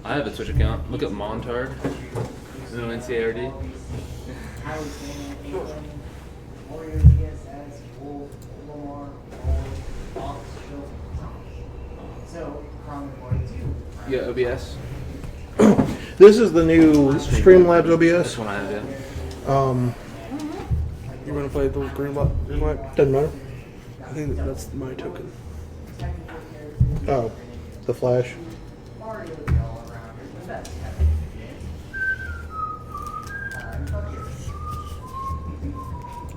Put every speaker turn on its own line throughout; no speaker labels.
I have a Twitch account. Look at Montard. No NCARD.
I was saying England, Warriors, ESS, Wolf, Lamar, Fox, Schill, so Chrome and Boy too.
You got OBS?
This is the new Streamlabs
This
OBS.
one I have, yeah.
You want to play the green light?
Doesn't matter.
I think that's my token.
Oh, the Flash.
Mario would be all around. But that's kind of the game. And fuck you.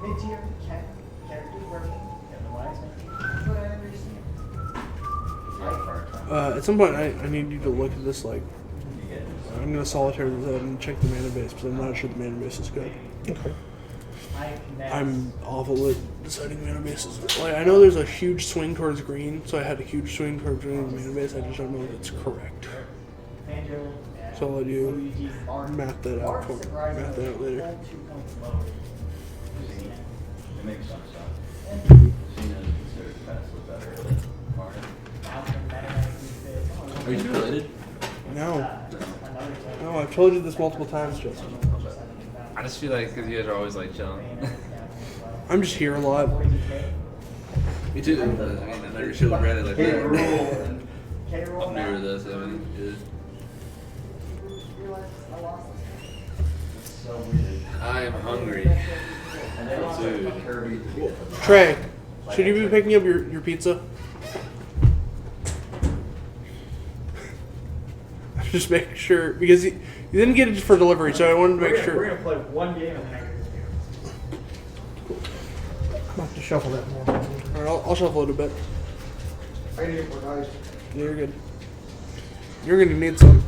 Mid-tier characters working. Otherwise, that's what I understand.
At some point, I need you to look at this. Like, I'm gonna solitaire this out and check the mana base, because I'm not sure the mana base is good.
Okay.
I'm awful at deciding mana bases. Like, I know there's a huge swing towards green, so I had a huge swing towards green in mana base. I just don't know if it's correct.
Banjo,
So I'll let you
Luigi, Mark.
map that out.
Mark's
Map
surprisingly
that out later.
full 2 points lower.
It makes sense.
And
Cena is considered vastly better than Mario.
Malcolm, Meta-Knight,
Are you two related?
No,
another
no, I've told you this multiple times, Justin.
I just feel like because you guys are always like chilling.
I'm just here a lot.
Me too. I mean, I never should have read it like that.
K-roll.
I'm newer to this. I mean, I am hungry. Dude.
Trey, should you be picking up your pizza? Just making sure, because you didn't get it for delivery, so I wanted to make
We're
sure.
gonna play one game and then
I'm gonna have to shuffle that more.
All right, I'll shuffle it a bit.
I need it for guys.
Yeah, you're good. You're gonna need some.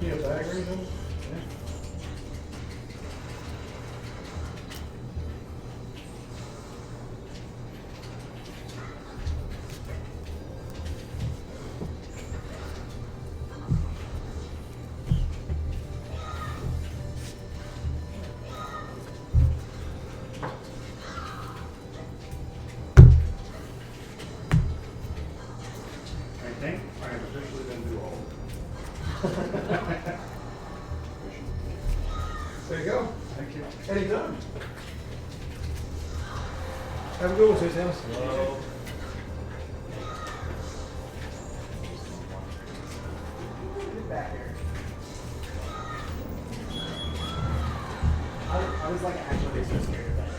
You have that agreement?
I think I have officially been through all.
There you go.
Thank you.
Anytime. Have a good one, St. Dennis.
Back here. I was like actually so scared of that.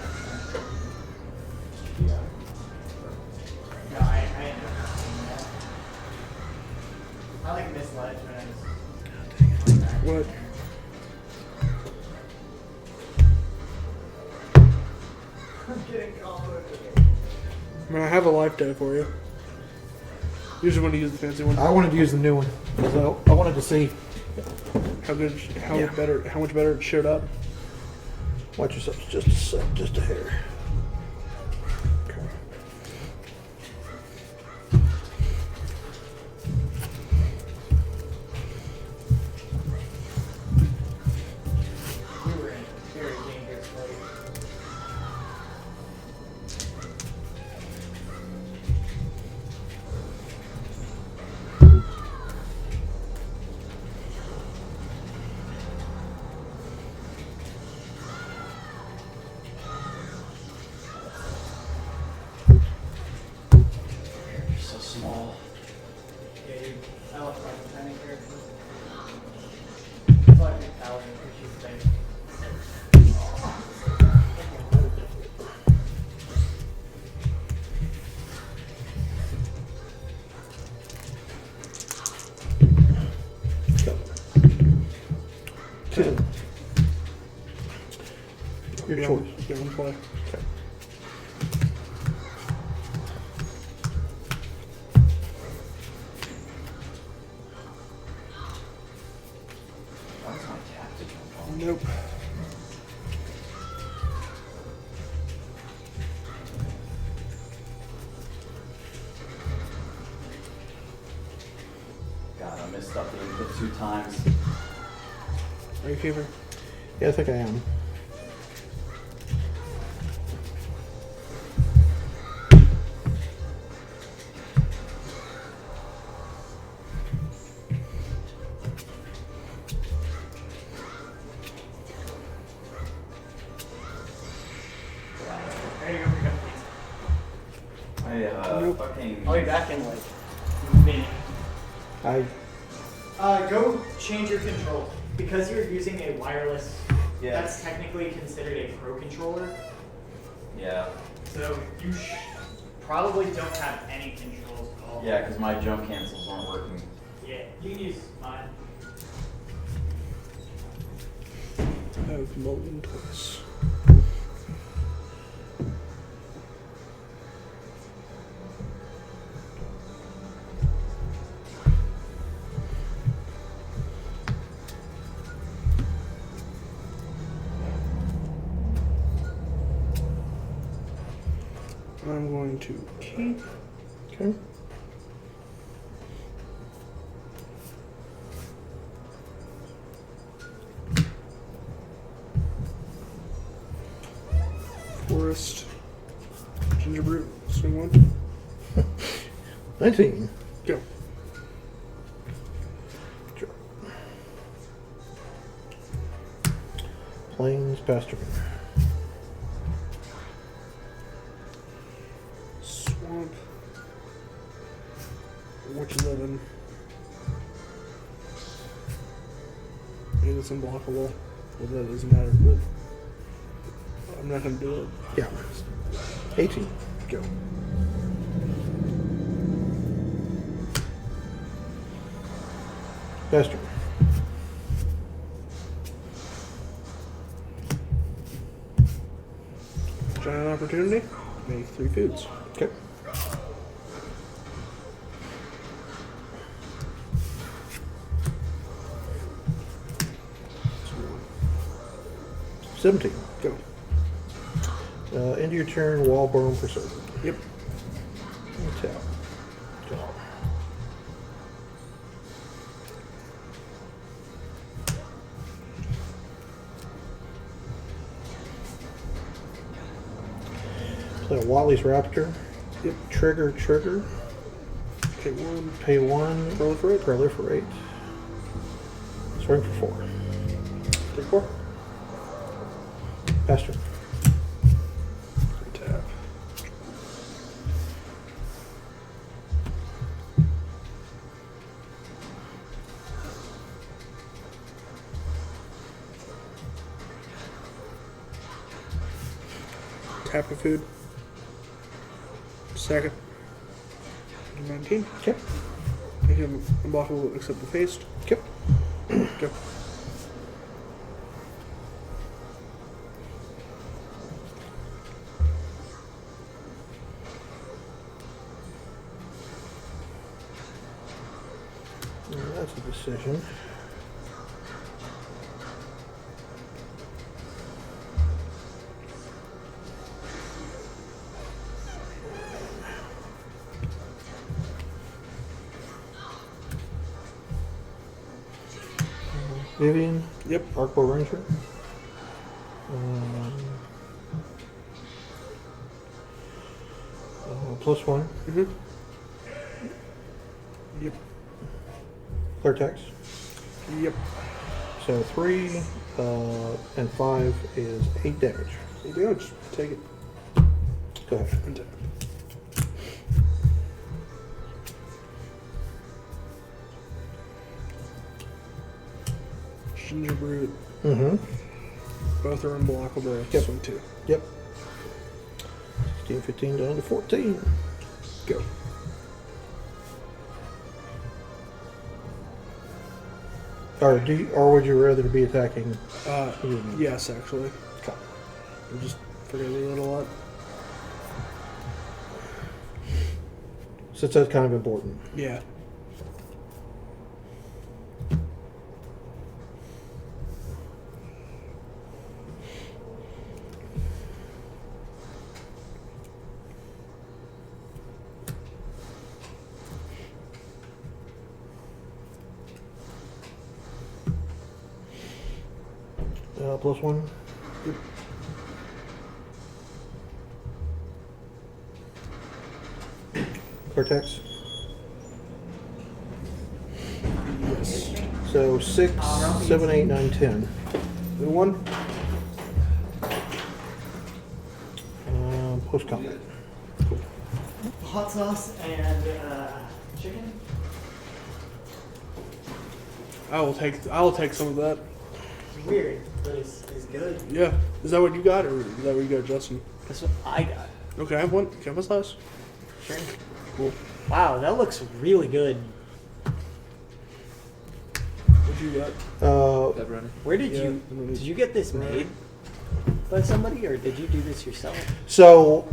No, I ended up not seeing that. I like misled when I was.
What?
I'm getting confident.
I mean, I have a life die for you. Usually want to use the fancy one.
I wanted to use the new one. So I wanted to see.
How good? How
Yeah.
better? How much better it showed up?
Watch yourself just a sec, just a hair. Okay.
We were in a very dangerous place.
You're so small.
Yeah, dude. I love my tiny characters. It's like a thousand issues thing.
Two. Your
Yeah,
choice.
Get one play.
That's my tap to jump on.
Nope.
God, I messed up the input 2 times.
Are you fever?
Yeah, I think I am.
There you go. We got these.
Fucking.
I'll be back in like a minute. Go change your control. Because you're using a wireless,
Yeah.
that's technically considered a pro controller.
Yeah.
So you probably don't have any controls at all.
Yeah, because my jump cancels aren't working.
Yeah, you can use mine.
I have Molten twice. I'm going to keep.
Okay.
Forest. Gingerbread. Swing one.
19.
Go.
Sure. Plains pasture.
Swamp. Which 11? Maybe it's unblockable. Well, that doesn't matter, but I'm not gonna do it.
Yeah. 18.
Go.
Pasture.
Giant opportunity. Make 3 foods.
Okay.
So,
17.
go.
End of your turn, wall burn for certain.
Yep.
Tap. Draw. Play a Watley's Raptor.
Yep.
Trigger.
Okay, 1.
Pay 1.
Proliferate.
Proliferate. Swing for 4.
Take 4.
Pasture.
Tap. Tap a food. Second. 19.
Okay.
Make him unblockable except the face.
Okay.
Go.
That's a decision. Vivian,
Yep.
Arcbow Ranger. +1.
Mm-hmm. Yep.
Clear text.
Yep.
So 3 and 5 is 8 damage.
8 damage. Take it.
Go ahead.
And tap. Gingerbread.
Mm-hmm.
Both are unblockable.
Yep.
Swing 2.
Yep. 16, 15 down to 14.
Go.
Or would you rather be attacking?
Yes, actually.
Okay.
I'm just forgetting it a lot.
Since that's kind of important.
Yeah.
+1. Cortex.
Yes.
So 6, 7, 8, 9, 10.
New one.
Post combat.
Hot sauce and chicken.
I will take some of that.
Weird, but it's good.
Yeah. Is that what you got, or is that what you got, Justin?
That's what I got.
Okay, I have one. Can I have a slice?
Sure.
Cool.
Wow, that looks really good.
What you got?
Pepperoni.
Where did
Yeah,
you get this made by somebody, or did you do this yourself?
So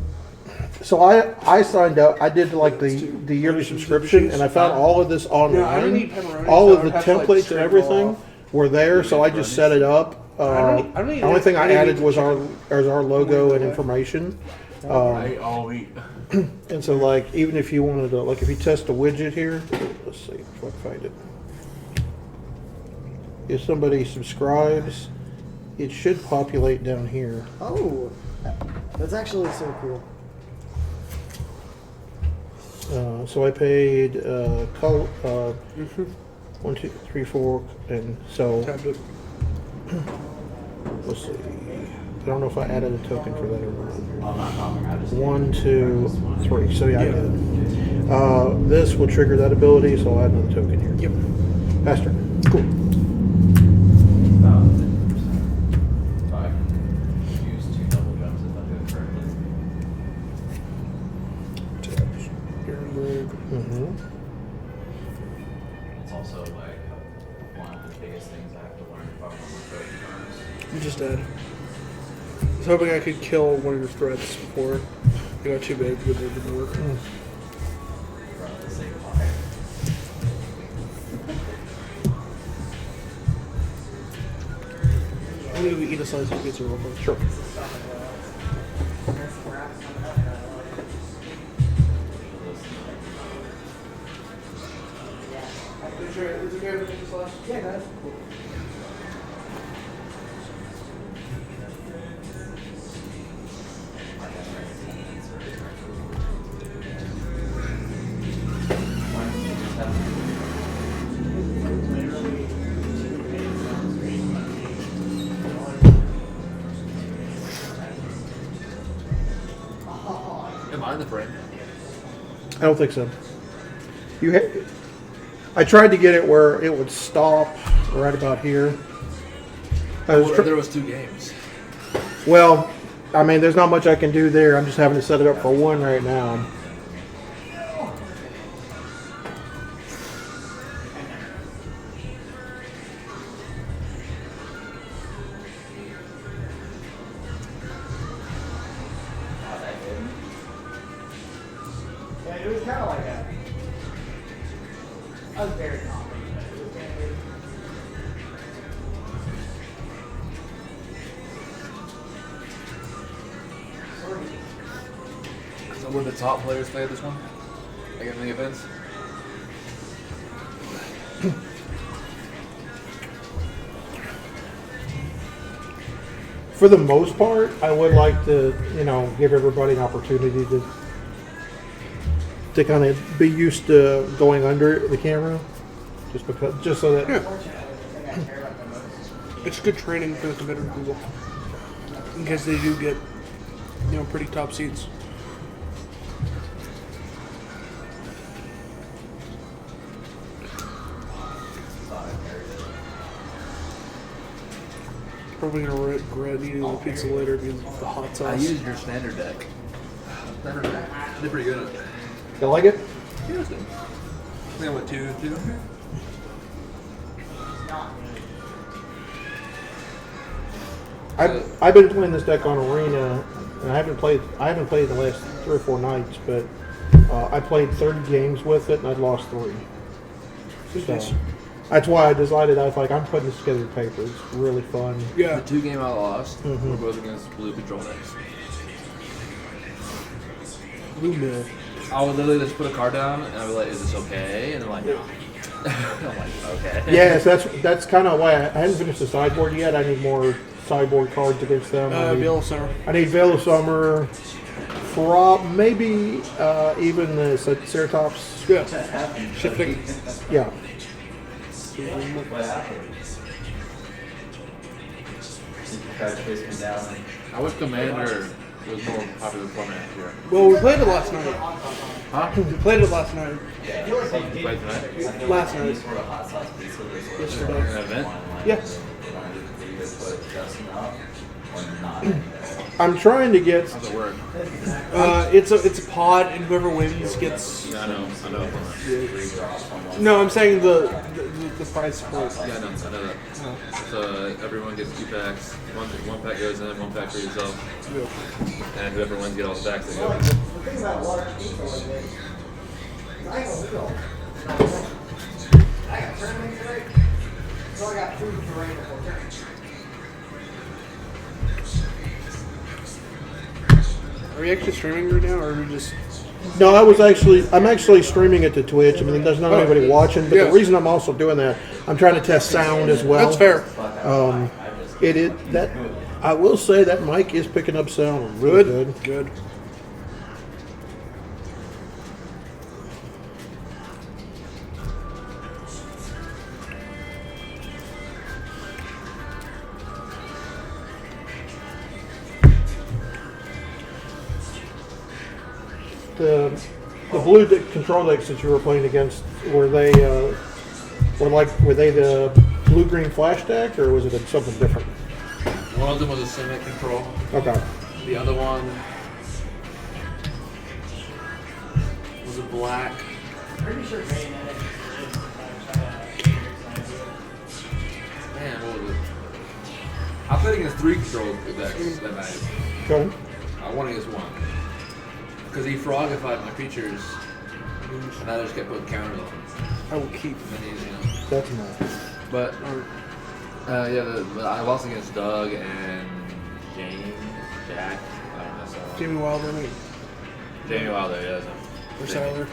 I signed up. I did like the yearly subscription, and I found all of this online.
No, I don't need pepperoni,
all
so
of
I
the
don't have to, like,
templates
strip
and
it all
everything
off.
were there, so I just set it up.
I don't need
the only thing I
any
added was
chicken.
our logo and
Okay.
information.
I all wheat.
And so, like, even if you wanted to, like, if you test a widget here, let's see if I can find it. If somebody subscribes, it should populate down here.
Oh, that's actually so cool.
So I paid 1, 2, 3, 4, and so
Tabbed it.
let's see. I don't know if I added a token for that or not. 1, 2, 3. So yeah, I did. This will trigger that ability, so I'll add another token here.
Yep.
Faster. Cool.
So I can use 2 double jumps if I do it correctly.
Tabs. Here and there.
Mm-hmm.
It's also like one of the biggest things I have to learn if I want to throw terms.
You just dead. I was hoping I could kill one of your threats before it got too big, but it didn't work.
Run at the same time.
I'm gonna eat a slice of pizza real quick.
Sure.
Yeah, guys.
Am I in the frame?
I don't think so. I tried to get it where it would stop right about here.
There was 2 games.
Well, I mean, there's not much I can do there. I'm just having to set it up for one right now.
Yeah, it was kind of like that. I was very confident that it was going to be.
So would the top players play this one? Like in the events?
For the most part, I would like to, give everybody an opportunity to kind of be used to going under the camera, just so that.
It's good training for the competitive people. In case they do get, pretty top seeds. Probably gonna regret eating the pizza later because of the hot sauce.
I used your standard deck. Standard deck. Did pretty good.
You like it?
Yeah, it's good. I think I went 2-2.
I've been playing this deck on Arena, and I haven't played the last 3 or 4 nights, but I played 30 games with it, and I'd lost 3. So that's why I decided I'm putting this together in paper. It's really fun.
Yeah.
The 2 game I lost were both against blue control decks.
Blue mill.
I would literally just put a card down and I'd be like, is this okay? And they're like, no. I'm like, okay.
Yes, that's kind of why I hadn't finished the sideboard yet. I need more sideboard cards against them.
Veil of Summer.
I need Veil of Summer, maybe even the Ceratops.
Yeah. Shifting.
Yeah.
What happened? You tried to chase me down and
I wish Commander was more popular format here.
Well, we played it last night.
Huh?
We played it last night.
You played tonight?
Last night.
sort of hot sauce pizza.
Yesterday.
An event?
Yeah.
You either put Justin up or not.
I'm trying to get.
How's it work?
It's a pod, and whoever wins gets.
Yeah, I know format.
No, I'm saying the prize support.
Yeah, I know that. So everyone gets 2 packs. One pack goes in, 1 pack for yourself. And whoever wins get all the packs that go.
The thing about water pizza was that I ain't gonna go. I got tournament today, so I got food to rain before tournament.
Are we actually streaming right now, or are we just?
No, I'm actually streaming it to Twitch. I mean, there's not anybody watching, but
Yeah.
the reason I'm also doing that, I'm trying to test sound as well.
That's fair.
It is that I will say that mic is picking up sound really good.
Good.
The blue control decks that you were playing against, were they the blue green flash deck, or was it something different?
One of them was a Simic control.
Okay.
The other one was a black.
Pretty sure Bayonetta is
Man, what was it? I played against 3 control decks that night.
Okay.
I won against 1. Because he frogified my creatures, and I just kept putting counters on him.
I will keep.
And then he's,
That's nice.
But, but I lost against Doug and Jack. I don't know. So.
Jamie Wilder, maybe.
Jamie Wilder, yeah.
Or Siler.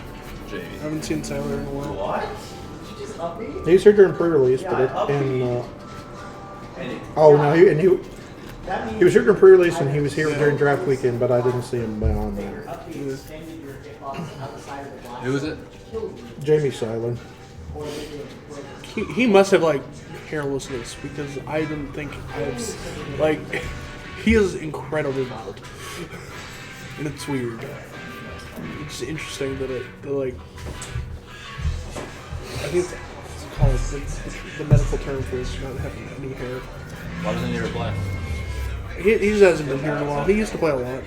Jamie.
I haven't seen Siler in a while.
What?
Did you just up me?
He's here during pre-release, but he was here during pre-release and he was here during draft weekend, but I didn't see him on there.
Up me extended your hitbox outside of the block.
Who was it?
Killed you.
Jamie Silent.
Or did you?
He must have like hairlessness because I didn't think I've like he is incredibly loud and it's weird. It's interesting that like I think it's called the medical term for not having any hair.
Why doesn't he reply?
He just hasn't been here in a while. He used to play a lot.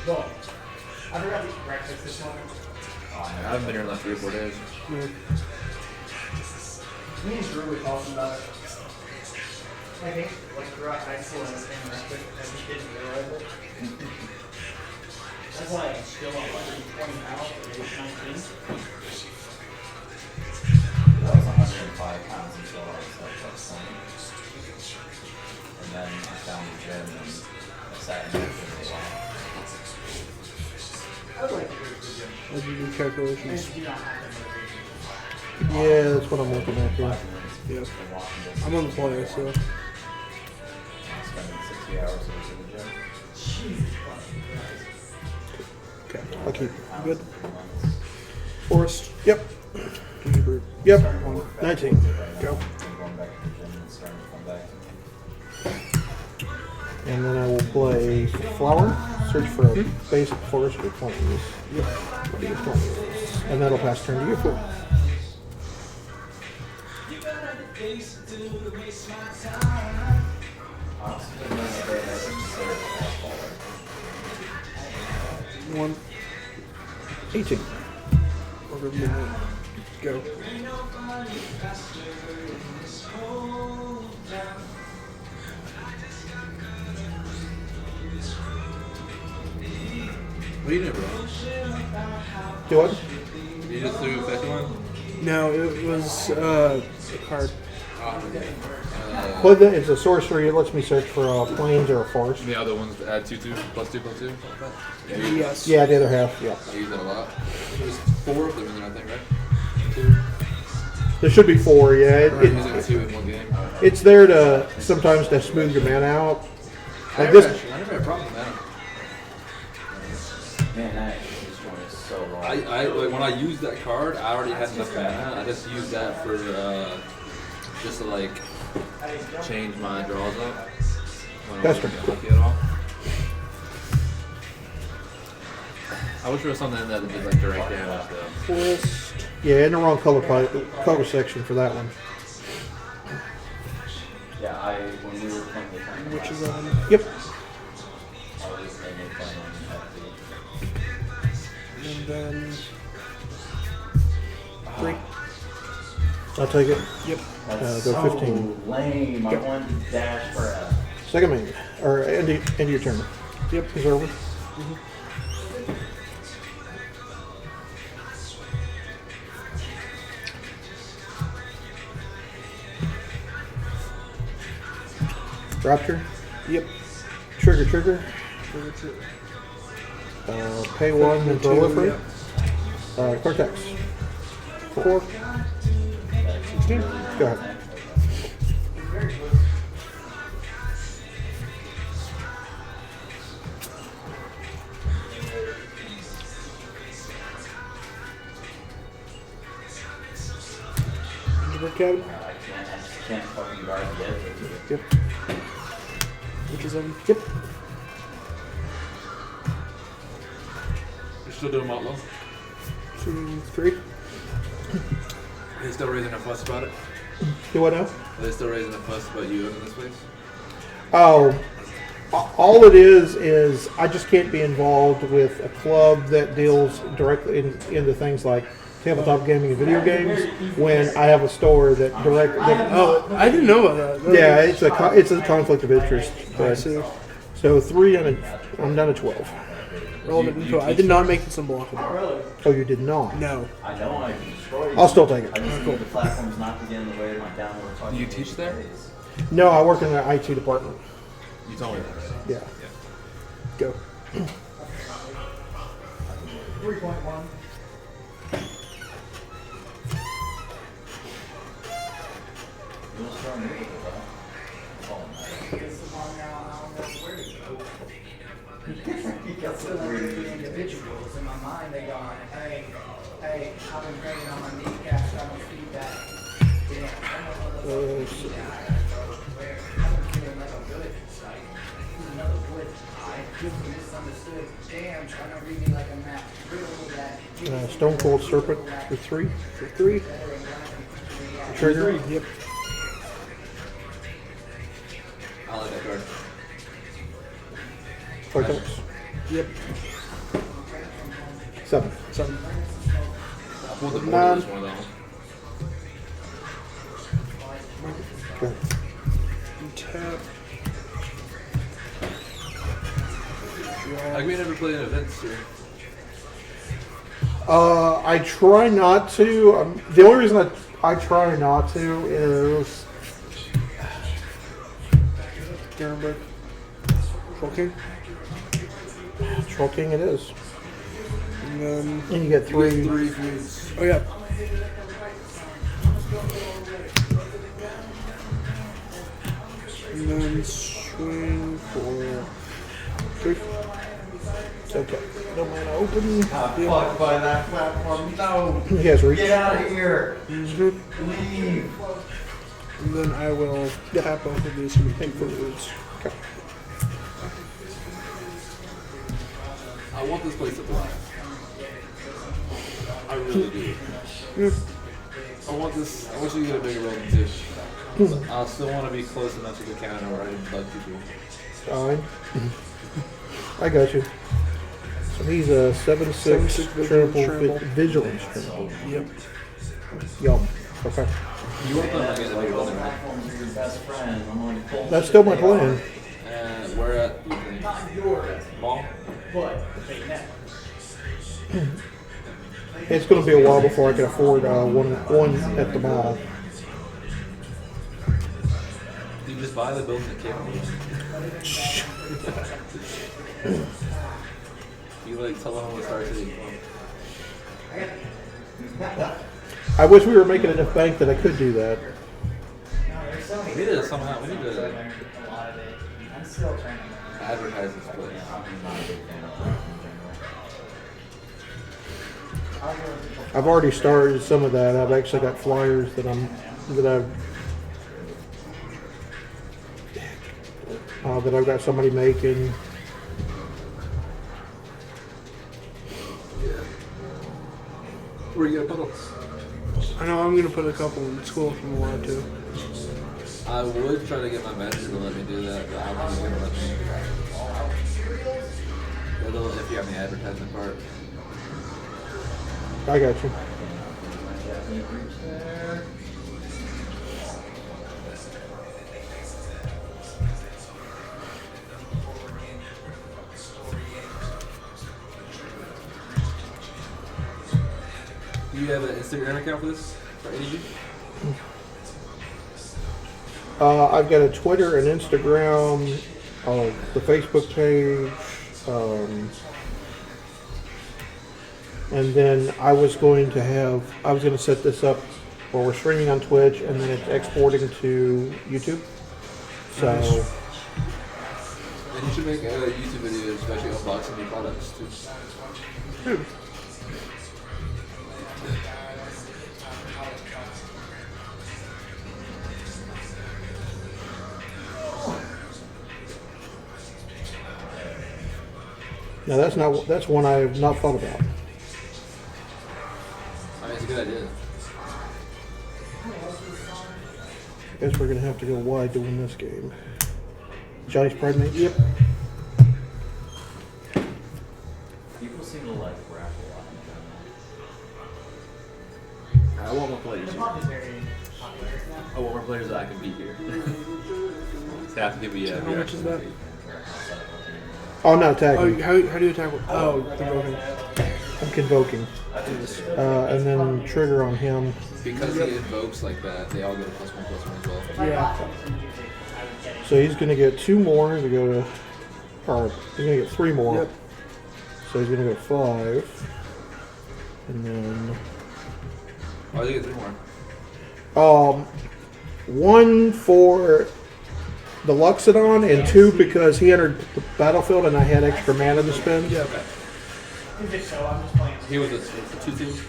Go. I forgot to eat breakfast this morning.
I haven't been here in like 3 or 4 days.
Yeah.
Me and Drew were talking about it. I think, like, throughout high school and everything, I just didn't realize it. That's why I'm still on 120 pounds at age 19.
I was 105 pounds until I was like 20. And then I found the gym and I sat in there for a while.
I would like to go to the gym.
I do the
I
calculations.
just do not have the motivation.
Yeah, that's what I'm looking at here.
Yeah.
And walking distance.
I'm on the play, so
Spending 60 hours a week in the gym.
Jesus fucking Christ.
okay.
I'll keep.
Good.
Months.
Forrest.
Yep.
Group.
Yep.
One.
19.
Go.
And going back to the gym and starting to come back.
And then I will play Flower. Search for a basic forest with 20s.
Yep.
What do you 20s? And that'll pass turn to you 4.
One.
18.
Over midnight. Go.
What do you do, bro?
Do what?
You just threw a second one?
No, it was a card.
Well, it's a sorcery. It lets me search for plains or a forest.
The other ones add 2/2, +2/+2.
Yes.
Yeah, the other half. Yeah.
I use that a lot. There's 4 of them in there, I think, right?
There should be 4. Yeah.
Or I'm using 2 in one
It's there to sometimes to smooth your mana out.
I
Like
never
this,
had a problem with that.
Man, that this one is so long.
I like when I used that card, I already had enough mana. I just used that for just to like change my draws up. When I
That's
wasn't
true.
lucky at all. I wish there was something that did like direct damage though.
Forest.
yeah, in the wrong color section for that one.
Yeah, when we were playing the tournament,
Which is
last
on.
time,
Yep.
I was mainly playing on FD.
And then. 3.
I'll take it.
Yep.
That's
Go
so
15.
lame. I wanted to dash for a.
Second main. Or end of your turn.
Yep.
Is over. Rapture.
Yep.
Trigger. Pay one and proliferate. Cortex. 4.
16.
Go ahead.
Gingerbread Cabin.
I just can't fucking guard the edge of it.
Yep. Which is on.
Yep.
You're still doing Motlow?
2, 3.
Are they still raising a fuss about it?
Do what now?
Are they still raising a fuss about you in this place?
Oh, all it is I just can't be involved with a club that deals directly into things like tabletop gaming and video games when I have a store that
Oh, I didn't know about that.
yeah, it's a conflict of interest. But,
So,
so 3 and I'm down to 12.
relevant info. I did not make this unblockable.
Oh, you did not.
No.
I know I can destroy you.
I'll still take it.
I just need the platforms not to get in the way of my downward target.
Do you teach there?
No, I work in the IT department.
You told me that, right?
Yeah.
Go.
3.1.
You'll start moving it, though. Oh,
This is on now, I don't know where to go.
no. He got
Still
so
under the
weird.
individuals in my mind, they go, hey, I've been training on my kneecaps, I don't feed that. Damn, I don't know what the fuck I gotta go where. I've been feeling like a village site. Another wood, I just misunderstood. Damn, trying to read me like a map. Riddle that.
Stone Cold Serpent for 3.
For 3.
Trigger.
Yep.
I like that card.
Cortex.
Yep.
7.
7.
I pulled the board
Nine.
this one though.
Go ahead.
Tap.
Like we never played in events here.
I try not to. The only reason I try not to is
Gingerbread. Troll King.
Troll King it is.
And then.
And you get 3.
3 foods.
Oh, yeah. And then swing for 3.
Okay. No mana open.
Fucked by that platform. No.
He has reach.
Get out of here.
Mhm.
Leave.
And then I will tap both of these and take foods.
Okay.
I want this place to thrive. I really do.
Yeah.
I want you to get a bigger role than two. I still want to be close enough to the counter where I can bug people.
Fine. I got you. So he's a 7/6
7/6
trample
trample.
vigilance trample.
Yep.
Yum. Okay.
You want them to
That's
get a
like
bigger
those
building, right?
platforms are your best friend. I'm going to bullshit.
That's still my
they
plan.
are.
And where at? You think?
Not yours,
Mall?
but they never.
It's going to be a while before I can afford one at the mall.
Do you just buy the building that came with you? You like tell them what Star City.
I wish we were making enough bank that I could do that.
Sony.
We need to somehow. We need
I
to
learned a lot of it. I'm still trying to learn.
advertise this place.
Yeah, I'm not a big fan of Flash in general.
I've already started some of that. I've actually got flyers that I've got somebody making.
Where you gonna put them?
I know I'm gonna put a couple in school if I'm allowed to.
I would try to get my manager to let me do that, but I don't think he's gonna let me. A little iffy on the advertising part.
I got you.
Do you have an Instagram account for this? For ADG?
I've got a Twitter and Instagram, the Facebook page, and then I was going to set this up where we're streaming on Twitch and then it's exporting to YouTube. So,
And you should make a YouTube video, especially unboxing new products too.
now that's one I've not thought about.
I mean, it's a good idea.
I guess we're gonna have to go wide to win this game. Johnny's Pride Mate? Yep.
People seem to like rap a lot in general.
I want more players
The
here.
pop is very popular now.
I want more players that I can beat here. So have to give me a
How much is that?
Oh, no,
Oh,
tagging.
how do you attack? Oh, the voting.
I'm convoking. And then trigger on him.
Because he invokes like that, they all get a +1/+1 as well.
Yeah.
So he's gonna get 2 more to go to, or he's gonna get 3 more.
Yep.
So he's gonna go 5. And then,
Why do you get 3 more?
1 for the Luxodon and 2 because he entered the battlefield and I had extra mana to spend.
Yeah.
Is it so? I'm just playing.
He was a 2/2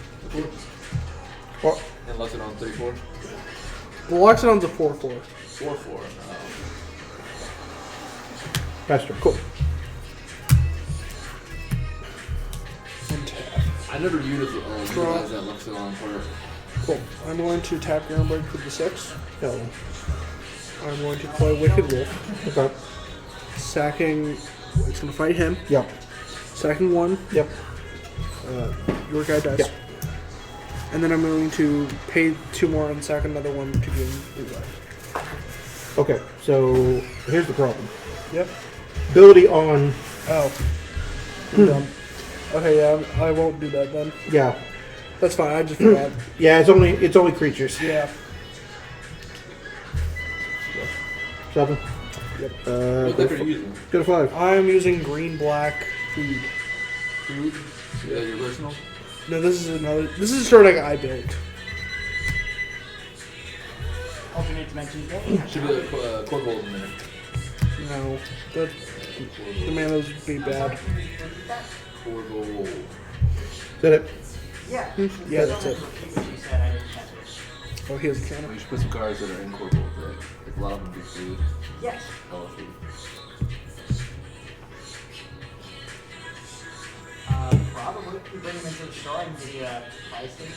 Well,
and left it on 3/4.
The Loxodon's a 4/4.
4/4.
Master, cool.
I never utilized that Luxodon part.
Cool. I'm going to tap Iron Blade for the 6.
No.
I'm going to play Wicked Wolf.
Okay.
Sacking. It's going to fight him.
Yep.
Sacking 1.
Yep.
Your guy dies.
Yep.
And then I'm going to pay 2 more and sack another one to gain blue life.
Okay, so here's the problem.
Yep.
Ability on,
Oh. I'm dumb. Okay, yeah, I won't do that then.
yeah.
That's fine, I just forgot.
Yeah, it's only creatures.
Yeah.
7.
Yep.
What deck are you using?
Go to 5.
I'm using green-black food.
Food? Yeah, your personal?
No, this is another. This is sort of like I built.
Alternate dimensions.
Should be a core gold in there.
No, the manas would be bad.
Core gold.
Is that it?
Yeah.
Yeah, that's it.
You said I didn't catch it.
Oh, he has a counter.
You should put some cards that are in core gold, right? Like a lot of them do food.
Yes.
Color food.
Probably. We bring them into the store and give you a pricing.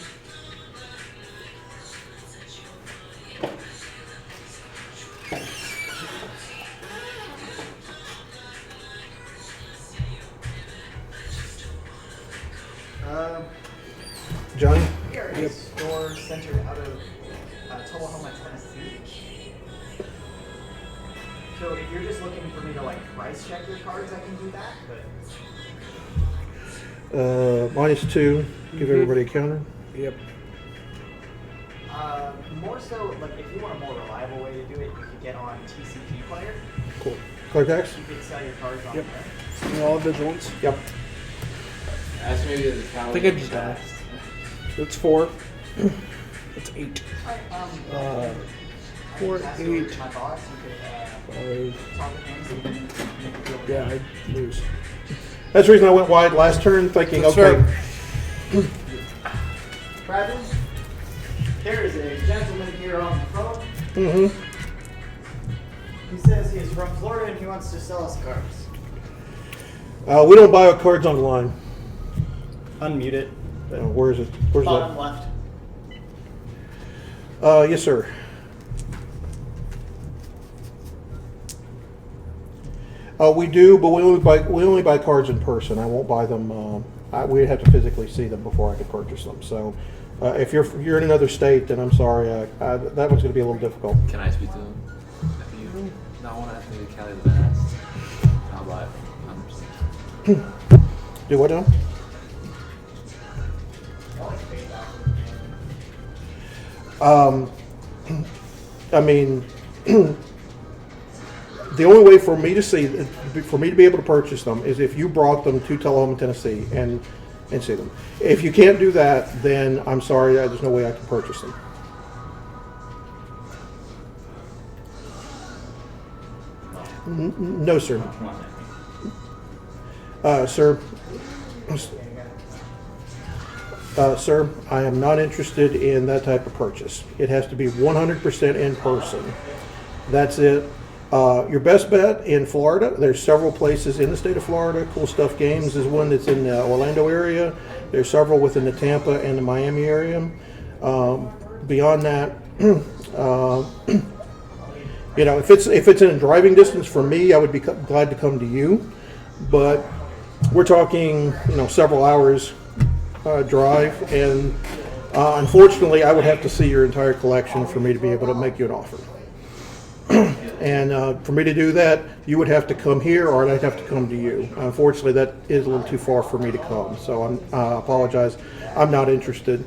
Johnny?
We are a store centered out of Tullahoma, Tennessee. So if you're just looking for me to like price check your cards, I can do that. But
-2. Give everybody a counter.
Yep.
more so, like if you want a more reliable way to do it, you could get on TCG Player.
Cool. Cortex?
You could sell your cards on
Yep.
there.
And all vigilance.
Yep.
Ask maybe the
I think I just died. That's 4. That's 8.
Alright,
Uh,
I
4, 8,
My boss, you
5.
could talk with him.
Yeah, I lose.
That's the reason I went wide last turn, thinking,
That's
okay,
fair.
Bradley, there is a gentleman here on the phone.
mm-hmm.
He says he is from Florida and he wants to sell us cards.
We don't buy cards online.
Unmute it.
Where is it? Where's
Bottom
that?
left.
Yes, sir. We do, but we only buy cards in person. I won't buy them. We'd have to physically see them before I could purchase them. So, if you're in another state, then I'm sorry. That one's going to be a little difficult.
Can I speak to him? If you not want to ask me to Cali the best, I'll buy it. 100%.
Do what now? I mean, the only way for me to be able to purchase them is if you brought them to Tullahoma, Tennessee, and see them. If you can't do that, then I'm sorry, there's no way I can purchase them. No, sir. Sir, I am not interested in that type of purchase. It has to be 100% in person. That's it. Your best bet in Florida, there's several places in the state of Florida. Cool Stuff Games is one that's in the Orlando area. There's several within the Tampa and the Miami area. Beyond that, if it's in driving distance for me, I would be glad to come to you. But we're talking, several hours drive, and unfortunately, I would have to see your entire collection for me to be able to make you an offer. And for me to do that, you would have to come here, or I'd have to come to you. Unfortunately, that is a little too far for me to come, so I apologize. I'm not interested.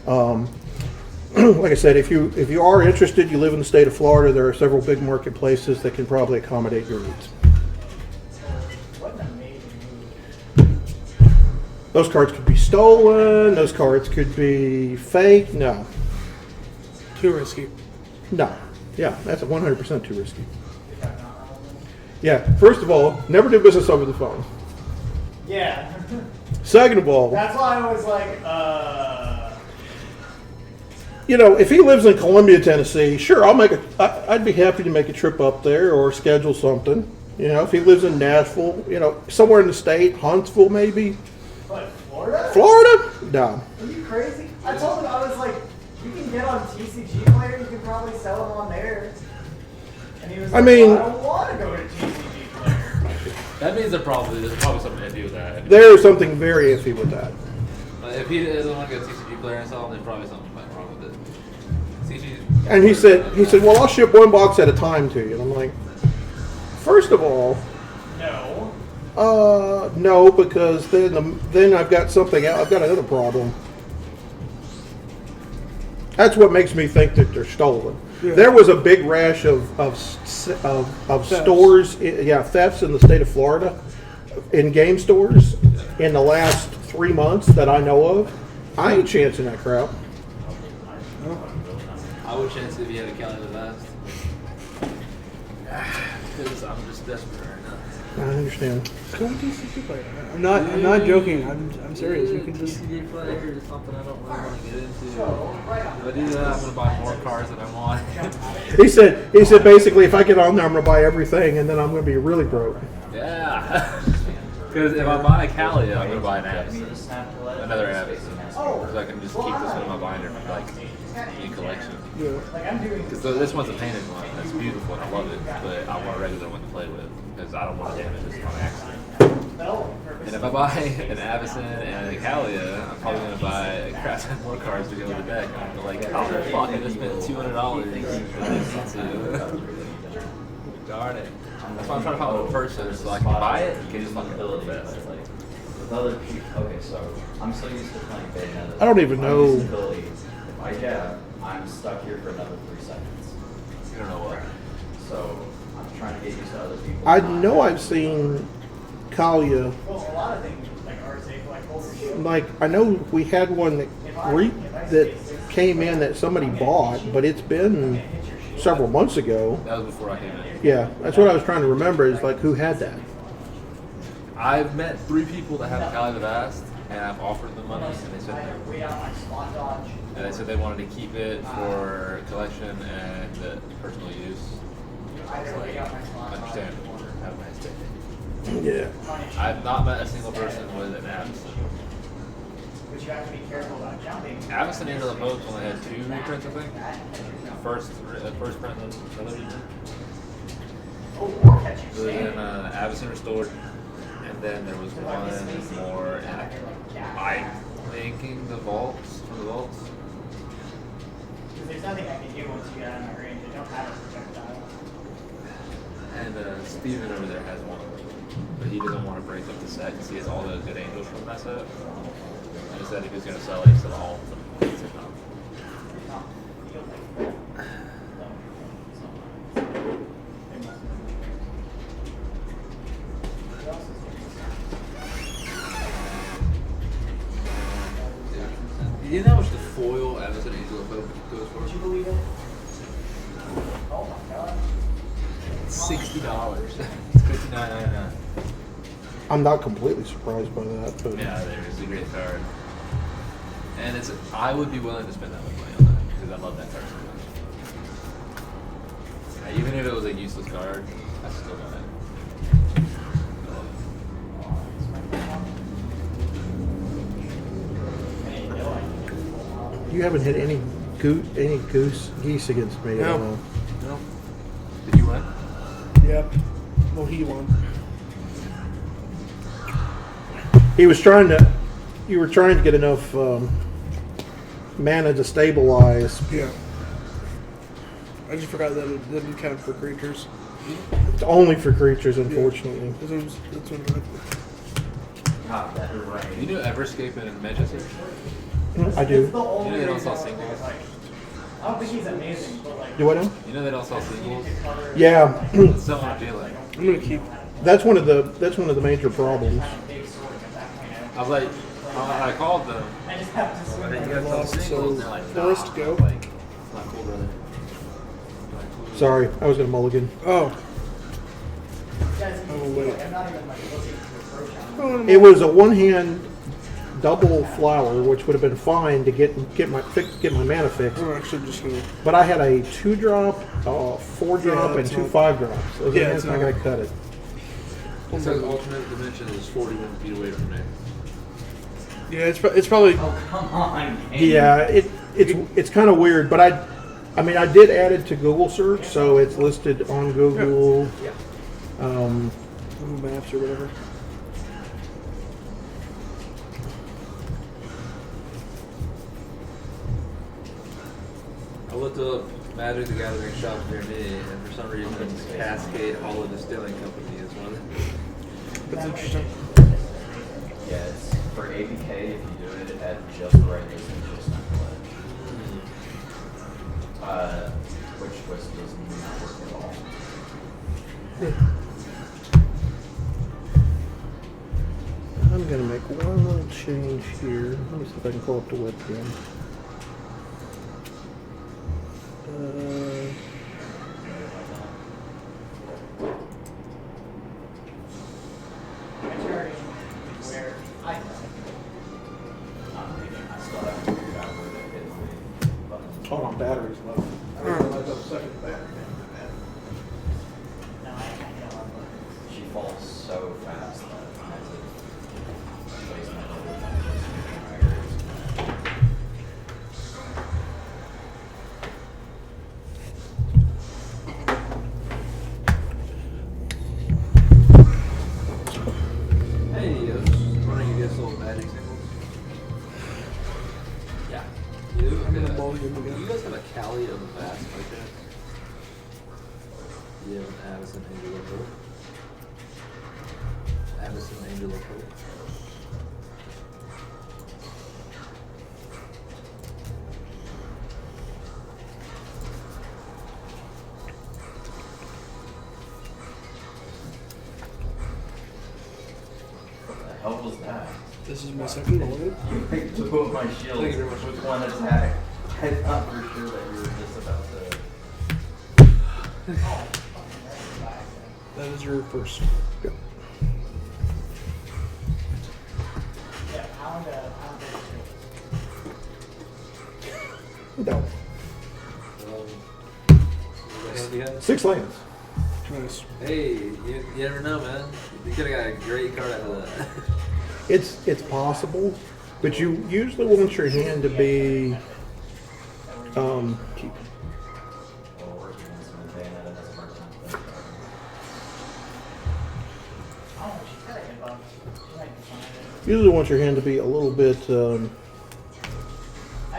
Like I said, if you are interested, you live in the state of Florida, there are several big marketplaces that can probably accommodate your needs.
What an amazing move.
Those cards could be stolen. Those cards could be fake. No.
Too risky.
No. Yeah, that's 100% too risky. Yeah, first of all, never do business over the phone.
Yeah.
Second of all,
That's why I was like,
if he lives in Columbia, Tennessee, sure, I'd be happy to make a trip up there or schedule something. If he lives in Nashville, somewhere in the state, Huntsville maybe.
what, Florida?
Florida? No.
Are you crazy? I told him, I was like, you can get on TCG Player, you can probably sell them on there. And he was like,
mean-
well, I don't want to go to TCG Player.
That means there's probably something iffy with that.
There's something very iffy with that.
If he doesn't want to go to TCG Player and sell them, there's probably something wrong with it. TCG.
And he said, well, I'll ship one box at a time to you. And I'm like, first of all,
No.
no, because then I've got something else. I've got another problem. That's what makes me think that they're stolen.
Yeah.
There was a big rash of stores, thefts in the state of Florida, in game stores, in the last 3 months that I know of. I ain't chancing that crap.
I would chance it if you had a Cali the best. Because I'm just desperate right now.
I understand.
Go on TCG Player. I'm not joking. I'm serious. You can just.
TCG Player is something I don't really want to get into. If I do that, I'm going to buy more cars than I want.
He said basically if I get on there, I'm going to buy everything, and then I'm going to be really broke.
Yeah. Because if I buy a Cali, I'm going to buy an Avison. Another Avison. So I can just keep this one in my binder for in collection.
Yeah.
Like, I'm doing
Because this one's a painted one. That's beautiful and I love it. But I want a regular one to play with. Because I don't want to damage this on accident. And if I buy an Avison and a Calia, I'm probably going to buy a crap ton more cards to go with the deck. I'm like, oh, fuck, I just spent $200. Darn it. That's why I'm trying to find a person so I can buy it and get his fucking bill fast.
With other people, okay, so I'm so used to playing Bayonetta.
I don't even know.
I'm used to Billy. If I jab, I'm stuck here for another 3 seconds.
You don't know what.
So I'm trying to get used to other people.
I know I've seen Kalia.
Well, a lot of things, like RSA, like Overshield.
Like I know we had one that came in that somebody bought, but it's been several months ago.
That was before I came in.
Yeah, that's what I was trying to remember. Is like who had that?
I've met 3 people that have Cali the Vast, and I've offered them money, and they said no.
We got my spot dodge.
And they said they wanted to keep it for collection and personal use. I was like, understandable. Have a nice day.
Yeah.
I've not met a single person with an Avison.
But you have to be careful about jumping.
Avison Angel of Hope only had 2 reprints, I think. First print of Religion.
Oh, war catching.
It was in Avison Restored, and then there was one more in, I'm thinking the vaults, from the vaults.
Because there's nothing I can do once you get out of my range. I don't have a projectile.
And Steven over there has one, but he doesn't want to break up the set because he has all the good angels from that set. And he said if he was going to sell it, he said all of them. He said no. You know how much the foil Avison Angel of Hope goes for?
Would you believe it? Oh my god.
$60. It's $59.99.
I'm not completely surprised by that, but
Yeah, there's a great card. And I would be willing to spend that much money on that because I love that card so much. Even if it was a useless card, I still want it.
you haven't hit any geese against me. I don't know.
No. Did you win?
Yep. Well, he won.
He was trying to. You were trying to get enough mana to stabilize.
Yeah. I just forgot that it didn't count for creatures.
It's only for creatures, unfortunately.
That's what
God, that is right.
You know Everscape in Manchester?
I do.
The only
You know they don't
reason
sell singles?
I don't think he's amazing, but like.
Do I know?
You know they don't sell singles?
Yeah,
It's so much dealing.
I'm gonna keep.
that's one of the major problems.
I was like, I called them.
I just have to swim.
You guys sell
So,
singles? And they're like, nah.
Forest go.
Like, not cool, brother. Not cool.
Sorry, I was gonna mulligan.
Oh.
Guys,
Oh, wait.
I'm not even like looking to approach him.
Oh,
It was a one-hand double flower, which would have been fine to get my mana fixed.
I'm actually just gonna.
But I had a 2-drop, 4-drop, and
that's
2
not-
5-drops. Those
Yeah,
hands
it's
not
not-
gonna cut it.
It says alternate dimension is 41 feet away from me.
Yeah, it's probably.
Oh, come on, game.
Yeah, it's kind of weird, but I mean I did add it to Google search, so it's listed on Google.
Google Maps or whatever.
I looked up Magic the Gathering shop near me, and for some reason Cascade Hollow Distilling Company is one.
That's interesting.
Yeah, it's for ABK if you do it at just right, it's just not which was does not work at all.
I'm gonna make one little change here. Let me see if I can pull up the webcam.
Majority where I go.
I'm thinking I still haven't figured out where to hit the button.
Hold on, battery's low.
No, I can't get a lot of
She falls so fast that I had to place my little
Hey, I was just wondering if you guys sold Magic singles? Yeah. You?
I'm gonna
Okay.
mulligan
Do
again.
you guys have a Cali of the Vast like that? Yeah, with Avison Angel of Hope. Avison Angel of Hope.
What the hell was that?
This is my second mulligan.
You picked two of my shields
Thank you very much.
with one attack. I thought for sure that you were just about to
That is your first.
Yep.
Yeah, pound 32.
No.
Yeah.
6 lands.
Nice.
Hey, you never know, man. You could have got a great card out of that.
It's possible, but you usually want your hand to be
Or working on some Bayonetta has a hard time playing card.
Oh, she's got a hitbox. She might be fine.
usually want your hand to be a little bit.
I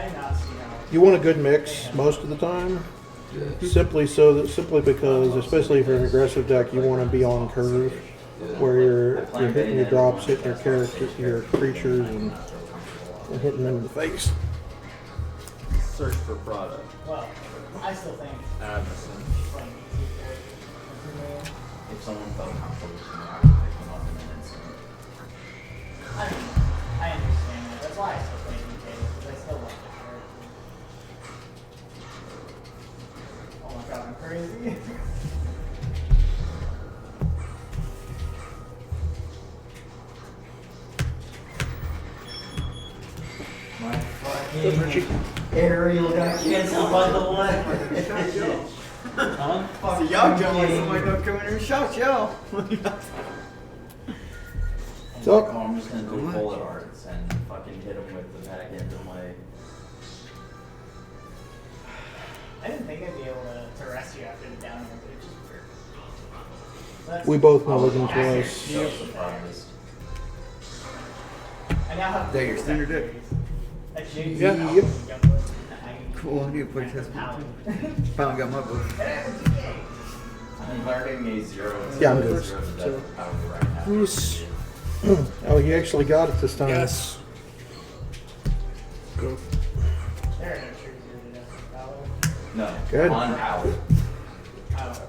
did not see how.
You want a good mix most of the time. Simply because, especially if you're an aggressive deck, you want to be on curve, where you're hitting your drops, hitting your characters, your creatures, and hitting them in the face.
Search for product.
Well, I still think
Avison.
playing easy for it.
If someone felt comfortable with me, I would pick them up in an instant.
I mean, I understand that. That's why I still play DK, because I still love the character. Oh my god, I'm crazy.
My fucking aerial got canceled by the way.
Huh?
So y'all jump like somebody don't come in here and shot y'all.
So-
Oh, I'm just gonna do bullet arts and fucking hit them with the back end of my.
I didn't think I'd be able to rest you after the down air, but it just worked. That's-
We both mulligan twice.
So surprised.
I now have.
That your standard deck?
A JD.
Yep.
Cool, I need to put this
Pound.
Finally got my book.
I'm learning a zero.
Yeah, I'm
a
good.
zero to death power right now.
Bruce.
Oh, you actually got it this time.
Yes. Go.
There are no trees here today.
No.
Good.
On power
Oh.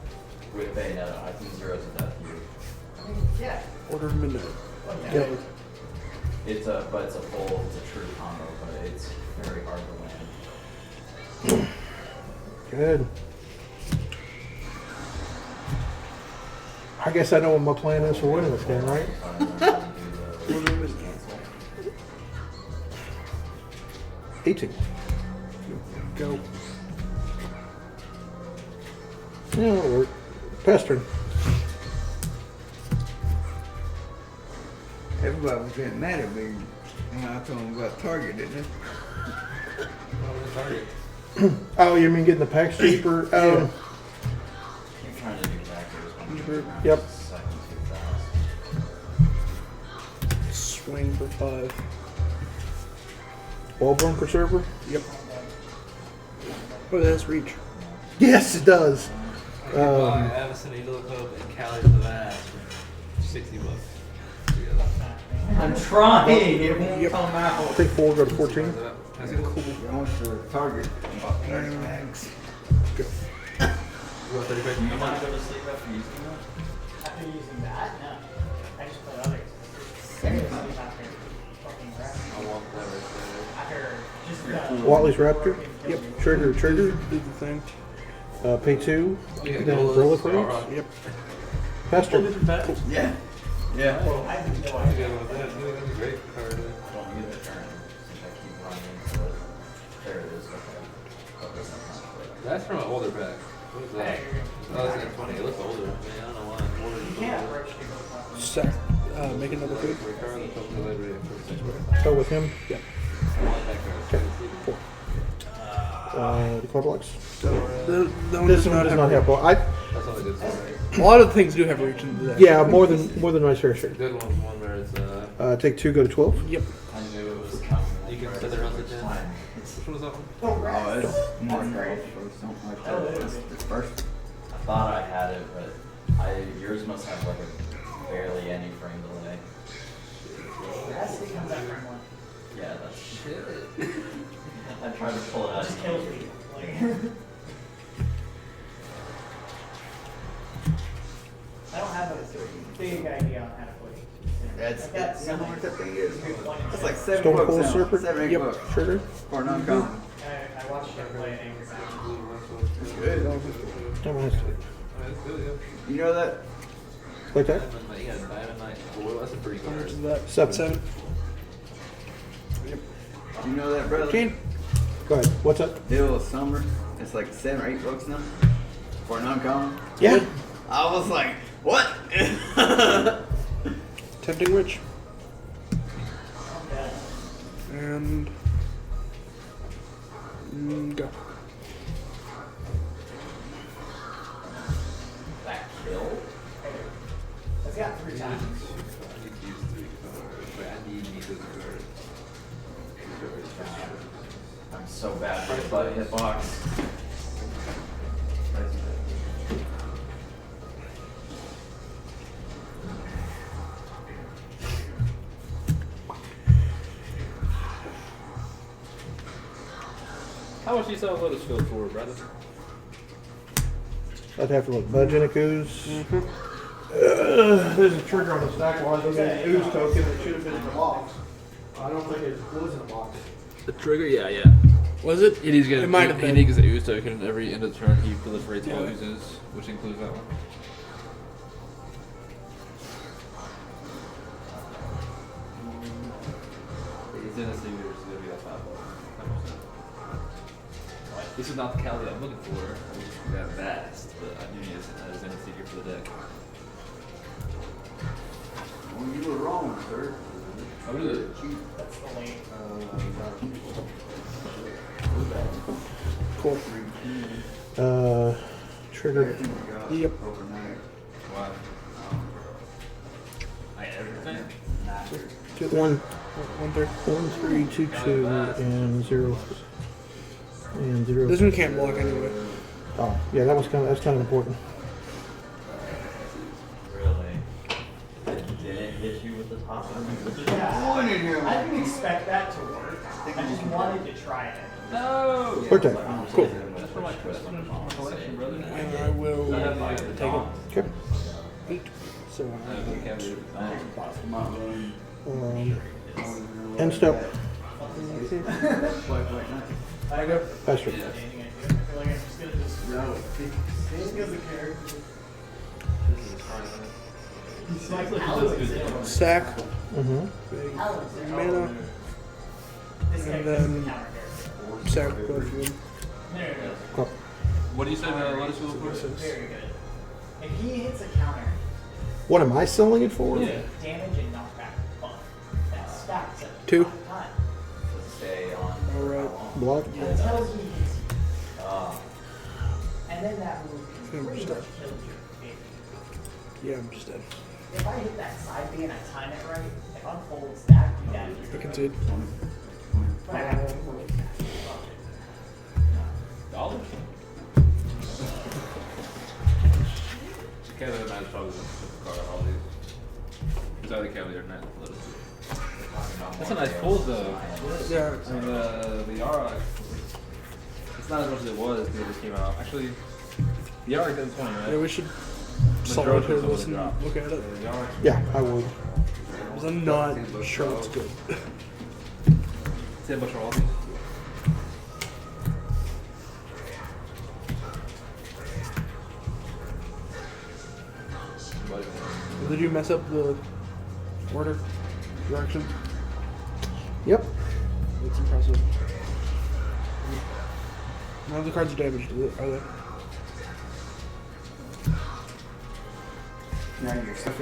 with Bayonetta, I can zero to death you.
I mean, yeah.
Order of midnight.
Yep.
It's a true combo, but it's very hard to land.
Good. I guess I know what my plan is for winning this game, right?
Order of midnight.
18.
Go.
Yeah, that'll work. Pestering.
Everybody was getting mad at me when I told them about Target, didn't they?
Oh, you mean getting the packs cheaper?
Keep trying to do backwards.
Yep.
Second 2000.
Swing for 5.
Wallborn Preserver?
Yep. Oh, that's reach.
Yes, it does.
Avison, Eagle Hope, and Cali to the Vast for $60. Together.
I'm trying. It won't
Yep.
come out.
Take 4, go to 14.
That's cool.
I went to Target and bought 30 bags.
Go.
You want 30 quick?
You want to go to sleep after using that?
After using that, no. I just played others. Seriously, after fucking rest.
I want that right
After just
Watley's Raptor?
Yep.
Trigger.
Do the thing.
Pay 2.
there.
Then Proliferate.
Yep.
Pester.
Yeah. Yeah.
I have no
Yeah,
idea.
well, that's a great card.
I don't need a turn since I keep running into it. There it is. Okay. Oh, there's no conflict.
That's from an older pack. What is that? Oh, that's like 20. It looks older. Man, I don't know why. Older
You can't approach people with
Sack. Make another food.
Go with him.
Yep.
The Cordeluxe.
The one
This one does not have ball.
That's not a good song, right?
A lot of things do have reach into that.
Yeah, more than my fair share.
Good one's one where it's,
Take 2, go to 12.
Yep.
I knew it was coming.
you can set the rounds at 10.
Time.
Which one is that one?
Oh, it's more than or something like that. It's first.
I thought I had it, but yours must have like a barely any frame delay.
That's the comes out from one.
Yeah, that's.
Shit.
I tried to pull it out.
Just kills people. Like, I don't have a big idea on how to play.
That's
That's
how much that thing is. That's like $7
Stone Cold
now.
Serpent.
$7, $8
Yep.
bucks
Trigger.
for an uncommon.
I watched her play an Angry Mountain.
Good.
Don't mind.
You know that?
What's that?
He has Diamond Knight 4. That's a pretty
How much
card.
is that?
7.
You know that, brother?
Kane?
Go ahead. What's up?
Deal of Summer. It's like $7 or $8 now for an uncommon.
Yeah.
I was like, what?
Tempting Witch. And go.
That kill?
It's got 3 times.
I'm so bad for the button hitbox.
How much do you sell Lotus Field for, brother?
I'd have to look. Budgenicus. There's a trigger on the stack wall. I think it's an ooze token that should have been in the box. I don't think it was in the box.
The trigger? Yeah, yeah.
Was it?
He needs to get
It might have
he
been.
needs an ooze token every end of the turn. He proliferates all
Yeah.
oozes, which includes that one. He's in a secret, it's gonna be like $5. This is not the Cali I'm looking for. That vast, but I knew he has in a secret for the deck.
Well, you were wrong, sir.
Oh, really?
That's the lane.
Cool.
Trigger.
Yep.
Overnight.
Wow. I everything?
2,
1,
1 3.
1, 3, 2, 2, and 0. And 0.
This one can't block anyway.
Oh, yeah, that's kind of important.
Really? Didn't hit you with the top one?
Yeah.
One in here.
I didn't expect that to work. I just wanted to try it.
No!
Forte.
Cool.
That's for my collection, brother.
And I will take it.
Okay.
8. So
End step.
I go.
Faster.
I feel like I'm just gonna just because the character. It's like Alexander.
stack.
Mm-hmm.
Mana.
This
And
character
then
is a counter character.
Stack both of them.
No.
What do you say about Lotus Field for?
Very good. If he hits a counter,
What am I selling it for?
Yeah.
damage and knockback buff. That stacks at
2.
time.
Stay on.
Alright.
Block.
Until he hits you.
Ah.
And then that move
I'm
pretty
just
much
dead.
kills your favorite.
Yeah, I'm just dead.
If I hit that side B and I time it right, if I'm full stack, you damage
I
your
concede.
But I have to full stack.
Dollars? Kevin and I probably the card on all these. It's either Kelly or Nat. That's a nice pull though.
Yeah.
I mean, the Yara, it's not as much as it was because it just came out. Actually, the Yara got 20, right?
Yeah, we should
The
solve
Drones
it here,
was the one
listen,
that dropped.
look at it.
The Yara,
Yeah, I would.
Because I'm not sure it's good.
say a bunch of all these.
Did you mess up the order direction?
Yep.
That's impressive. None of the cards are damaged, are they?
Now you're stuck.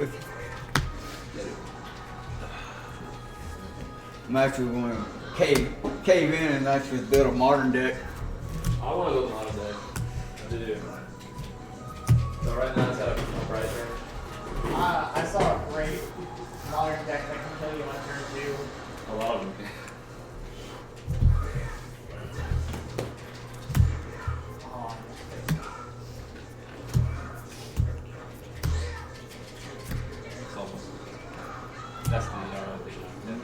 I'm actually going to cave in and actually build a modern deck.
I want to go modern day. I do. So right now it's at a price range.
I saw a great modern deck that can kill you on turn 2.
A lot of them.
Oh,
It's almost. That's the Yara thing.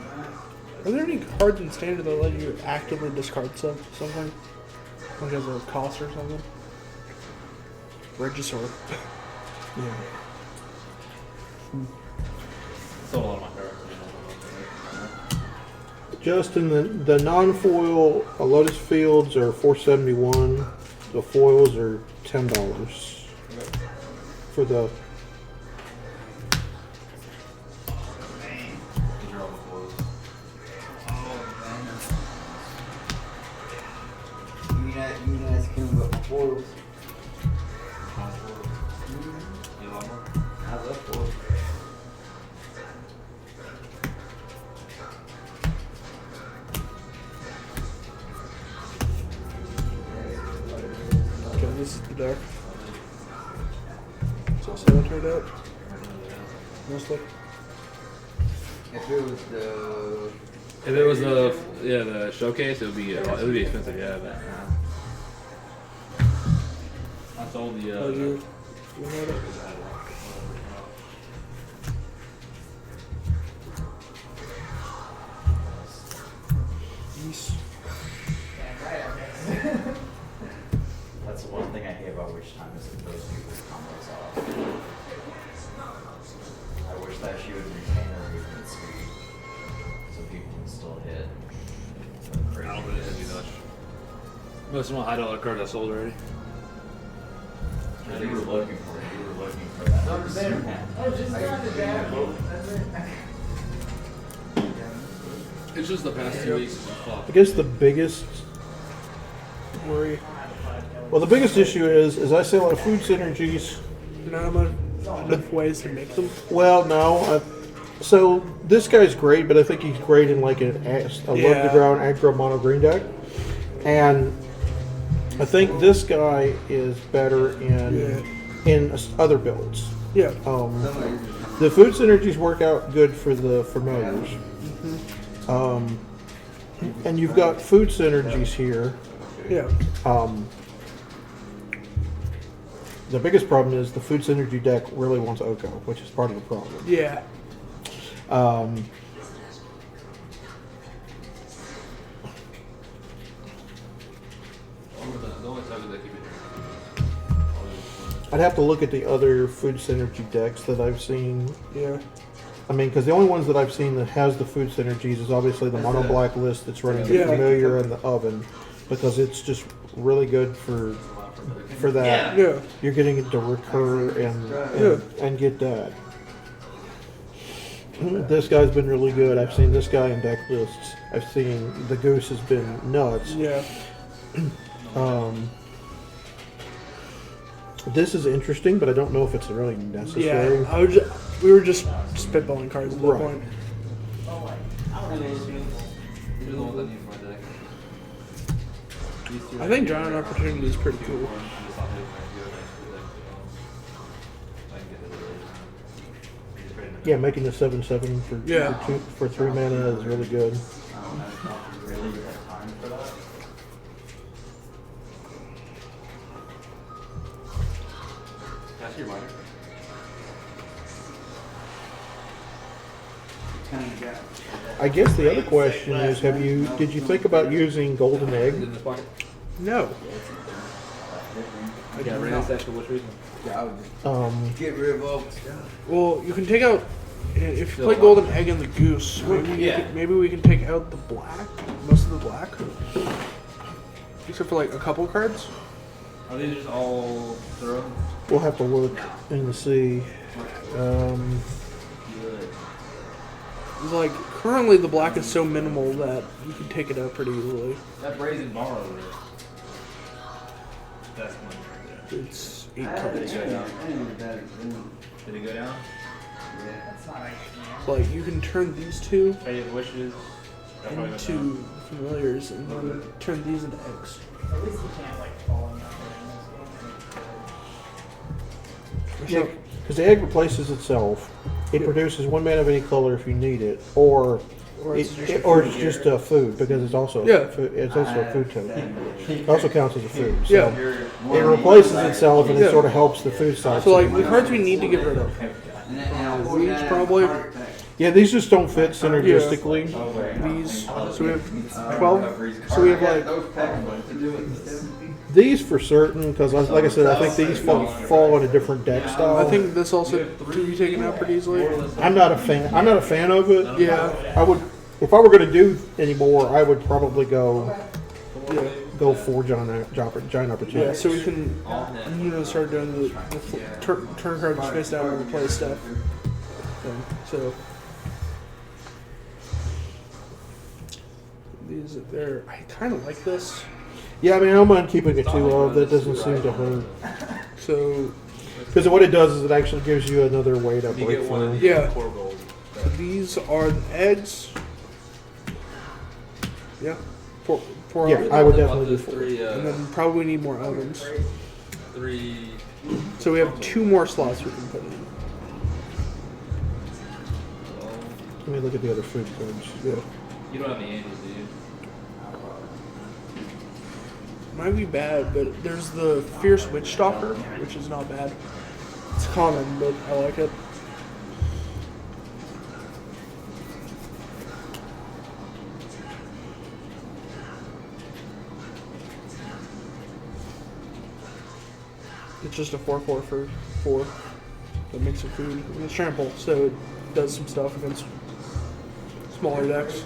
Are there any cards in standard that let you actively discard something? Like as a cost or something? Regisaur.
Yeah.
Sold a lot of my cards.
Justin, the non-foil Lotus Fields are $471. The foils are $10 for the.
These are all the foils.
You need to ask him about the foils.
You want more?
I love foils.
Okay, this is the deck. So see what turned out. Mostly.
If it was the
If it was the showcase, it would be expensive. Yeah, but I sold the.
Oh, you had it? Yes.
Damn right, I guess.
That's the one thing I hate about Witch Time is that those people's combos off. I wish that she would retain her movement speed so people can still hit.
I don't think it'd be much. Most of my $100 cards I sold already.
You were looking for that.
Oh, just trying to dab you. That's it.
It's just the past 2 weeks.
I guess the biggest
Worry.
Well, the biggest issue is I sell a lot of food synergies.
Not enough ways to make them.
Well, no. So this guy's great, but I think he's great in like a love
Yeah.
the ground aggro mono green deck, and I think this guy is better in other builds.
Yeah.
The food synergies work out good for the familiars, and you've got food synergies here.
Yeah.
The biggest problem is the food synergy deck really wants Oko, which is part of the problem.
Yeah.
I'd have to look at the other food synergy decks that I've seen.
Yeah.
I mean, because the only ones that I've seen that has the food synergies is obviously the mono black list that's running the
Yeah.
familiar and the oven, because it's just really good for that.
Yeah.
You're getting it to recur and get that. This guy's been really good. I've seen this guy in deck lists. I've seen the goose has been nuts.
Yeah.
This is interesting, but I don't know if it's really necessary.
Yeah. We were just spitballing cards at that
Right.
point. I think Giant Opportunity is pretty cool.
Yeah, making the 7/7
Yeah.
for 3 mana is really good.
Really have time for that?
That's your minor.
I guess the other question is, did you think about using Golden Egg?
In this pocket.
No.
Yeah, ran this deck for which reason?
get rid of all the stuff.
Well, you can take out if you play Golden Egg and the Goose. Maybe we can take out the black, most of the black, except for like a couple cards.
Are these just all thorough?
We'll have to look and see.
It's like currently the black is so minimal that you can take it out pretty easily.
That brazen bar over there. That's one right there.
It's 8 cards.
Did it go down?
That's not like,
Like you can turn these two
Fate of Wishes. That probably went down.
into familiars and then turn these into eggs.
at least you can't like fall in that
Yeah, because the egg replaces itself. It produces 1 mana of any color if you need it, or
it's just
it's just a food because it's also it's also a food token. It also counts as a food. So
Yeah.
it replaces itself and it sort of helps the food side.
So like the cards we need to get rid of. These probably.
Yeah, these just don't fit synergistically.
These. So we have 12. So we have like.
These for certain, because like I said, I think these fall in a different deck style.
I think this also can be taken out pretty easily.
I'm not a fan. I'm not a fan of it.
Yeah.
I would, if I were going to do any more, I would probably go go for giant opportunities.
Yeah, so we can start doing the turn cards face down and play stuff. So these there, I kind of like this.
Yeah, I mean, I don't mind keeping it too low. That doesn't seem to hurt.
So
Because what it does is it actually gives you another way to
You
break
get one of
through.
the
Yeah.
core goals.
So these are the eggs. Yeah. Four
Yeah,
items.
I would
About
definitely
the
do 4.
three.
And then probably need more items.
3.
So we have 2 more slots we can put in.
Let me look at the other food codes.
Yeah.
You don't have any angels, do you?
Might be bad, but there's the Fierce Witch Stalker, which is not bad. It's common, but I like it. It's just a 4/4 for 4 that makes it food. And it's trample, so it does some stuff against smaller decks.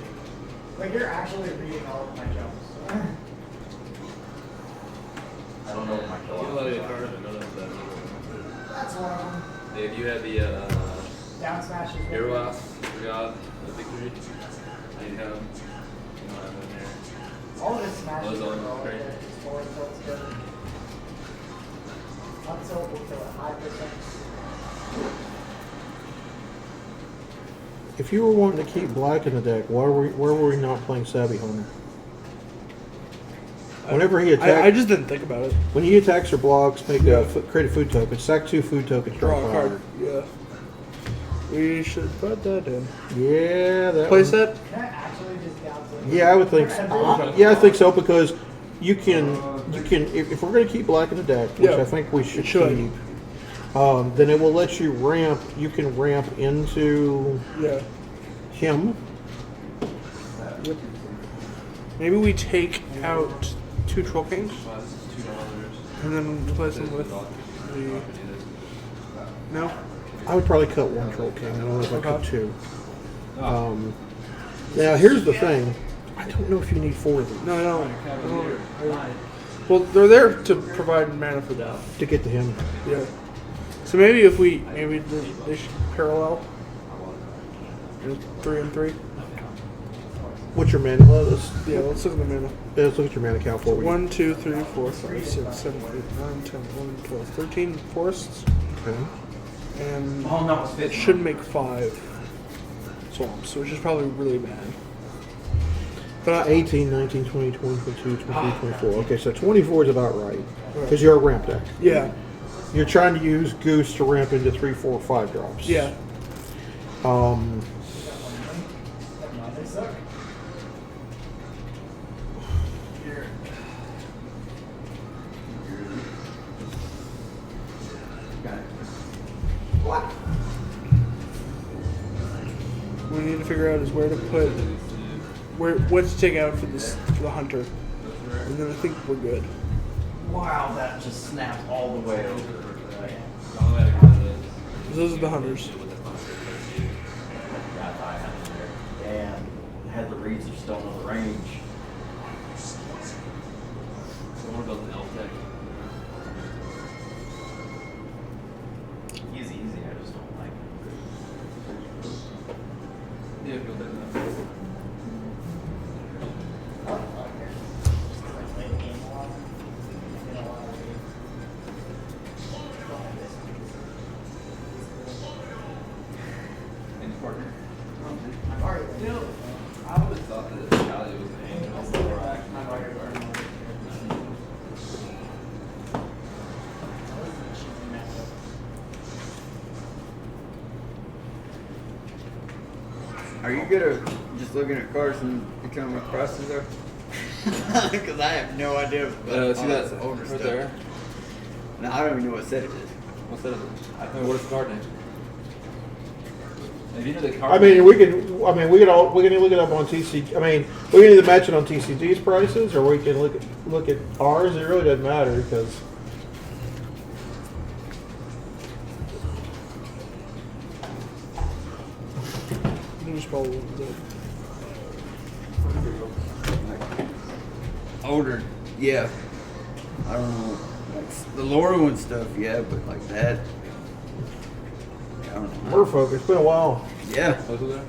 Like you're actually reading all of my jokes.
I don't know what my
You
kill
don't let it card, I noticed that.
That's one of them.
If you had the
Down smash is
Eros, God, the victory, you have, you don't have it in there.
all of his smashes
Those
are
on
all
great.
there. Just forward tilt's good. Up tilt will kill at high percent.
If you were wanting to keep black in the deck, why were we not playing Savvy Hunter? Whenever he
I
attacks,
just didn't think about it.
when he attacks or blocks, create a food token. Sack 2 food tokens.
Draw
Draw
a card. Yeah. We should put that in.
Yeah, that
Play
one.
set?
Can I actually just down tilt?
Yeah, I would think. So. Yeah, I think so because you can if we're going to keep black in the deck, which
Yeah,
I think we should
it should.
keep. Then it will let you ramp. You can ramp into
Yeah.
him.
Yep. Maybe we take out 2 Troll Kings
Wow, this is $2.
and then replace them with the. No?
I would probably cut 1 Troll King. I don't know if I cut
Okay.
2. Now here's the thing. I don't know if you need 4 of these
No. Well, they're there to provide mana for that.
to get to him.
Yeah. So maybe they should parallel. 3 and 3.
What's your mana?
Yeah, let's look at the mana.
Let's look at your mana count for you.
1, 2, 3, 4, 5, 6, 7, 8, 9, 10, 11, 12, 13 forests.
Okay.
And
Oh no, it's
it should make 5 swamps, which is probably really bad. But
18, 19, 20, 20, 22, 23, 24. Okay, so 24 is about right. Because you're a ramp deck.
yeah,
You're trying to use Goose to ramp into 3, 4, 5 drops.
yeah.
They suck.
What we need to figure out is where to put, what to take out for the hunter, and then I think we're good.
Wow, that just snapped all the way over.
The only way to get this
Those are the hunters.
Got I had it there. And had the reeds of stone on the range.
I want to build an elf deck.
Easy, I just don't like
Yeah, build that. Any partner?
I've already
You know, I would have thought that Callie was an angel before I actually.
I've already learned.
Are you good at just looking at cards and becoming what prices are? Because I have no idea. About
See
all
that
this older
right
stuff.
there?
No, I don't even know what set it is.
What's that? I mean, what is the card name? If you know the card
I mean,
name,
we can look it up on TCG. I mean, we can either match it on TCG's prices, or we can look at ours. It really doesn't matter because
You can just probably look it up.
Older Yeah. I don't know. Like, the lower one stuff, yeah, but like that. I don't know.
Merfolk, it's been a while.
Yeah.
Oh, who there?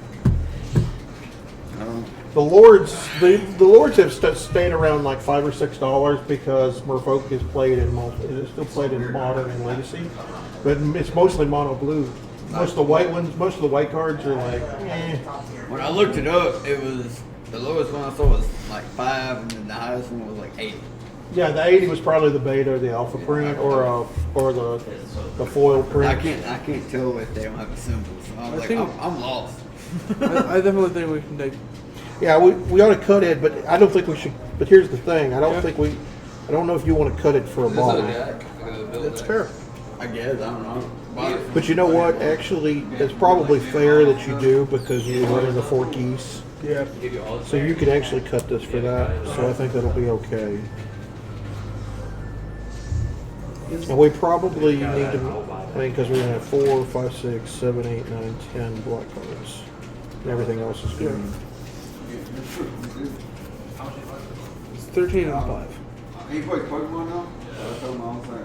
I don't know.
The Lords have stayed around like $5 or $6 because Merfolk is played in it's still played in Modern and Legacy, but it's mostly mono blue. Most of the white ones, most of the white cards are like, eh.
When I looked it up, it was the lowest one I saw was like 5, and then the highest one was like 80.
Yeah, the 80 was probably the beta, the alpha print, or the foil print.
I can't tell if they don't have a symbol. So I was like,
think-
I'm lost.
I definitely think we can take.
Yeah, we ought to cut it, but I don't think we should. But here's the thing: I don't know if you want to cut it for a
Is
ball.
it a deck? Like a build
That's
deck?
fair.
I guess I don't know. But
But you know what? Actually, it's probably fair that you do because you're running the 4 geese.
Yeah.
Give you all the
So you can actually cut this for that. So I think that'll be okay. And we probably need to, I mean, because we're going to have 4, 5, 6, 7, 8, 9, 10 black cards. And everything else is green.
It's 13 and 5.
you play Pokemon now? I told him I was like,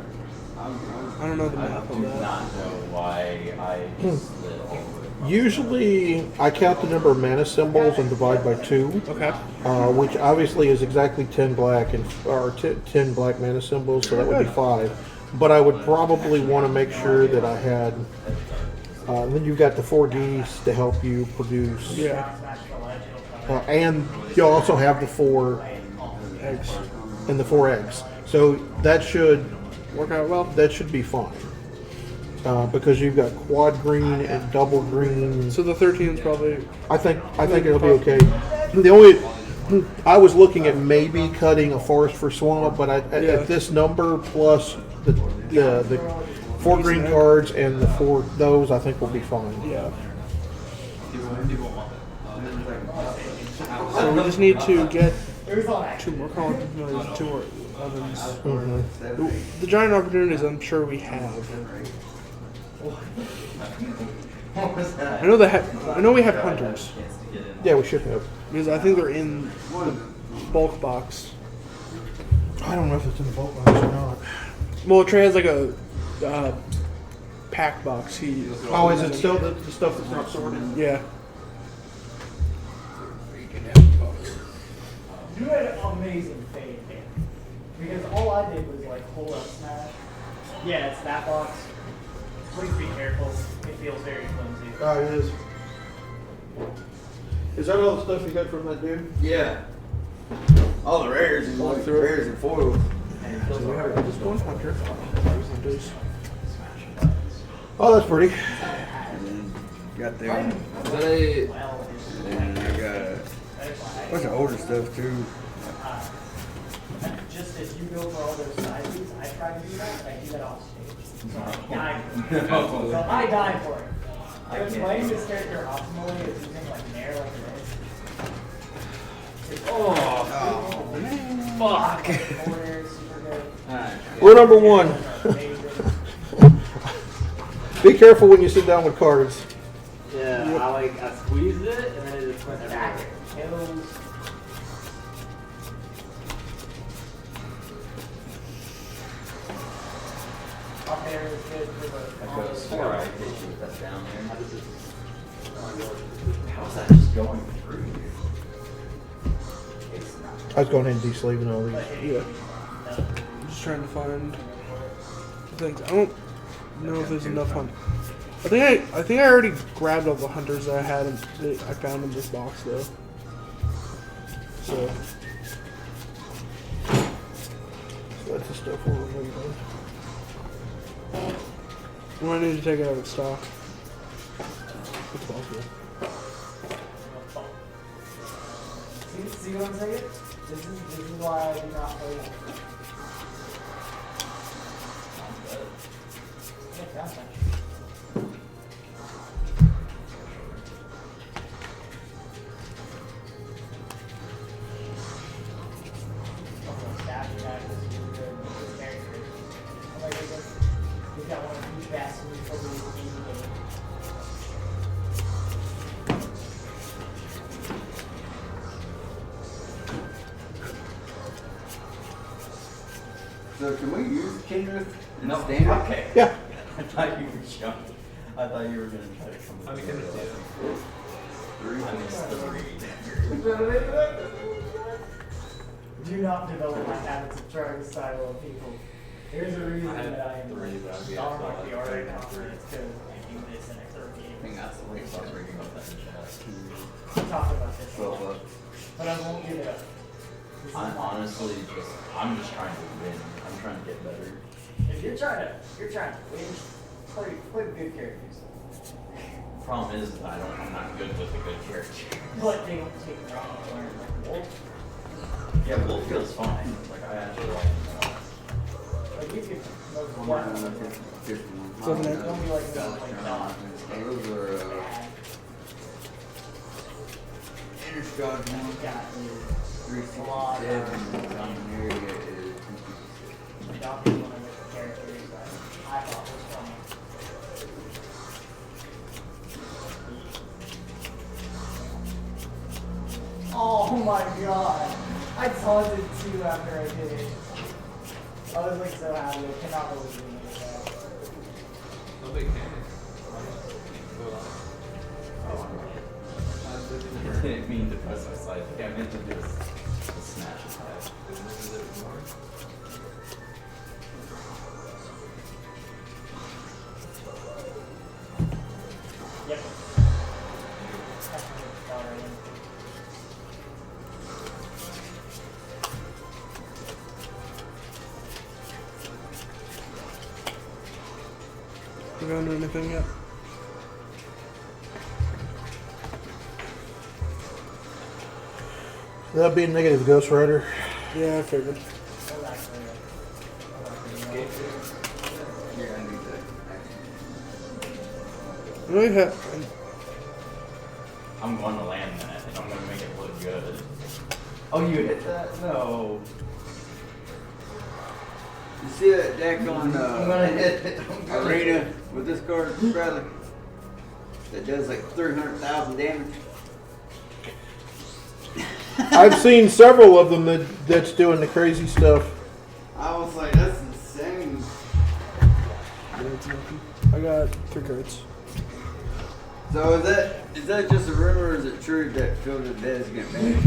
I don't know the math on
do
that.
not know why I slid over.
Usually, I count the number of mana symbols and divide by 2.
Okay.
Which obviously is exactly 10 black or 10 black mana symbols, so that would be 5. But I would probably want to make sure that I had. Then you've got the 4 geese to help you produce.
Yeah.
And you'll also have the 4
Eggs.
and the 4 eggs. So that should
Work out well.
be fine. Because you've got quad green and double green.
So the 13 is probably.
I think it'll be okay. The only I was looking at maybe cutting a forest for swamp, but at this number plus the 4 green cards and the 4 those, I think will be fine.
Yeah. So we just need to get 2 more columns, 2 more ovens.
Mm-hmm.
The giant opportunities, I'm sure we have. I know I know we have hunters
Yeah, we should have.
because I think they're in the bulk box.
I don't know if it's in the boat box or not.
Well, Trey has like a pack box.
Oh, is it still the stuff that's not sorted?
Yeah.
You had an amazing fade there. Because all I did was like hold up smash. Yeah, it's that box. Please be careful. It feels very flimsy.
Oh, it is. Is that all the stuff you got from that dude?
yeah. All the rares and like,
through it.
rares and foils.
Just one hunter. Hunters.
Oh, that's pretty.
And then got them.
Is that a
And I got a bunch of older stuff too.
Just as you go for all those sizes, I try to do that, but I do that off stage. So I die for it. So I die for it. Like playing this character optimally is using like Nair like this.
fuck?
Corners, super good.
Rule number 1. Be careful when you sit down with cards.
Yeah, I squeezed it and then it just went
Back
everywhere.
kills. Up there is good for the
Before I hit you with that down there, how does it? How's that just going through here?
I was going ahead and de-sleeving all these.
Yeah. Just trying to find things. I don't know if there's enough hunt. I think I already grabbed all the hunters that I had. I found in this box though. So
So that's the stuff we're removing.
we might need to take it out of stock. It's possible.
See what I'm saying? This is why I do not play it. Yeah, that's fine. We've got one of each best in the game.
So can we use Kindred in
No,
standard?
okay.
Yeah.
I thought you were jumping. I thought you were gonna try to come.
I mean, Kindred's
Three.
I missed the read.
Do not develop my habits of trying to silo people. There's a reason
I had
that I am
three, but I'd be
Star
outside
Mark the
like
already
second
confident
three.
because I do this in a third
I
game.
think that's the way I was reading about that in chat.
We talked about this a
12
lot,
up.
but I won't give it up. This is
I'm
mine.
honestly I'm just trying to win. I'm trying to get better.
If you're trying to win, play good characters.
Problem is that I'm not good with a good character.
But they don't take long to learn. Like Wolf,
Yeah, Wolf feels fine. Like I actually like him.
like you could most
Mine,
definitely
51.
Seven,
Mine,
eight.
don't be like
Dallas
like
Crown.
Don.
Those are
Bad.
Interscott one.
Got
367. Dominaria is 256.
adopted one of the characters that I thought was funny. Oh my god! I taunted two after I did it. I was like so happy. I cannot believe you did that.
Nobody can.
I didn't mean to press my side. I meant to do a smash attack.
Yep. Definitely got her in.
We don't do anything yet.
That'd be a negative Ghost Rider.
Yeah, I figured.
That was actually
Yeah, I need that.
Really have.
I'm going to land that and I'm going to make it look good. Oh, you hit that? No.
You see that deck on
I'm gonna hit it.
Arena with this card, Bradley? That does like 300,000 damage.
I've seen several of them that's doing the crazy stuff.
I was like, that's insane.
Yeah, it's nothing. I got 3 cards.
So is that just a rumor, or is it true that Field of the Dead is getting banned?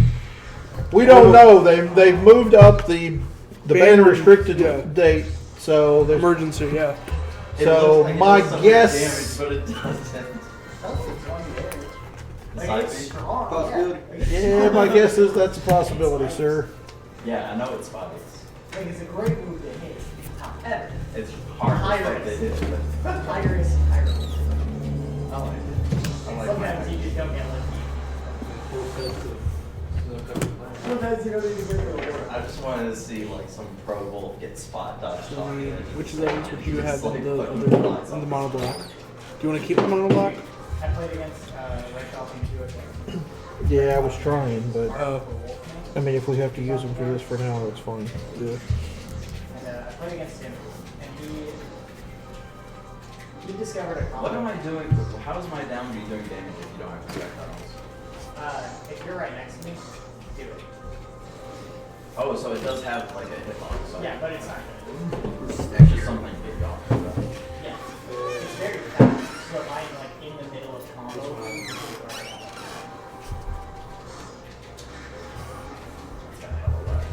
We don't know. They've moved up the ban
Ban-
restricted
yeah.
date. So there's
Emergency, yeah.
It
So
looks like it
my
does some
guess-
damage, but it doesn't.
That's one there. Like
Side
it's
B?
strong.
Possibility.
yeah. My guess is that's a possibility, sir.
Yeah, I know it's spotty.
Like it's a great move to hit. However,
It's hard
High
to fuck
risk.
they did.
high risk, high risk.
I like it. I like
Sometimes you just don't get lucky. Sometimes you don't even get the reward.
I just wanted to see like some pro wolf get spot dodged.
So,
on it.
which of those would you
Just,
have
like,
in the
fucking
other
flies
in the
off.
mono block? Do you want to keep the mono block?
I played against Red Dolphin 2 again.
Yeah, I was trying, but
Oh.
I mean, if we have to use them for this for now, that's fine.
Yeah.
And I played against him, and he discovered a combo.
What am I doing? How is my down be doing damage if you don't have projectiles?
If you're right next to me, do it.
Oh, so it does have like a hitbox. So
Yeah, but it's not good.
it's just something big off.
Yeah. It's very fast, so if I'm like in the middle of combo, it's
That's gonna help a lot.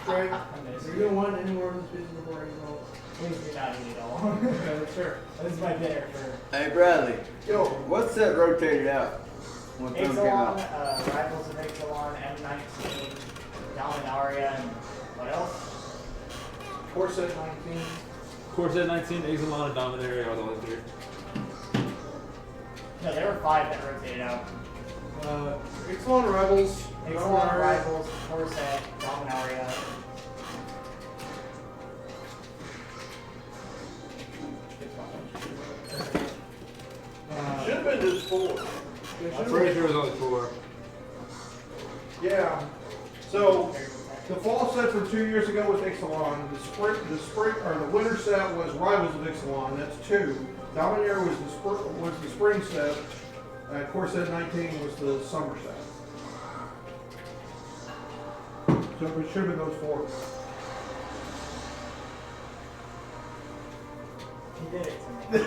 Right.
amazing.
Are you gonna want any more of this piece before I go?
Please do not eat it all. Sure. This is my dinner for
Hey Bradley,
Yo,
what's that rotated out? When film came
Ixalan,
out?
Rivals of Ixalan, M19, Dominaria, and what else?
Corset 19.
Corset 19, Exelon, and Dominaria are the only 3.
No, there were 5 that rotated out.
Ixalan Rebels.
Ixalan, Rivals, Corset, Dominaria.
Should have been just 4.
I'm pretty sure it was only 4.
Yeah. So The fall set from 2 years ago was Ixalan. The spring or the winter set was Rivals of Ixalan. That's 2. Dominator was the spring set. Core set 19 was the summer set. So it should have been those 4.
He did it to me.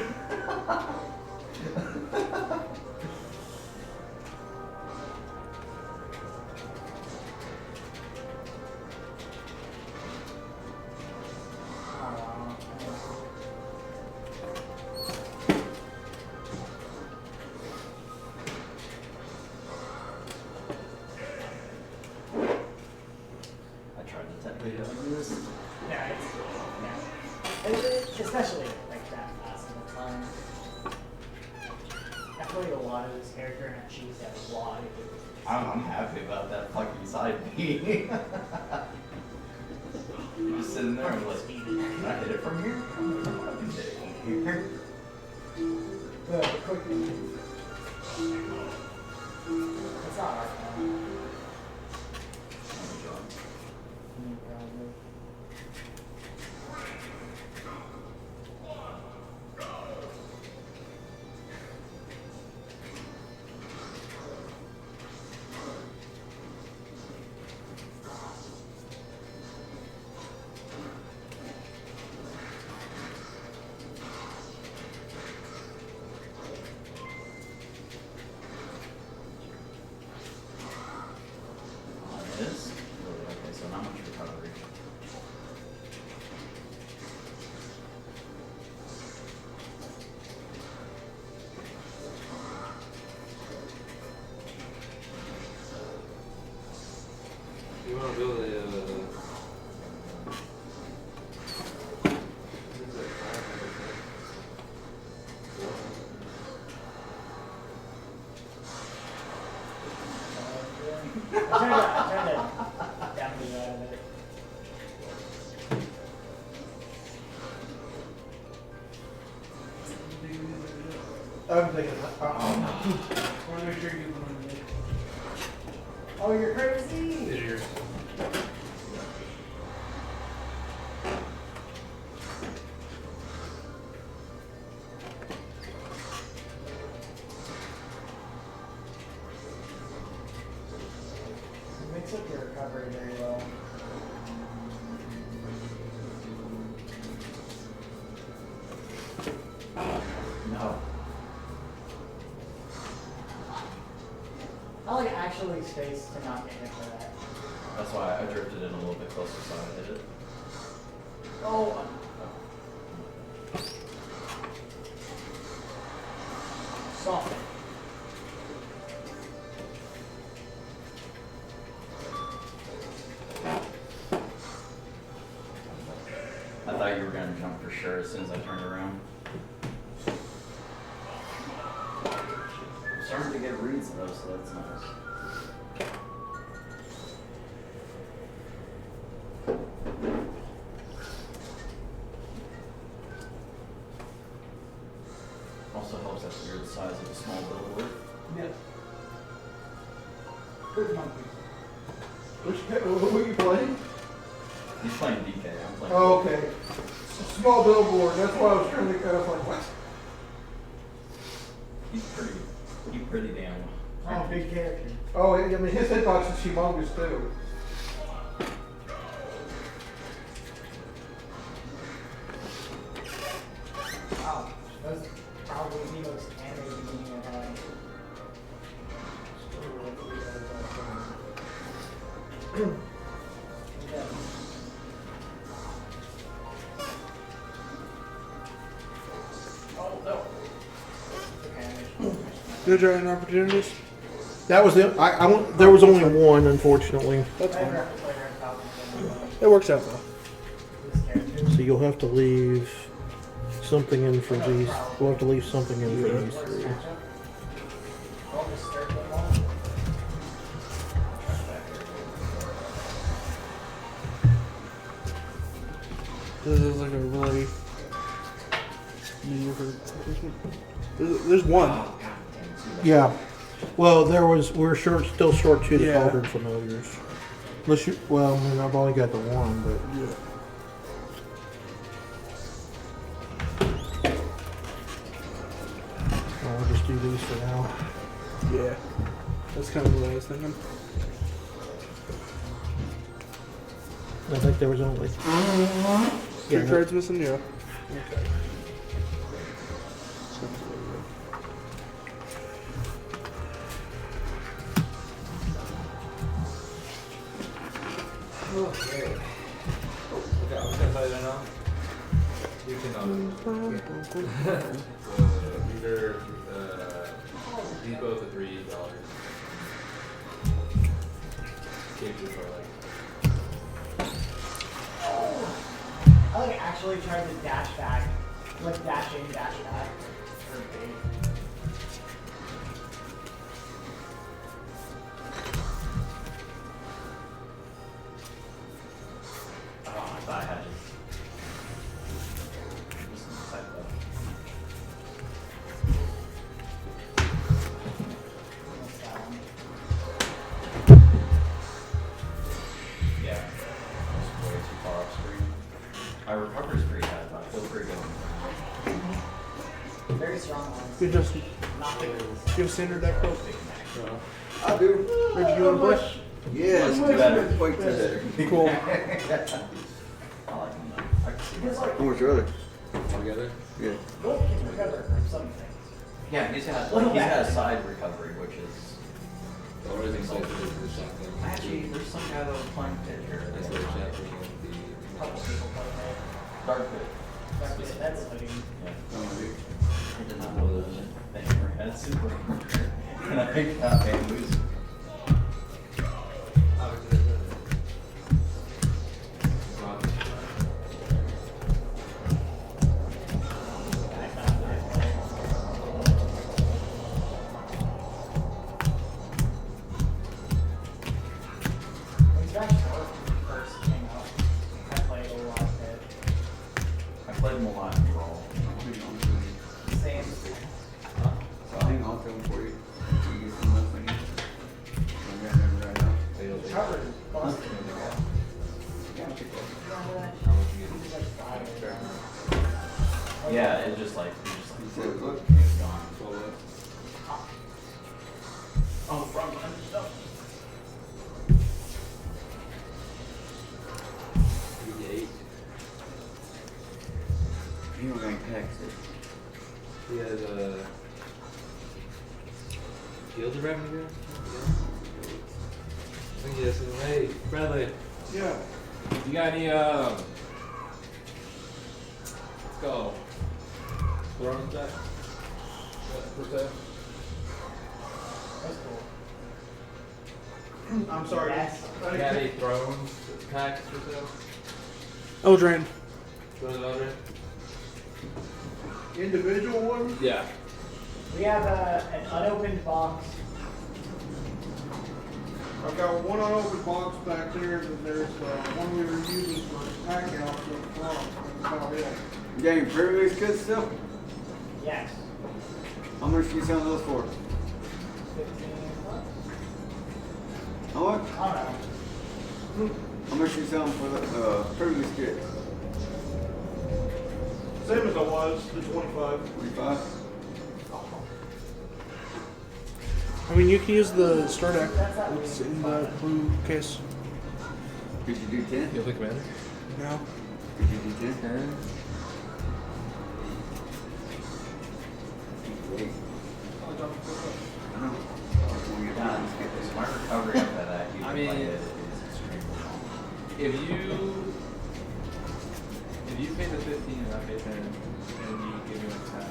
I tried to technically do this.
Yeah, especially like that last of the time. I played a lot of this character and I choose that a lot.
I'm happy about that fucking side B. You're just sitting there and like, can I hit it from here? I'm like, I can hit it from here.
The quick. It's not our fault.
It is? Okay, so not much recovery.
You want to build a.
I turned it down to that of it.
I'm thinking that. I want to make sure you
Oh, you're crazy!
These are yours.
It makes up your recovery very well.
No.
I like actually space to not get hit by that.
That's why I drifted in a little bit closer so I hit it.
Oh, soften.
I thought you were gonna jump for sure as soon as I turned around. I'm starting to get reads though, so that's nice. Also helps that you're the size of a small billboard.
Yeah. Good monkey.
Who are you playing?
He's playing DK, I'm playing.
Oh, okay. Small billboard. That's why I was trying to. I was like, what?
He's pretty damn.
Oh, big character.
Oh, I mean, his hitbox is humongous too.
Wow. That was probably the most animated beginning I've had. Yeah. Oh, no. Okay.
Good giant opportunities.
That was it. There was only one, unfortunately.
That's
I never
fine.
have to play Red Falcon anymore.
It works out though.
This character.
So you'll have to leave something in for these. We'll have to leave something in for these three.
I'll just start them all.
This is like a really mediocre. There's one.
Yeah. Well, we're still short 2
Yeah.
Cauldron Familiars. Unless you, well, I mean, I've only got the one, but
Yeah.
I'll just do these for now.
Yeah. That's kind of what I was thinking.
I think there was only.
Three cards missing, yeah. Okay.
Okay. Okay, I'm just gonna tell you that now. You can these are these both are $3. Keep this for like.
I like actually tried to dash back, like dash in, dash back. For bait.
Oh, I thought I had just typed up.
What's that one?
Yeah. Just way too far off screen. My recovery's pretty bad, but I feel pretty good.
Very strong ones.
Good, Justin.
Not big ones.
Do you have a standard deck quote?
I do.
Reggie, you want to play?
Yeah, let's do that. Wait till that.
Cool.
I like them though. I can see
Because
myself.
like,
How much other?
Together?
Yeah.
Wolf can recover from some things.
Yeah, he's got
Little
he's got
back.
a side recovery, which is
The only thing safe is the shotgun.
actually there's some guy that was playing pit here.
That's the shotgun with the.
Couple people play that.
Dark pit.
That's like,
Yeah. I did not know there was a thing where it had super and I picked up and lose.
when Scratch first came out, I played a lot of it.
I played them a lot in Brawl.
Same.
I'll hang on to them for you. You get some left in you. I got them right now.
Covered is busted.
Yeah, I'll take that.
Remember that?
How much you
He was like five.
Yeah, it just like
You said, look.
it's gone.
Oh, front end stuff.
You were going to text it.
He has a. Fields of revenue? I think he has some. Hey, Bradley,
Yeah.
you got any, let's go. Thrones back? For sale?
That's cool.
I'm sorry.
Yes.
You got any Thrones packs for sale?
Eldraine.
Thrones of Eldraine?
Individual ones?
Yeah.
We have an unopened box.
I've got one unopened box back there, and there's one we were using for pack out to the front. That's about it.
You got any previous good stuff?
Yes.
How much you selling those for?
15 bucks?
How much?
I don't know.
How much you selling for the previous kit?
Same as I was, the 25.
25?
I mean, you can use the star deck. It's in the blue case.
Could you do 10?
You play Commander?
No.
Could you do 10? Wait. I know. When you get
Yeah,
done, let's get this.
my recovery after that, you
I
can
mean-
play it is extremely long.
If you pay the 15 and I pay 10, and you give me like half,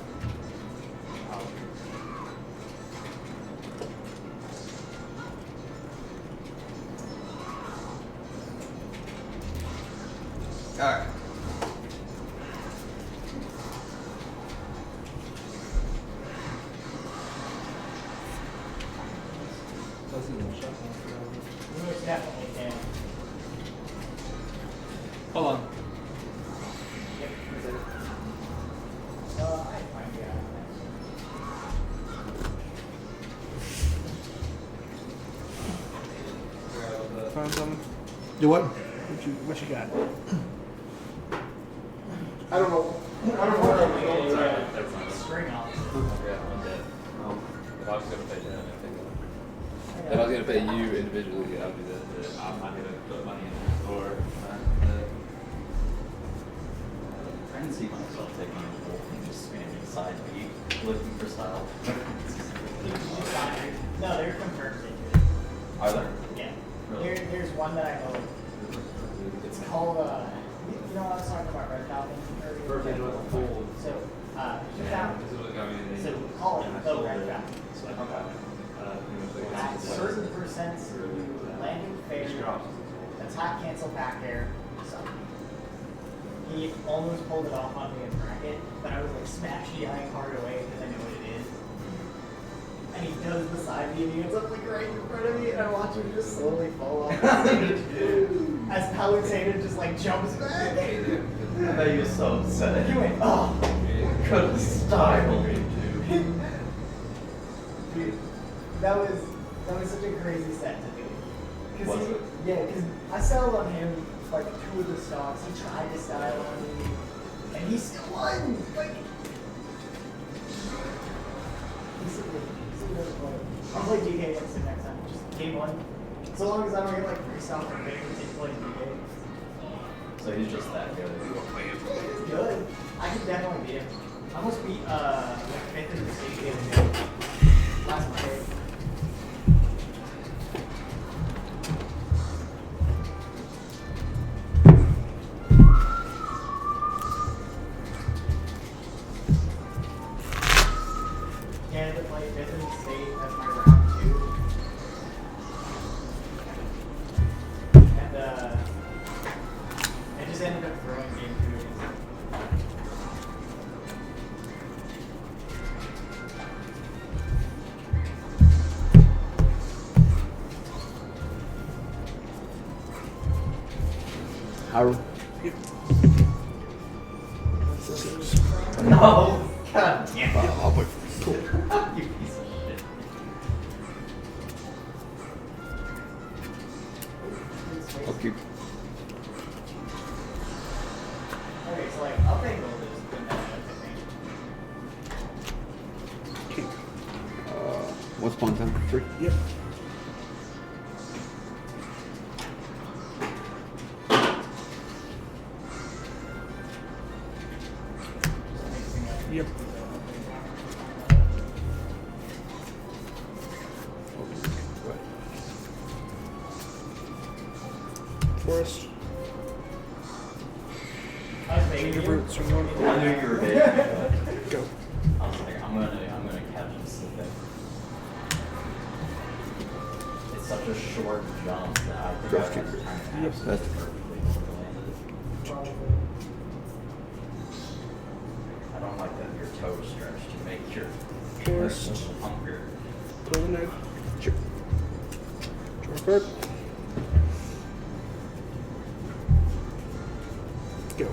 I'll.
Alright.
Most definitely can.
Hold on.
I find you out.
Found something.
Do what?
What you got?
I don't know. I don't know where I'm going.
That's fine.
String off.
Yeah, I'm dead. If I was gonna pay them, I'd pay them. If I was gonna pay you individually, I'd do that. But I'm not gonna put money in the store.
I can see myself taking a wolf and just spamming side B, looking for style.
No, they're confirmed.
Are there?
Yeah.
Really?
There's one that I know. It's called, you know what I was talking about, Red Falcon earlier?
Birthday to a fool.
So, you
Yeah,
found,
this is what got me in
so
the
call it the Red Falcon.
Okay.
At certain percents, landing fair, attack, cancel, back air, something. He almost pulled it off on me in bracket, but I was like smash DIing hard away because I know what it is. And he does the side B and he ends up like right in front of me, and I watch him just slowly fall off the stage. As Palisade just like jumps back.
I bet he was so upset.
He went, oh.
Could have styled me too.
Dude, that was such a crazy set to do.
Was it?
Yeah, because I settled on him like 2 of the stocks. He tried to style on me, and he still won. Like, he's so good. He's so good at playing. I'll play DK against him next time. Just game 1. So long as I don't get like free stuff or big, he's playing DK.
So he's just that good.
He's good. I could definitely beat him. I almost beat like 5th in the state the other day. Last Monday. Canada played 5th in the state as my round 2. And I just ended up throwing game 2 against him.
Harold.
No! God damn it.
I'll wait. Cool.
You piece of shit.
I'll keep.
Okay, so like, I'll take gold is good matchup, I think.
What's pawn time? 3.
Yep. Yep. Forest.
I was making
Your
you.
roots are one.
I knew you were big, but
Go.
I was like, I'm gonna catch him slipping. It's such a short jump that I think
Draft
I
kicker.
was trying to
Yep, that's-
perfectly landed. I don't like that your toes stretch to make your
Forest.
hunger.
Pull the knife. Sure. Draw a card. Go.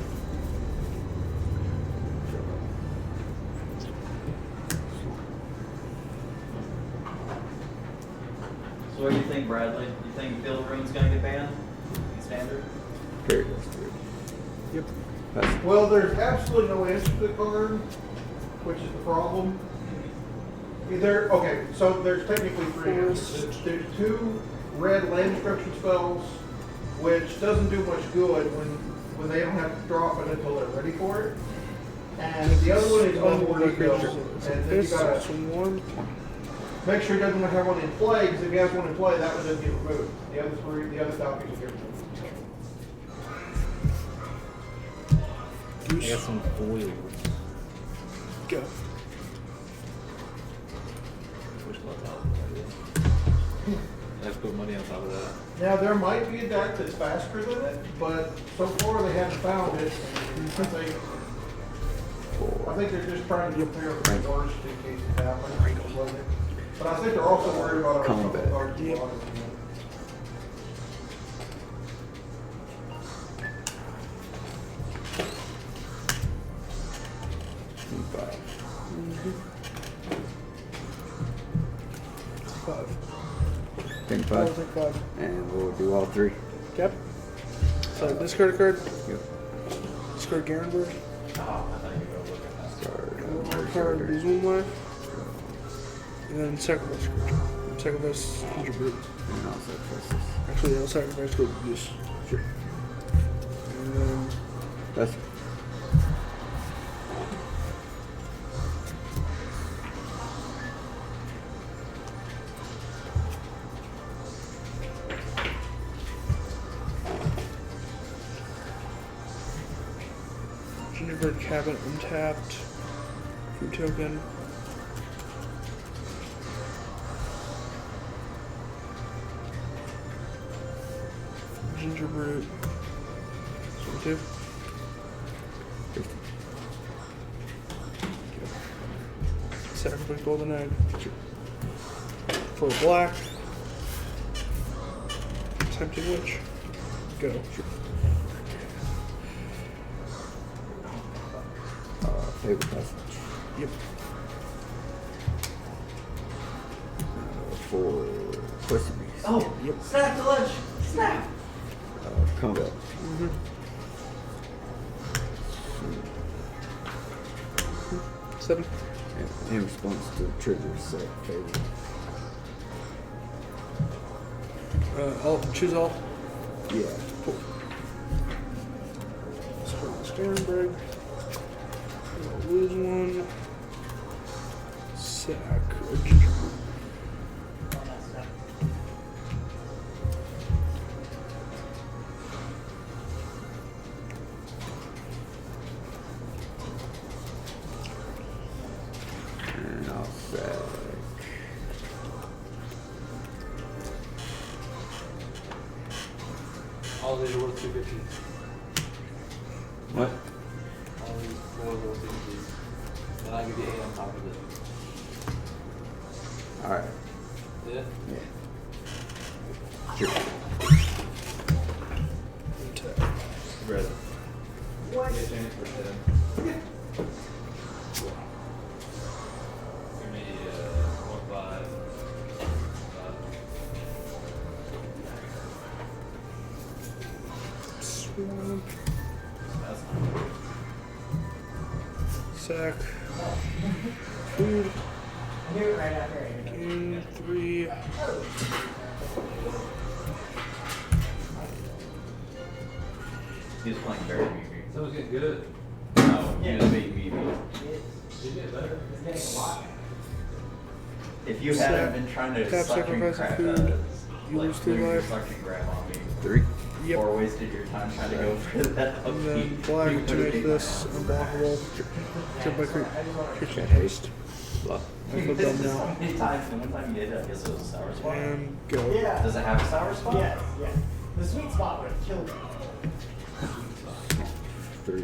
So what do you think, Bradley? You think Field Rune's gonna get banned? In Standard?
Very good.
Yep.
Pass.
Well, there's absolutely no answer to the card, which is the problem. Okay, so there's technically 3 answers. There's 2 red land destruction spells, which doesn't do much good when they don't have to drop it until they're ready for it. And the other one is unworthy go. And then you gotta
One.
make sure he doesn't have one in play, because if he has one in play, that one doesn't get removed. The other copies will get removed.
I got some foils.
Go.
Which one top? Let's put money on top of that.
Now, there might be a deck that's faster than it, but so far they haven't found it. I think they're just trying to prepare for the worst in case it happens. But I think they're also worried about our
Combat.
cards.
Yep.
Five.
5.
Take
I'll
5.
take 5.
And we'll do all 3.
Cap. So discard a card.
Yep.
Discard Garenberg.
Oh, I thought you were looking at that.
Discard.
One card, lose one life. And then sacrifice creature. Sacrifice Gingerbread.
And I'll sacrifice this.
Actually, I'll sacrifice Gold Goose.
Sure.
And then
That's
Gingerbread Cabinet untapped. Food token. Gingerbread. So two. Sacrifice Golden Egg. For black. Tempting Witch. Go.
favorite passage.
Yep.
For Question Beast.
Oh,
Yep.
snap to lunch. Snap.
Combat.
Seven.
In response to trigger set favorite.
I'll choose all.
Yeah.
Sternberg. I'll lose one. Sack.
And I'll sack.
All these are worth 250.
What?
All these four are worth 250. Then I'll give you 8 on top of it.
Alright.
Yeah?
Yeah. Sure.
Ready.
What?
Get a chance for 10. Give me 1-5.
Swamp.
That's
Sack. Food.
I knew it right after I did it.
In 3.
He was playing very Mimi.
Someone's getting good.
No, he was being Mimi.
Did you get better?
It's getting a lot.
If you hadn't been trying to
Tap
suction
sacrifice
crap
food.
out of
You
like
lose 2
lose your
life.
suction grab on me,
3.
Yep.
or wasted your time trying to go for that.
And then black to make this unblockable. Trip by creature haste.
Bluff.
I feel
This
dumb
is so
now.
many times, and one time you did it, I guess it was a sour spot.
And go.
Yeah.
Does it have a sour spot?
Yes, yes. The sweet spot would have killed me.
3.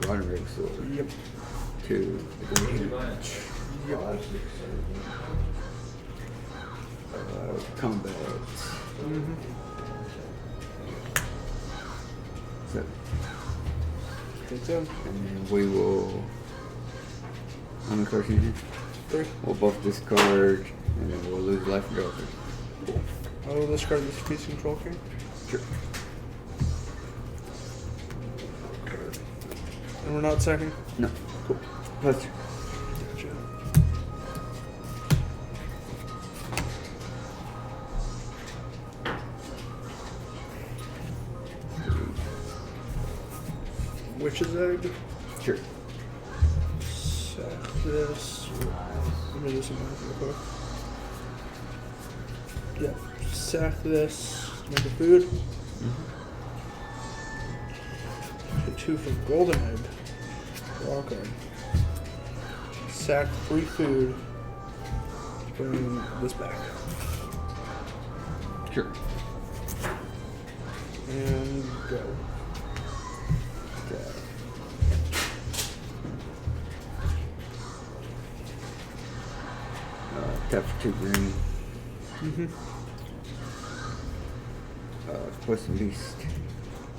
Rod and Rig Sword.
Yep.
2.
Pretty much.
Combat. Seven.
Take 10.
And then we will. How many cards in here?
3.
We'll buff this card, and then we'll lose life and draw a card.
I will discard this piece control king.
Sure.
And we're not sacking.
No. Cool. That's
Gotcha. Witch's Egg.
sure.
Sack this. Let me do some math real quick. Yeah. Sack this. Make a food. Get 2 for Golden Egg. Draw card. Sack 3 food. Bring this back.
Sure.
And go.
Okay. Tap for 2 green. Poison Beast.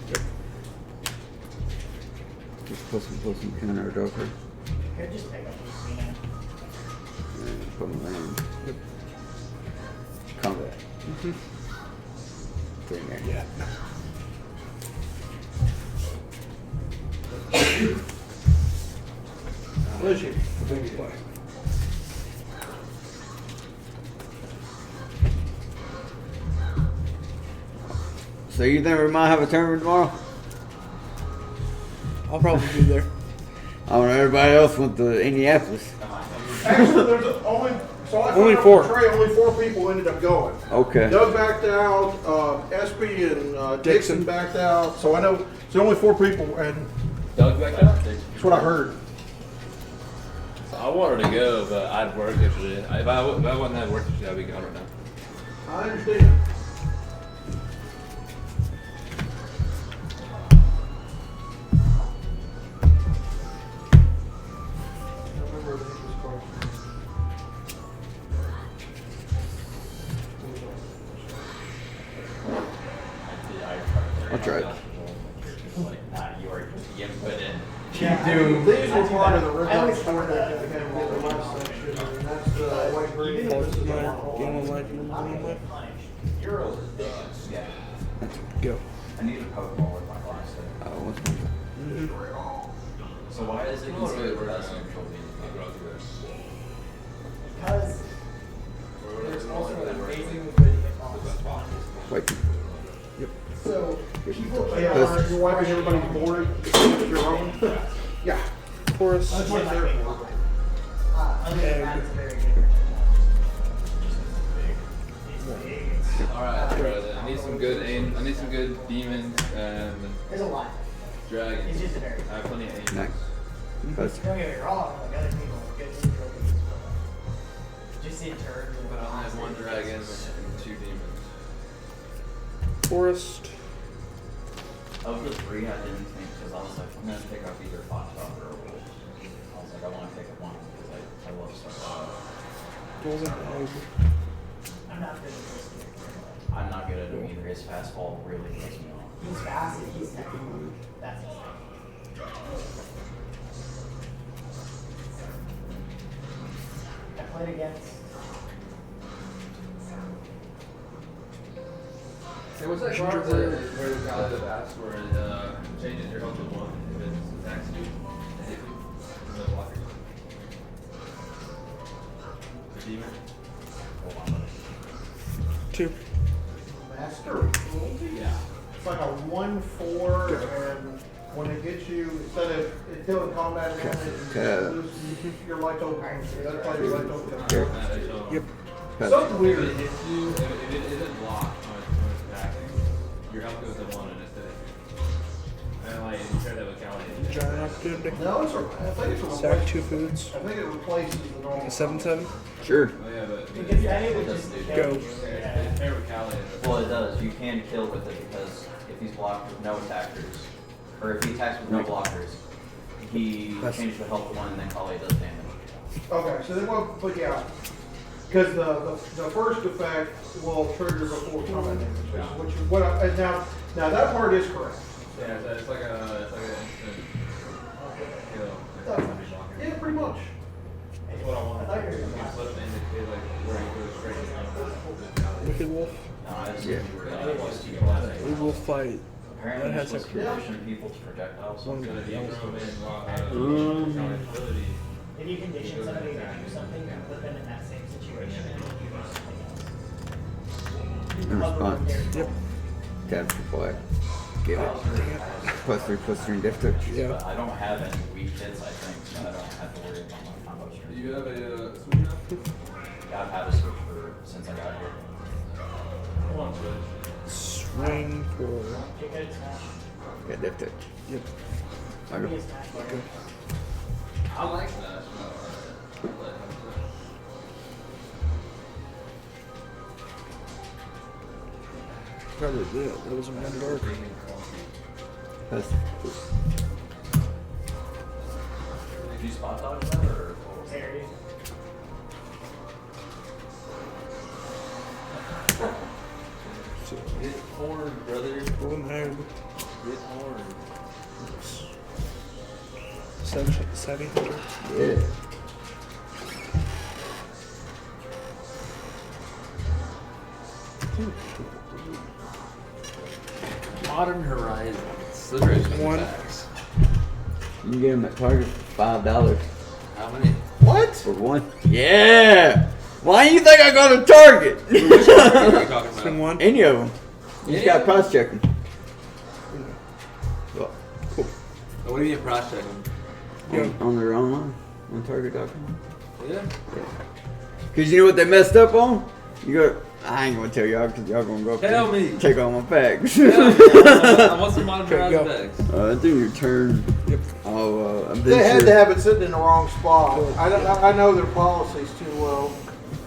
Yep.
Just poison counter draw card.
Could just pick up these, you know.
And put them land.
Yep.
Combat. 3 there.
Yeah.
Bless you.
So you think we might have a tournament tomorrow?
I'll probably be there.
I don't know. Everybody else went to Indianapolis.
Actually, there's only so I
Only
found
four.
out Trey, only 4 people ended up going.
Okay.
Doug backed out, Espy and Dixon
Dixon.
backed out. So I know so only 4 people, and
Doug back out?
that's what I heard.
So I wanted to go, but I'd work yesterday. If I wouldn't have work yesterday, I'd be gone right now.
I understand.
I'll try it.
You put in.
These were part of the Red Sport that they had in the last section, and that's the white green.
Pause my game on live.
Euros is big. Yeah.
Go.
I need a Pokeball with my class.
What's my
So why is it considered the best neutral being?
Because there's also an amazingly good hitbox.
Wait.
So people play
Yeah, you're wiping everybody's board. Your own. Yeah.
Chorus.
That's what they're for.
Other than that, it's a very good.
Alright, brother. I need some good aim. I need some good demons and
There's a lot.
dragons.
It's just a very.
I have plenty of aim.
Nice. That's
Don't get me wrong, like other people have good neutral beats, but just in terms of.
But I only have 1 dragon and 2 demons.
Forest.
Of the 3, I didn't think because I was like, I'm gonna pick up either Foxtrot or a Wolf. I was like, I want to pick up one because I love stuff.
I'm not good at this.
I'm not good at him either. His fastball really puts me off.
He's fast and he's technical. That's his thing. I played against.
Hey, what's that card where the guy that asks where it changes your health to 1 if it attacks you and hits you? No blockers. The demon?
Hold on.
2.
Master.
Yeah.
It's like a 1/4, and when it gets you, instead of it doing combat damage, you lose your light open. So that's why your light open.
Yep.
Something
If
weird.
it hits you, if it isn't blocked when it's attacking, your health goes to 1 and it's dead. And like, you share that with Callie.
Giant opportunity.
No, it's a, I think it's a
Sack
replacement.
2 foods.
I think it replaces the normal.
A 7/7.
sure.
Oh yeah, but
Because then it would just
Go.
kill you.
it's fair with Callie.
Well, it does. You can kill with it because if he's blocked with no attackers, or if he attacks with no blockers, he changes the health to 1 and then Kali does damage.
Okay, so then what? But yeah, because the first effect will trigger before combat damage, which is what. And now that part is correct.
Yeah, it's like an instant kill.
Yeah, pretty much.
That's what I want.
I thought you were
You
gonna
can split them into like where he goes straight to
Wicked Wolf.
No, I just
Yeah.
We will fight.
Apparently,
That
you're
has
supposed to
a-
condition people to projectiles.
One
If you
guy.
throw him in Callie's ability,
If you condition somebody to do something, you put them in that same situation and you do something else.
In response.
Yep.
Tap for black. Get it. +3/+3 and def touch.
Yeah.
But I don't have any weak hits, I think, so I don't have to worry about my combo
do
strength.
you have a switch now?
Yeah, I've had a switch since I got here.
Come on, switch.
Swing for.
You could smash.
Got def touch.
Yep.
I
You
go.
could smash.
I like Smash.
Probably did. That was a man dark.
That's
Did you spot dodge that or?
Terry.
Get horn, brother.
Golden Hag.
Get horn.
700.
yeah.
Modern Horizons. Those are actually
One.
facts.
You can get them at Target for $5
How many?
What?
for one. Yeah. Why do you think I go to Target?
Which one are you talking
Swing
about?
one.
Any of them. You just got price checking.
What do you mean price checking?
On their online on Target.com.
Yeah.
Cause you know what they messed up on? You go. I ain't gonna tell y'all because y'all gonna go up
Tell
there
me.
and take all my packs.
I want some modern
go.
bags.
I think your turn.
Yep.
Oh, I'm
They had to have it sitting in the wrong spot. I know their policies too well.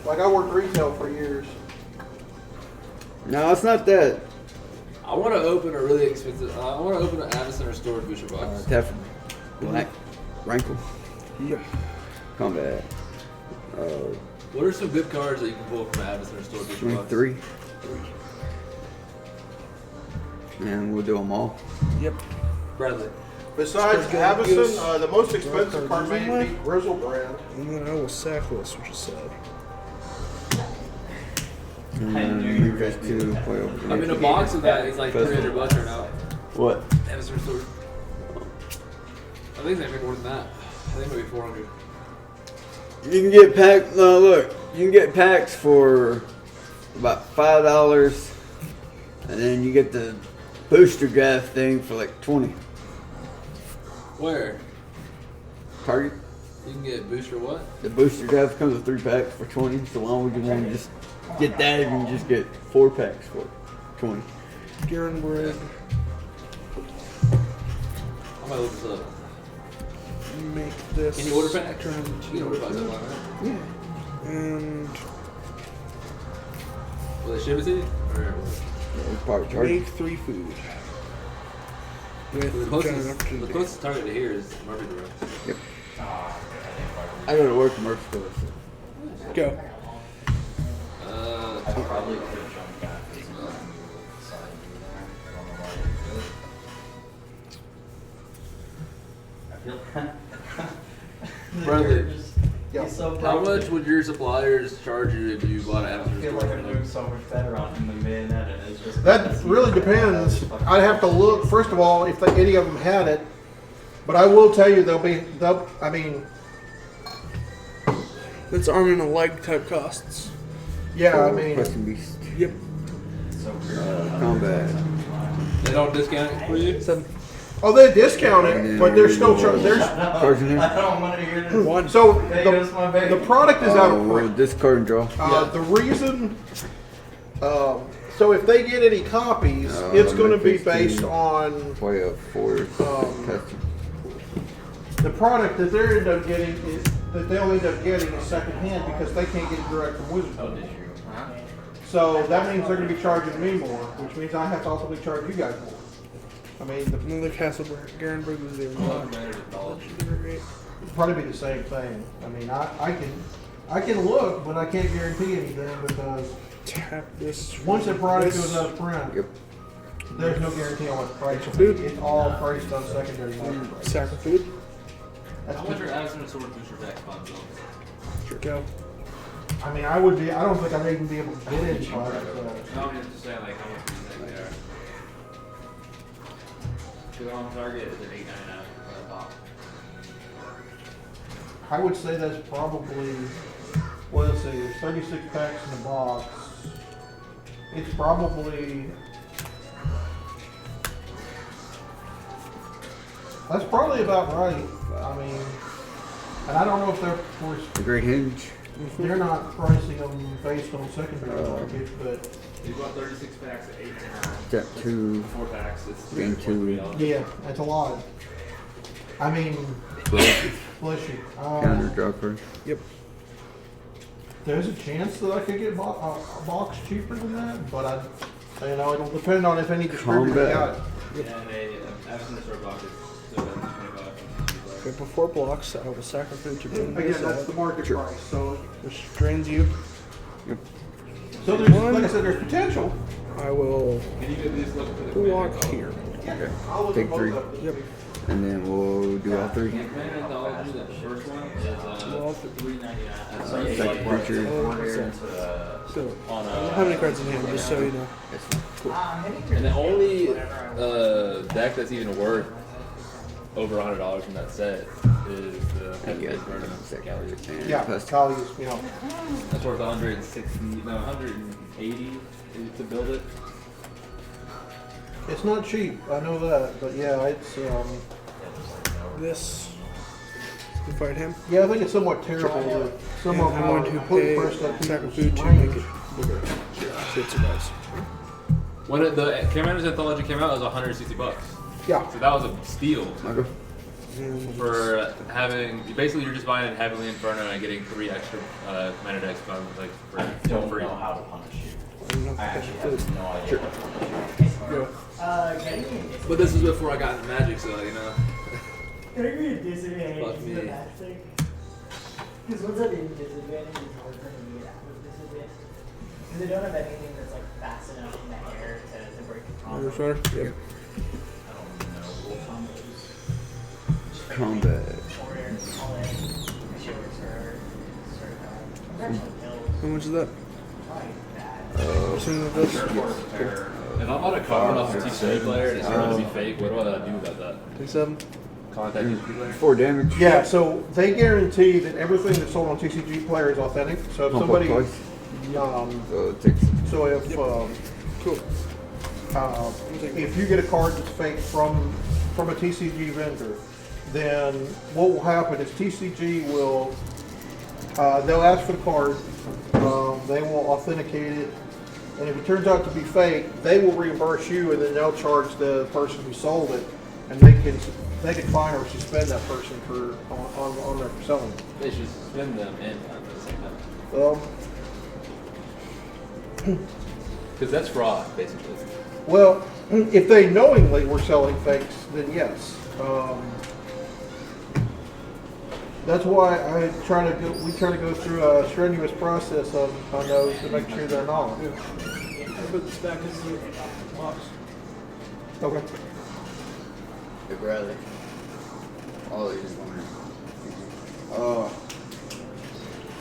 Like I worked retail for years.
No, it's not that.
I want to open a really expensive. I want to open an Avison restored booster box.
Tef Black Rankle
Yep.
Combat.
What are some good cards that you can pull from an Avison restored booster box?
23. And we'll do them all.
Yep.
Bradley.
Besides
Goes-
Avison, the most expensive card may
Grizzlebrand?
be Grizzlebrand.
And then I will sack this, which is sad.
And
I
then
knew you
you
were
guys
gonna do
two
that.
play over
I mean, a
there.
box of that is like
Festival.
$300 right now.
What?
Avison restored. I think they make more than that. I think maybe 400.
You can get pack. No, look. You can get packs for about $5, and then you get the booster draft thing for like 20.
Where?
Target.
You can get booster what?
The booster draft comes with 3 packs for 20. So why would you want to just get that if you can just get 4 packs for 20?
Garen Bread.
I might look this up.
Make this.
Can you order packs?
Turn
You can order packs online, right?
Yeah. And
Will they ship it to you? Or
Yeah, part Target.
make 3 food.
the
With giant
closest, the
opportunity.
closest target to here is Murfreesboro.
Yep. I go to work in Murfreesboro. So.
Go.
I probably could have jumped back. It's not decided to do that. I don't know why I feel
Bradley,
he's so
how
broken.
much would your suppliers charge you if you bought an
I
Avison
feel
restored
like I'm
from
doing
them?
so much better on him than Bayonet, and it's just
That really depends. I'd have to look, first of all, if any of them had it. But I will tell you, I mean,
That's arm and a leg type costs.
yeah, I mean,
Question Beast.
Yep.
so weird.
Combat.
They don't discount it for you?
7.
oh, they discount it, but they're still there's
Cards in
I
there.
don't want to hear this.
1.
so
Vegas, my baby.
the product is out of
Oh,
print.
discard and draw.
The reason, so if they get any copies, it's going to be
15.
based on
Play up 4. Custom.
the product that they end up getting is that they'll end up getting is secondhand because they can't get it direct from Wizards. So that means they're going to be charging me more, which means I have to also be charging you guys more. I mean,
Another Castle Garen Bread was there. Great.
it'd probably be the same thing. I mean, I can look, but I can't guarantee anything because
Tap this.
once the product
this.
goes out of print,
Yep.
there's no guarantee on what the price will be. It's all priced on secondary market price.
Sack of food.
That's
How much are Avison restored booster packs bundles?
Sure. Go.
I mean, I don't think I'd even be able to get any product.
No, I'm just saying, like, how much do you think they are? Because on Target, it's at $8.99 for a box.
I would say that's probably, well, let's see, there's 36 packs in the box. It's probably, that's probably about right. I mean, and I don't know if
The Great Hinge.
they're not pricing them based on secondary market, but
You bought 36 packs at $8.99.
Step 2.
4 packs, it's
Game two.
$3.
yeah, that's a lot. I mean,
Bless
bless you.
Counter draw card.
Yep.
There's a chance that I could get a box cheaper than that, but it'll depend on if any distributor
Combat.
got it.
Yeah, and they, Avison restored box is still $25.
Okay, before blocks, I will sack of food to bring
Again,
this
that's
up,
the market price. So,
which drains you.
there's, like I said, there's potential.
I will
Can you get this look for the
block here.
Okay.
I'll look
Take
at both
3.
of them.
Yep.
And then we'll do all 3.
Command Anthology, the first one is
Well,
$3.99.
So you
Second
like
creature.
so,
On
I don't have any cards in hand, just so you know.
That's fine.
And the only deck that's even worth over $100 from that set is the heavy
Yeah,
Inferno Gallery.
Yeah,
plus-
Kali's, you know.
That's worth 180 to build it.
It's not cheap, I know that, but yeah, it's
This. You fight him.
yeah, I think it's somewhat terrible that some of
I'm
them
going
are
to
completely
pay
pressed up
Sacred
people's
Food to make
range.
it bigger. So it's a nice.
When the Commander's Anthology came out, it was 160 bucks.
Yeah,
So that was a steal
Michael?
for having. Basically, you're just buying it heavily Inferno and getting 3 extra Commander decks like for
I don't
free.
know how to punish you.
I don't know.
I actually have no idea how to punish you.
But this was before I got into Magic, so you know.
Can I give you a disadvantage
Fuck
to
me.
the match thing? Because once I'm in disadvantage, it's hard for me to get out of disadvantage. Because I don't have anything that's like fast enough in the air to break the combo.
Your sweater? Yep.
I don't know what combos.
Combat.
Warrior, all in, short turn, certified. I'm actually killed.
How much is that?
Probably bad.
Something like this?
If I'm on a card off a TCG player and it's going to be fake, what do I do about that?
27?
Contact TCG player?
4 damage.
yeah. So they guarantee that everything that's sold on TCG Player is authentic. So if
Pump up
somebody,
twice.
so
So it takes.
if
Cool.
if you get a card that's fake from a TCG vendor, then what will happen is TCG will they'll ask for the card, they will authenticate it, and if it turns out to be fake, they will reimburse you, and then they'll charge the person who sold it, and they can fine or suspend that person for on their selling it.
They should suspend them and fine at the same time. Because that's fraud, basically.
Well, if they knowingly were selling fakes, then yes. That's why we try to go through a strenuous process on those to make sure they're not.
I put this back in the box.
Okay.
Big Riley. Oh, you just wondering. How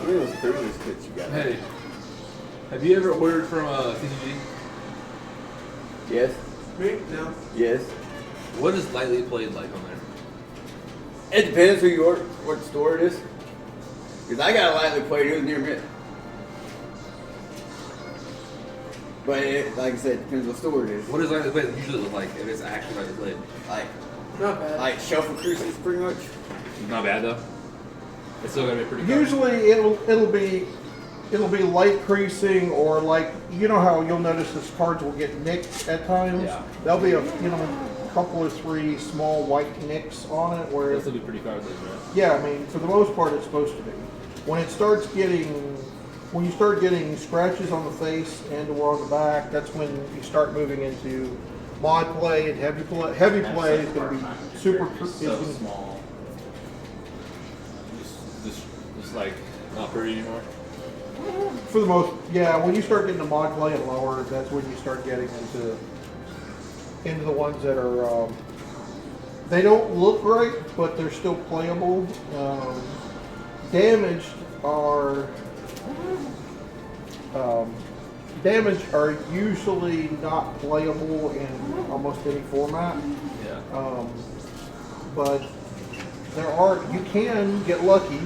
many of those privilege kits you got?
Hey, have you ever ordered from TCG?
Yes.
Me? No.
Yes.
What is lightly played like on there?
It depends who you order, what store it is. Because I got a lightly played, it was near me. But like I said, it depends what store it is.
What does lightly played usually look like if it's actually lightly played?
Like,
Not bad.
like shuffle cruises, pretty much.
Not bad though. It's still gonna be pretty good.
Usually it'll be light creasing, or like, you know how you'll notice this cards will get nicked at times.
Yeah.
There'll be a couple or 3 small white nicks on it where
It'll still be pretty cardless, right?
yeah, I mean, for the most part, it's supposed to be. When you start getting scratches on the face and or on the back, that's when you start moving into mod play and heavy play. Heavy play is going to be super.
So small.
Just like not pretty anymore.
For the most, yeah. When you start getting to mod play and lower, that's when you start getting into the ones that are. They don't look great, but they're still playable. Damaged are usually not playable in almost any format.
Yeah.
But you can get lucky.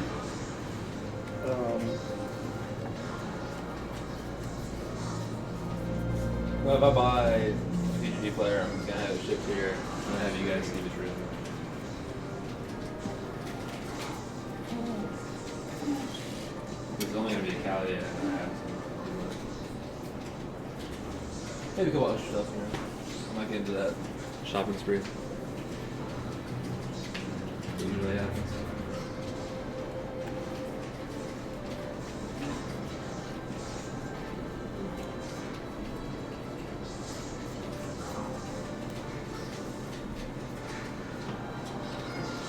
Well, if I buy a TCG player, I'm gonna have it shipped here. I'm gonna have you guys see if it's real. It's only gonna be a Calia and a half. Maybe a couple other stuff here. I might get into that shopping spree. It usually happens.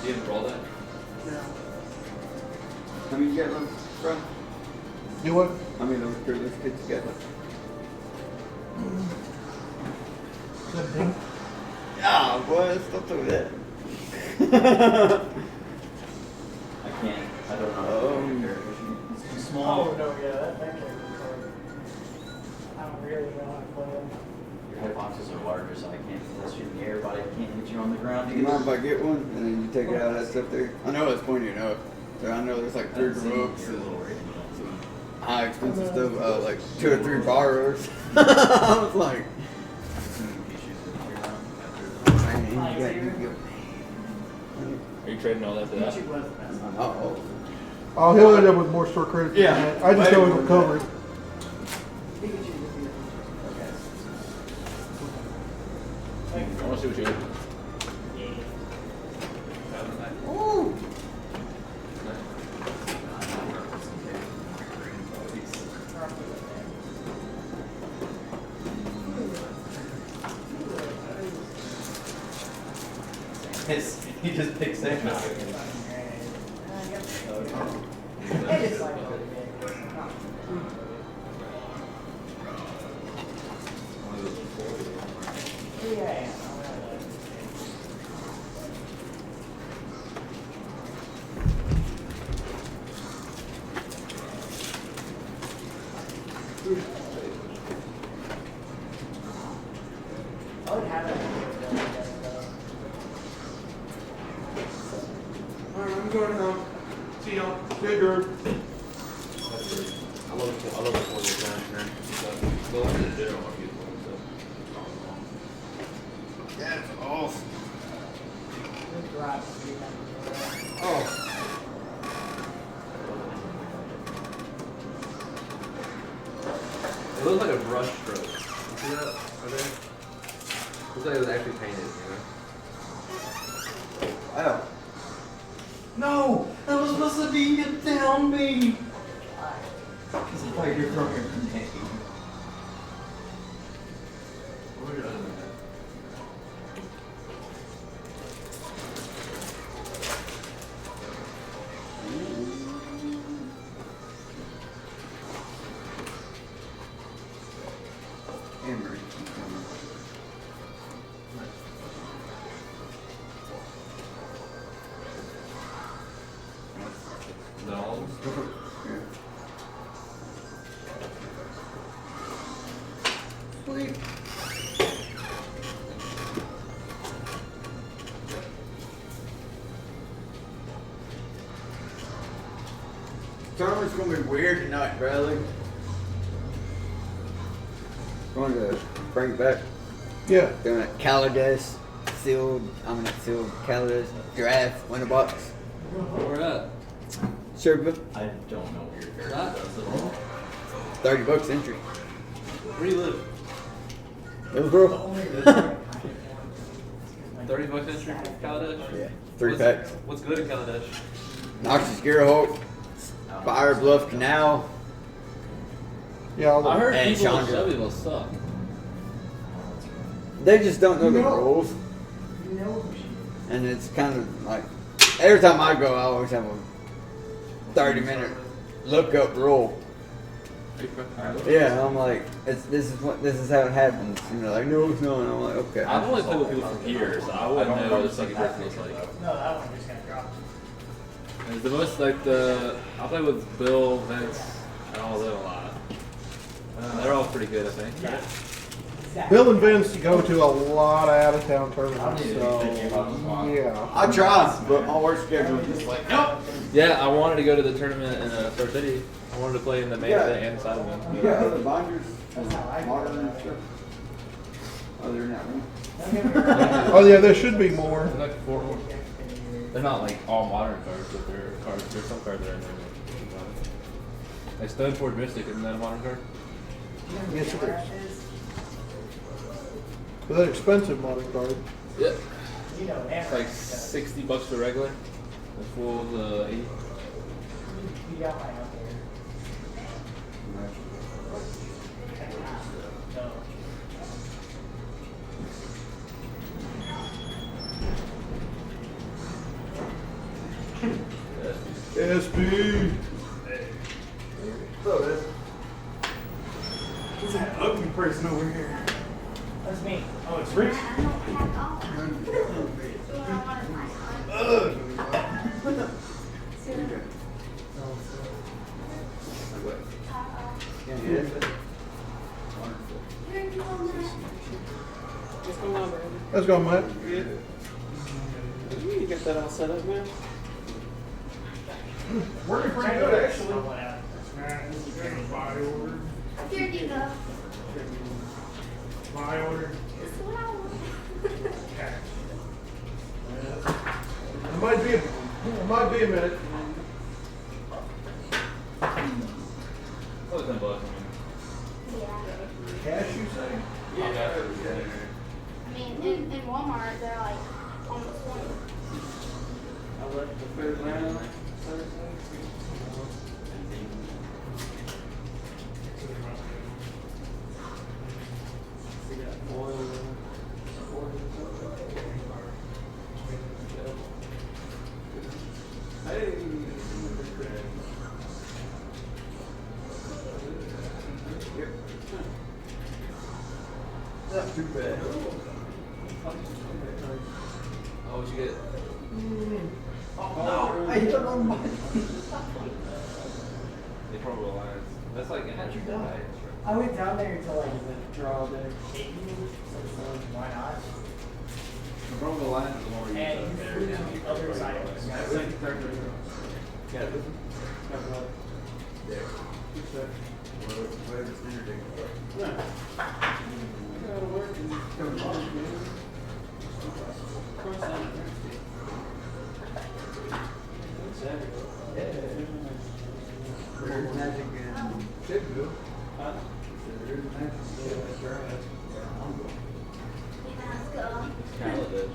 You didn't roll that?
How many you got left, bro?
Do what?
How many of those privilege kits you got left? Ah, boy, stop doing that.
I can't. I don't know. It's too small.
Oh no, yeah, that character's hard. I don't really know how to play him.
Your hitboxes are larger, so I can't hit you in the air, but I can't hit you on the ground.
Do you mind if I get one and then you take it out of that stuff there? I know it's pointing up. So I know there's like 3 ropes and some high expensive stuff, like 2 or 3 borrowers. I was like, man,
Are you trading all that for that?
uh-oh.
Oh, he'll end up with more store credit. than
Yeah.
that. I just know it'll cover it.
I want to see what you open.
Ooh.
He just picks Sam out.
I would have it.
Alright, I'm going home. See y'all.
Yeah, Drew.
I love the 4-wheel drive, man. But go into the general are beautiful. So.
That's awesome.
Oh.
It looks like a brush stroke. You see that? Okay. Looks like it was actually painted, you know?
Wow.
No! That was supposed to be get down me! Because I thought you were throwing your grenade.
What are your other ones?
Hammer.
No.
Yeah. Sweet. Tournament's gonna be weird tonight, Bradley. Going to bring it back.
Yeah.
Doing it Kaladesh sealed Kaladesh draft winner box.
Where at?
Sure, but
I don't know where your character
That?
does at all.
$30 entry.
Where do you live?
Hillsboro?
30 bucks entry for Kaladesh?
Yeah. 3 packs.
What's good in Kaladesh?
Noxious Gearhulk, Fire Bluff Canal.
Yeah, I'll
I heard
And
people in
Chandra.
Shelbyville suck.
They just don't know the
No.
rules. And it's kind of like, every time I go, I always have a 30-minute look up rule. Yeah, I'm like, this is how it happens. And they're like, no, it's not. And I'm like, okay.
I've only played with people from here, so I wouldn't know what a sucky person looks like.
No, that one just gonna drop.
It's the most like I play with Bill, Vince, and all of them a lot. They're all pretty good, I think.
Exactly.
Bill and Vince go to a lot of out of town tournaments, so yeah.
I tried, but my work schedule is just like, nope.
Yeah, I wanted to go to the tournament in Star City. I wanted to play in the main
Yeah.
event and side event.
You got other binders, modern and stuff. Other than that one.
Oh yeah, there should be more.
There's like 4 more. They're not like all modern cards, but they're cards. There's some cards that are in there. Like Stoneford Mystic, isn't that a modern card?
Yes, it is. But that expensive modern card.
Yeah.
You know,
It's like $60 for regular. The full 80.
You got mine out there. No.
SB.
Who's that ugly person over here?
That's me.
Oh, it's Rich.
Yeah.
What's going on, man?
Let's go, Matt.
You get that all set up, man?
Working pretty good, actually.
Man, this is a buy order.
Here you go.
Buy order.
This is what I want.
Cash.
It might be a minute.
Close them both.
Yeah.
Cash, you say?
I mean, in Walmart, they're like almost 20.
I left the third round Thursday. We got oil.
Not too bad.
Oh, what you get?
No, I hit on my.
They probably alliance. That's like, how'd you die?
I went down there to like draw the cake, so why not?
The Bronco alliance is the more you
And
there.
you the other side of it.
That's like the third one.
Yeah, this one. There. Where's the standard thing? There's magic and Sheffield. There's magic and Charlotte.
Yeah, let's go.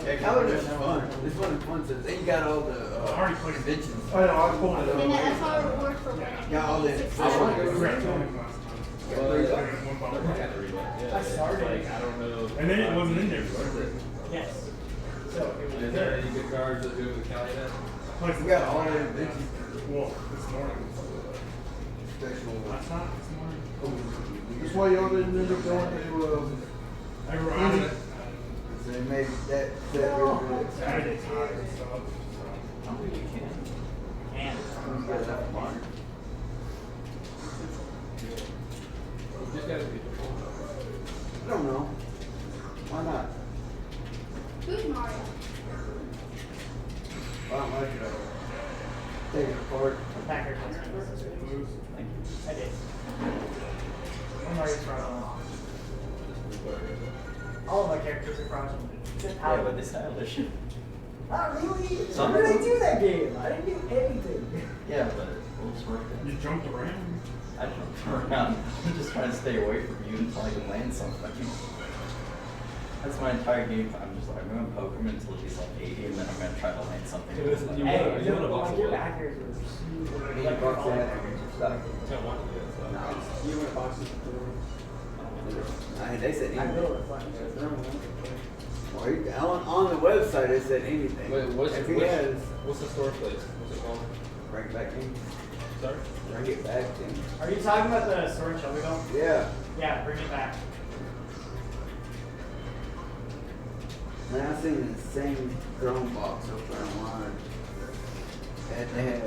Yeah, Calendar is fun. This one is fun since they got all the
I already played
conventions.
I know, I pulled it
And
up.
that's our reward for winning.
Got all the.
Correct.
Well,
One
I
bottle.
had to read it. Yeah,
I
it's
started.
like, I don't know.
And then it wasn't in there before.
Yes. So it was
Is there any good cards that do with Cali then?
Like,
We got all the conventions.
well, this morning.
Special.
Last night, this morning.
That's why y'all didn't end up going to,
I remember it.
So they made that really good.
Saturday time and stuff.
and
Who's got that one?
Just gotta be.
I don't know. Why not?
Who's Mario?
I don't like it. Take it apart.
Packers. I did. I'm already from. All of my characters are from.
Yeah, but they stylish.
Not really.
Some
What did I
of them.
do that game? I didn't do anything.
Yeah, but we'll just work it.
You jumped around.
I jumped around. I'm just trying to stay away from you until I can land something. That's my entire game plan. I'm just like, I'm going to poke him until he's like 80, and then I'm going to try to land something.
Hey, listen, you
Hey,
wanna- you wanna box
like your
it up?
backers were super.
Eighty
Like,
bucks
all-
a head. Stuff.
Don't want to do it, so.
No.
You went boxes before.
They said
I
anything.
built it fun.
Well, on the website it said anything.
Wait,
if he has,
what's the store place? What's it called?
bring it back in.
Sorry?
Bring it back in.
Are you talking about the storage shelter though?
Yeah.
Yeah, bring it back.
Man, I seen the same drone box up there online. And they had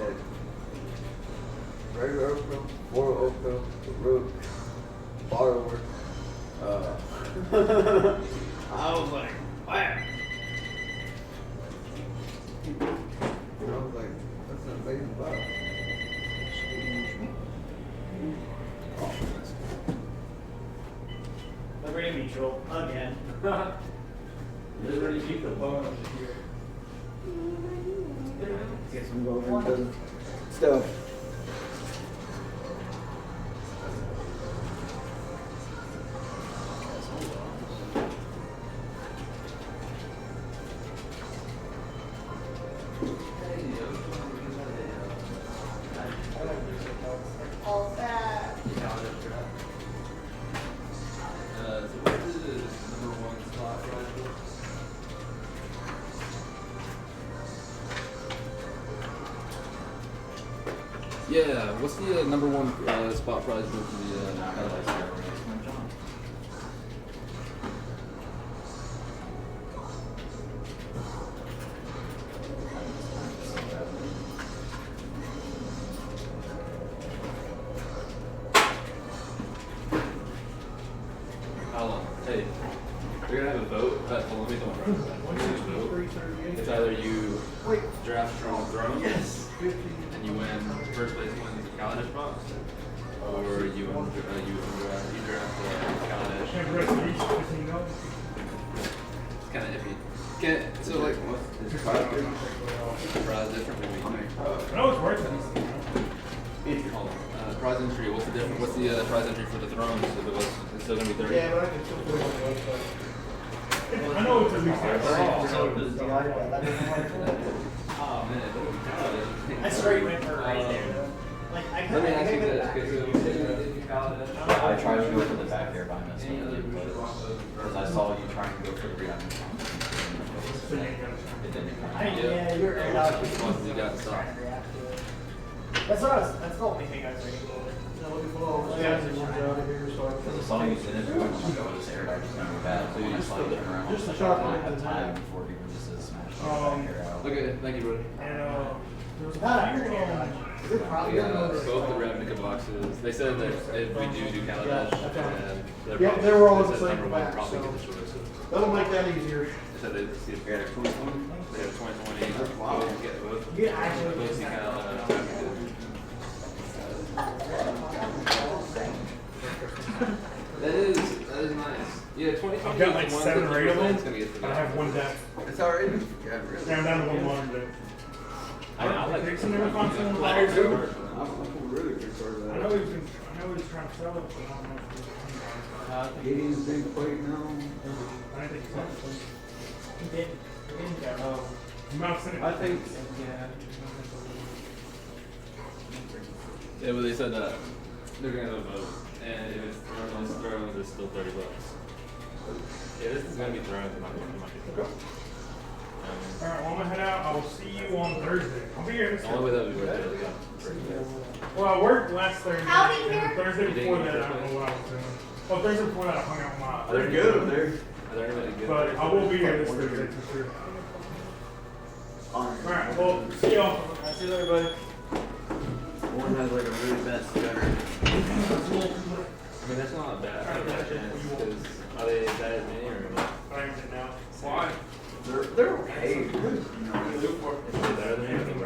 regular Oakville, Fort Oakville, the Rook, Borrower. I was like, wow. And I was like, that's not big about it.
Liberty Mutual again.
Liberty keep the bonus here.
Guess I'm going into stuff.
All that.
So what is the number one spot right here? Yeah, what's the number one spot prize for the highlights here? They're gonna have a vote. Let me know. We're gonna have a vote. It's either you draft from Throne, and you win first place wins the Kaladesh box, or you draft Kaladesh. It's kind of iffy. So like, what's the prize different maybe?
No, it's worth it.
Hold on. Prize entry. What's the difference? What's the prize entry for the Thrones? If it was, it's still gonna be 30.
Yeah, but I can still put it on the website.
I know it's at least there.
Oh man,
I straight went for right there though. Like I
let me ask you this.
I tried to go for the back air by mistake, because I saw you trying to go for the rear. It didn't come out.
yeah, you're aired out.
Which ones you got
Trying
stopped?
to react to it. That's what I was. That's the only thing I was waiting for.
Yeah, it's one out of here, so I
Because I saw you didn't do it, I was aired, I just never bad, so you just like turn around.
just a
like,
shot
I
like
had
that.
time before he was just smash the back air out.
Okay, thank you, buddy.
And
You're probably
Yeah, both the Ravnica boxes. They said that if we do Kaladesh, and they're
Yeah,
probably-
they were all
they
the
said
same
number one
back,
probably
so-
get the choice.
that'll make that easier.
They said they see if they had a 2020. They had a 2020.
Wow.
Get both.
You can actually
Both see Ravnica. That is nice. Yeah, 2020.
I've got like 7 or 8 of
It's gonna
them.
get
I
forgotten.
have one deck.
It's already. Yeah, really.
Yeah, I'm down to one more.
I like
Dixon never found someone to buy
I'm
it too.
really good for
I
that.
know he was trying to sell it, but I don't know if he was.
Gideon's big plate now.
I didn't think he sold it.
He didn't. He didn't go.
You might have sent it.
I think.
Yeah, but they said that they're gonna have a vote, and if it's Thrones, it's still $30. Yeah, this is gonna be Thrones. It might be.
Alright, well, I'm gonna head out. I will see you on Thursday. I'll be here this
The only way that would be worth it.
Well, I worked last Thursday.
Howdy,
and
here.
Thursday
You
before
didn't
that, I
get
don't
your
know what I was doing. Well, Thursday before that, I hung out with my.
They're good over there.
Are there anybody good?
But I will be here this Thursday for sure. Alright, well, see y'all.
Alright, see you later, buddy.
One has like a really bad stutter.
I mean, that's not a bad chance, because are they as bad as me, or what?
I am it now. Why?
They're okay.
If they're better than me, I think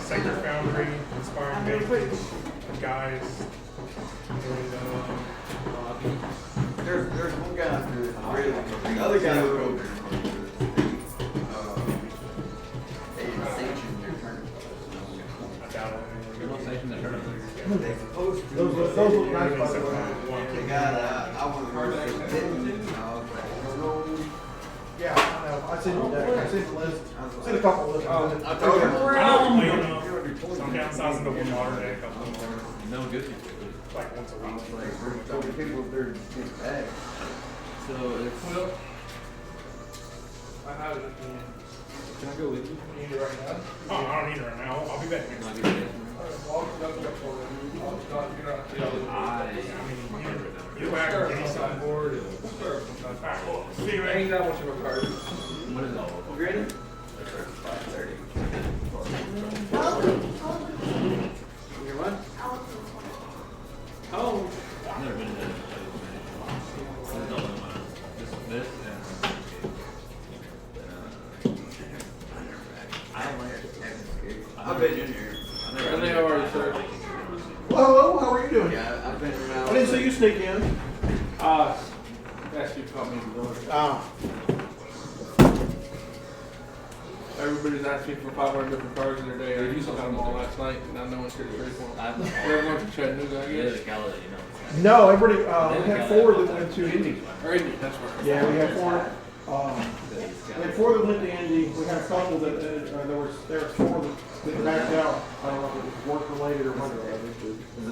Sector Foundry, Inspiring Vintage, Guys, and
There's one guy who really. The other guy who goes.
I doubt it.
There's no sanction that hurt them.
Those look nice, by the way.
The guy that I want to work with didn't.
Yeah, I know. I sent you that. I sent the list. I sent a couple lists.
I told him.
I don't know. So I'm downsizing to one water day, a couple of more,
No good.
like once a week.
Like, we're talking people, they're getting bad.
So it's.
I have it.
Can I go with you?
You need it right now? Oh, I don't need it right now. I'll be back next
Can I
week.
get it?
You back, Denny's on board. Alright, well, see you, man.
What is it?
Granted?
5:30.
You what?
Oh. I've never been to that. This and. I don't like it.
I've been in here.
How are you, sir?
Hello, how are you doing?
Yeah, I've been around.
I didn't see you sneak in.
Actually caught me in the door.
Ah,
Everybody's asking for 500 different cars in their day. I used to have them all last night, and now no one's here to trade for them. They're going to Chattanooga, I
Yeah,
guess.
the Gala, you know.
no, everybody. We had 4 that went to Indy.
Or Indy, that's where.
Yeah, we had 4. We had 4 that went to Indy. We had a couple that there was 4 that backed out. I don't know if it was work related or what.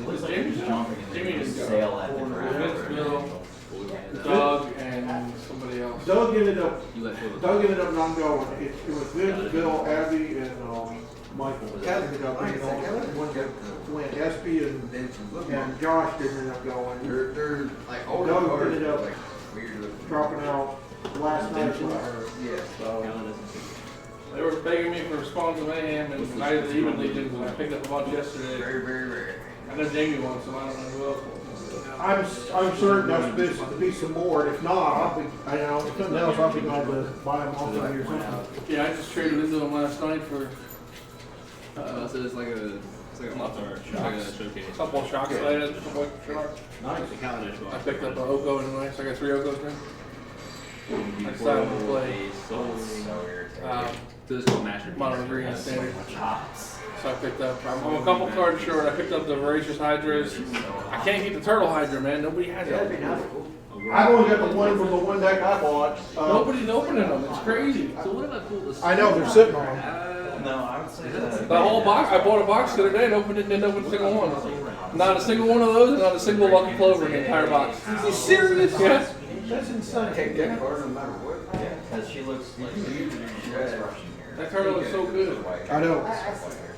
Looks like he's jumping
Jimmy
into
just
the
got
sale at the
Vince
ground.
Mill, Doug, and somebody else.
Doug ended up
You let go.
not going. It was Vince, Bill, Abby, and Michael. Ended up being one that went. Espy and Josh didn't end up going.
They're like older
Doug
cars,
ended up
like weird looking.
dropping out last night.
Yeah.
So
They were begging me for Spawns of Mayhem and Night of the Evil Legion, and I picked up a bunch yesterday.
Very, very rare.
I know Jamie wants some. I don't know who else wants some.
I'm certain there's to be some more. And if not, I'll be, if nothing else, I'll be glad to buy them off of you or something.
Yeah, I just traded into them last night for
So it's like a Pop-Tart, like a showcase.
a couple of shocks that I had, just a bunch of shocks.
Nice. The calendar
I picked up an Oko anyway, so I got 3 Okos now. I decided to play
This is called Master
Mono Green and Standard. So I picked up, I'm a couple cards short, I picked up the Voracious Hydras. I can't get the Turtle Hydra, man, nobody has it.
I've only got the one from the one deck I bought.
Nobody's opening them, it's crazy.
So what if I pull this?
I know, they're sitting on them.
No, I would say that.
The whole box, I bought a box the other day and opened it and didn't open a single one. Not a single one of those and not a single Lucky Clover in the entire box.
Are you serious?
Yeah.
That's insane.
Take that card no matter what.
Yeah, because she looks like she looks Russian here.
That turtle is so good.
I know.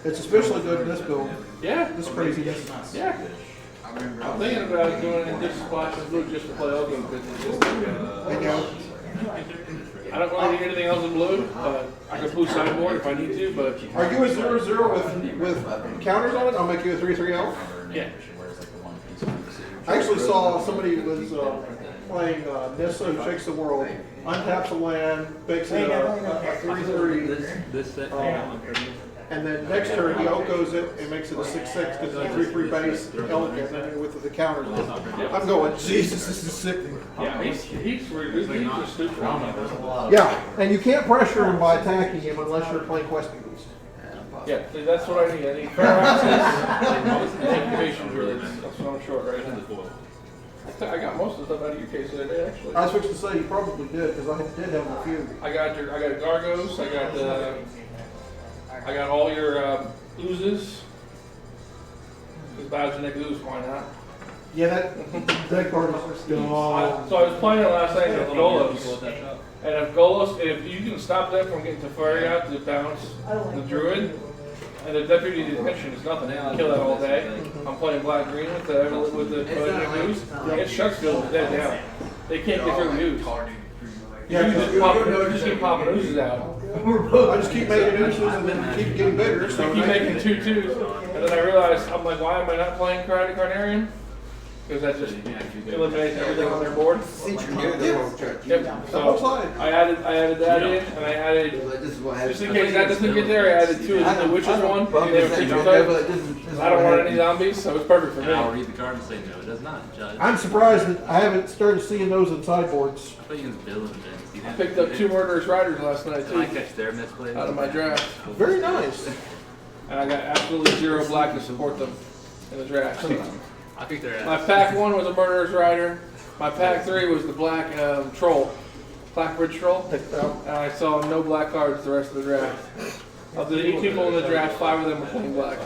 It's especially good in this build.
Yeah.
This craziness.
Yeah. I'm thinking about doing it just splash and blue just to play Oko because it's just
I know.
I don't really need anything else in blue, but I can blue sideboard if I need to, but
Are you a 0/0 with counters on it? I'll make you a 3/3 elf.
yeah.
I actually saw somebody who was playing Nissa Who Shakes the World, untaps a land, makes it a 3/3,
This set.
and then next turn he Okos it and makes it a 6/6 because it's a 3/3 base elegant, and then with the counters. I'm going, Jesus, this is sickening.
Yeah, he's really just stupid.
Yeah, and you can't pressure him by attacking him unless you're playing Questing Beast.
Yeah, see, that's what I need. I need fair access and activation drills. That's what I'm short right now. I got most of the stuff out of your case the other day, actually.
I was fixing to say you probably did because I did have a few.
I got Gargos. I got all your oozes. Because Biogenic ooze, why not?
Yeah, that card is
So I was playing it last night with Golos. And if you can stop them from getting Teferi out to bounce the Druid, and the Deputy Detention is nothing, they can kill that all day. I'm playing black-green with the Biogenic ooze. It shuts Golos dead down. They can't get through the ooze.
Yeah,
You just keep popping oozes out.
I just keep making oozes and then keep getting bigger.
So I keep making 2/2s, and then I realized, I'm like, why am I not playing Karate Carnarian? Because that just eliminates everything on their board.
Since you're new, they won't touch you.
Yep. So I added that in, and I added,
This is what happens.
just in case that doesn't get there, I added 2 of the witches one. And they were teacher type. I don't want any zombies, so it's perfect for
I'll
me.
read the card and say no, it does not, Judge.
I'm surprised that I haven't started seeing those in sideboards.
I thought you was Bill and Vince.
I picked up 2 Murderous Riders last night
Did I
too,
catch their misplays?
out of my draft.
Very nice.
And I got absolutely 0 black to support them in the draft.
I think they're
My pack 1 was a Murderous Rider. My pack 3 was the black Troll. Blackbridge Troll. And I saw no black cards the rest of the draft. Of the 8 people in the draft, 5 of them were playing black.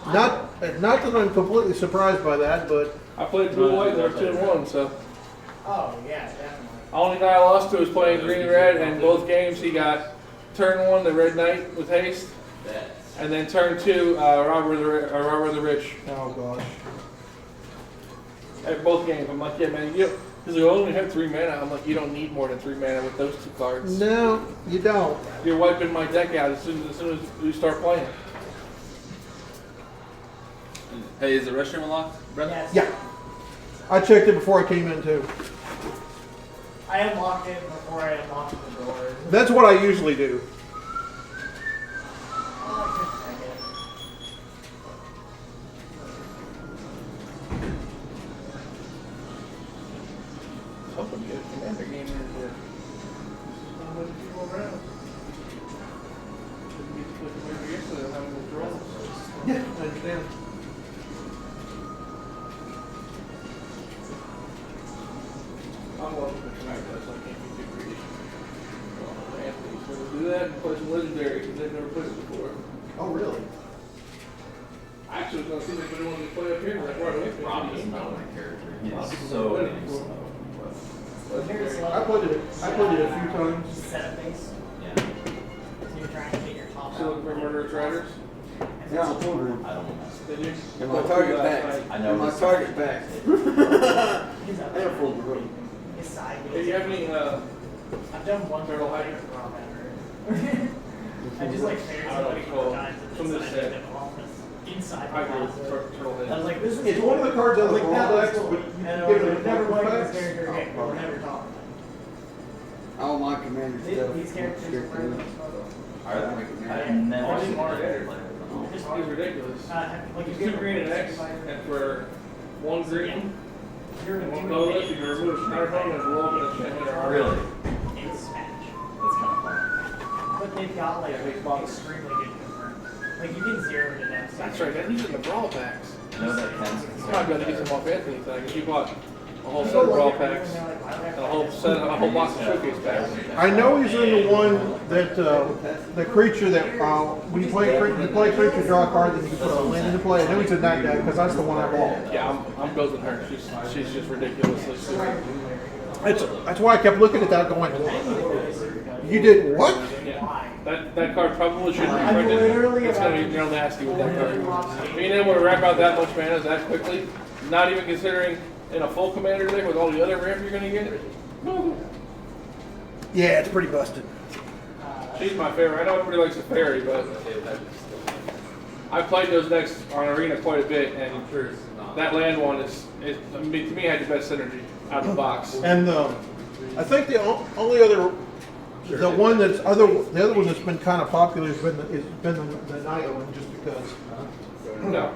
Not that I'm completely surprised by that, but
I played blue-white, they were 2-1, so.
Oh, yeah, definitely.
Only guy I lost to was playing green-red, and both games he got turn 1, the Red Knight with haste, and then turn 2, Robber the Rich.
oh gosh.
At both games, I'm like, yeah, man, he's like, I only have 3 mana. I'm like, you don't need more than 3 mana with those 2 cards.
No, you don't.
You're wiping my deck out as soon as we start playing.
Hey, is the restroom unlocked, brother?
Yes.
Yeah. I checked it before I came in too.
I unlocked it before I unlocked the door.
That's what I usually do.
Oh, I couldn't check it.
I was hoping to get a commander game in here. Not many people around. Didn't get to play commander yesterday, I'm having withdrawals.
Yeah, I understand.
I'm watching the tonight, though, so I can't be too greedy. Anthony, so we'll do that and play some legendary because they've never played it before.
Oh really?
I actually was going to see if anybody wanted to play up here, like right away.
Rob is not my character. He's so
Here's
I played it a few times.
set up base.
Yeah.
So you're trying to get your top
Still looking for Murderous Riders?
Yeah, I'm wondering.
I don't want to.
Did you?
In my target back.
I know.
In my target back.
He's
I
up
am full of room.
his side
Hey,
base.
do you have any,
I've done one
Turtle
fight
Hydrant?
for Rob ever. I just like fared
I don't know what
somebody
it's
4
called.
times
From
and
this
then I
set.
did them all. inside
I
the
agree
closet.
with Turtle
I was
Head.
like, this is
It's one of the cards
I was
out of
like,
the
that
Rolodex,
looks cool.
but you
And
can
I
get
was
it
like, never
with
played this
packs.
character again. We're never talking.
All my commander stuff.
These characters are
strictly
random.
I've never
Only
seen
Mark
anybody
Edwards.
play with them all.
It's just ridiculous.
Like
It's
you
two green and X, and for one green
You're
and one colorless, you can remove Schneiderhorn and blow up in a shit or
Really?
in Smash.
That's kind of fun.
But they've got like
Yeah, big box.
extremely good confirm. Like you can zero to death.
That's right, man. These are the brawl packs.
I know that Ken's
You might be able to get some off Anthony thing. If you bought a whole set of
People
brawl
look at you
packs
and they're like, why do I have
and a whole box of showcase packs.
I know he's in the one that the creature that when you play creature, draw a card, then you can put a land into play. I know he's in that deck because that's the one I bought.
Yeah, I'm good with her. She's just ridiculously stupid.
That's why I kept looking at that, going, "You did what?"
Yeah. That card probably shouldn't be
I'm
printed.
literally
It's gonna be
about to-
real nasty with that card. Being able to wrap out that much mana that quickly, not even considering in a full commander deck with all the other ramp you're gonna get.
Yeah, it's pretty busted.
She's my favorite. I know everybody likes the fairy, but I played those decks on Arena quite a bit, and that land one to me had the best synergy out of the box.
And I think the only other, the other one that's been kind of popular has been the Night one, just because.
No,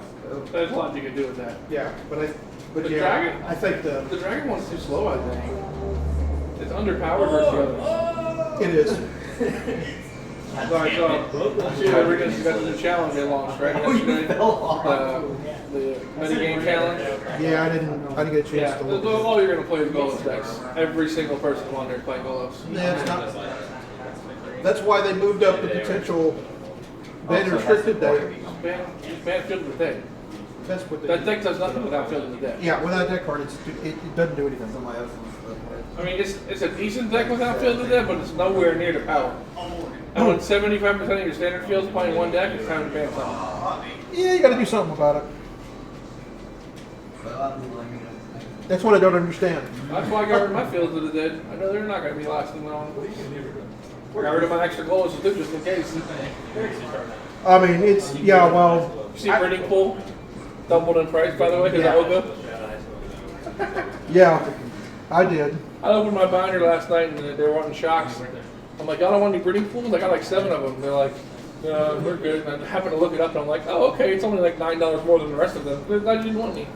there's a lot you can do with that.
Yeah, but
The
yeah,
dragon?
I think
The dragon one's too slow, I think. It's underpowered versus the others.
it is.
Like, we're going to go to the challenge in long strike yesterday. The mini-game challenge.
Yeah, I didn't get a chance
Yeah,
to look.
all you're going to play is Golos decks. Every single person on there playing Golos.
Yeah, it's not. That's why they moved up the potential ban restricted day.
Man fielded the deck.
That's what they.
That deck does nothing without fielding the deck.
Yeah, without that card, it doesn't do anything.
Somebody else's stuff.
I mean, it's a decent deck without fielding the deck, but it's nowhere near the power. And when 75% of your standard field's playing one deck, it's time to ban something.
Yeah, you got to do something about it. That's what I don't understand.
That's why I got rid of my fields of the dead. I know they're not going to be lasting long. I got rid of my extra goals too, just in case.
I mean, it's well.
You see Breeding Pool doubled in price, by the way, because of Oga.
Yeah, I did.
I opened my binder last night and they were wanting shocks. I'm like, y'all don't want any breeding pools? I got like 7 of them. They're like, we're good. And I happened to look it up and I'm like, oh, okay, it's only like $9 more than the rest of them. I didn't want any.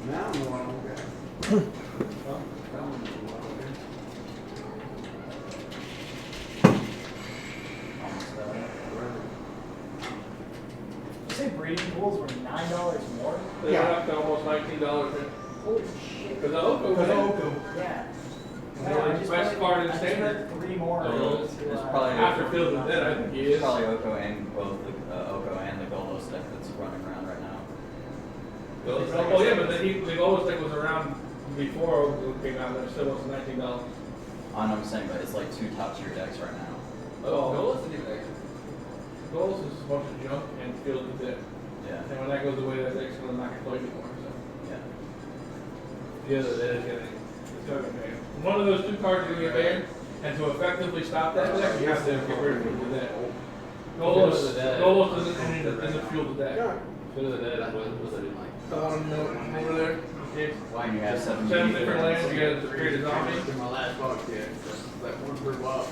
Now I'm okay.
You say breeding pools were $9 more?
They went up to almost $19.
Holy shit.
Because of Oko.
Because of
man.
Oko.
Yeah.
Best card in
I just
standard.
heard 3 more.
It's probably
After Field of Dead, I think he
it's
is.
probably Oko and both the Oko and the Golos deck that's running around right now.
Oh yeah, but the lowest deck was around before Oko came out and it still was $19.
I know what I'm saying, but it's like 2 top tier decks right now.
Oh, Golos is a bunch of junk and Field of Dead.
Yeah.
And when that goes away, that deck's gonna not get played anymore. So.
Yeah.
The other dead is gonna get banned. One of those 2 cards are gonna get banned, and to effectively stop that deck, you have to get rid of Field of Dead. Golos isn't Field of Dead.
Field of the Dead was like.
Over there. Okay.
Why you have 7
different lands. You got to create a zombie.
My last box, yeah. Like one per box.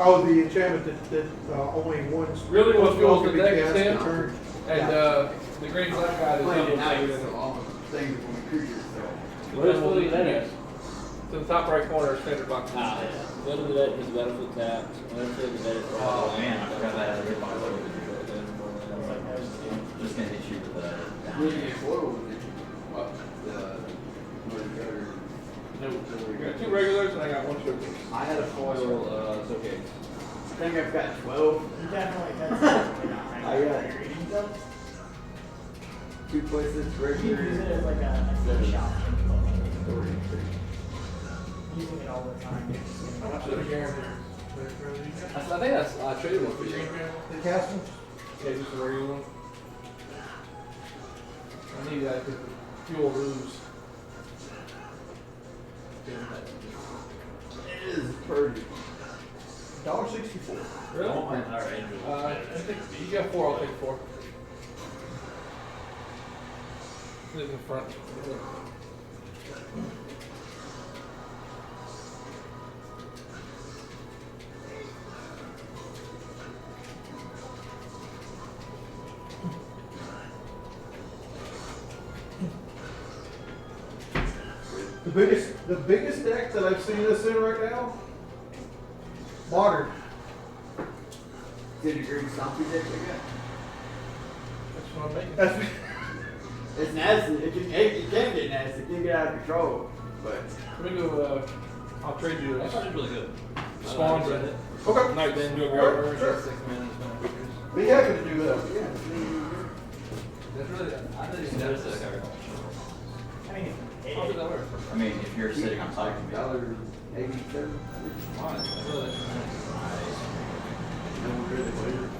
Oh, the enchantment that only one's
Really, what fuels the
can be
deck is
cast in
him,
turn.
and the green black guy is
Playing
double
nice,
sided.
so all the things from the creatures, so.
Where's Field of the Dead?
Yes. To the top right corner, standard box.
Ah, yeah. Field of the Dead is battlefield tapped. Whenever Field of the Dead is
Oh man, I forgot that other box. Just gonna hit you with the
Really get foiled with it. What? The Murder
I got 2 regulars and I got 1 showcase.
I had a foil,
It's okay.
I think I've got 12.
You definitely not.
I got
You're eating stuff.
2 places,
You use it
regular.
as like a seed shop. Using it all the time.
How much is the guarantee?
I think I traded one for you.
The casting?
Yeah, just a regular one. I need that to fuel rooms.
It is pretty.
$1.64.
Really?
Alright.
You got 4, I'll take 4. Live in front.
The biggest deck that I've seen this in right now, Modern.
Did you agree with Stompy deck again?
That's what I'm making.
That's
It's nasty. It can get nasty. It can get out of control. But
Let me go, I'll trade you
That
a
card's really good.
Swans
I
and
it.
okay.
Knights.
Then
Do a
Sure.
guard.
Sure.
6 mana, spend creatures.
Be happy to do that.
That's really, I didn't even notice that card.
I mean,
How did that work?
I mean, if you're sitting on top of me,
$1.87.
Why? That's really
No one really played it.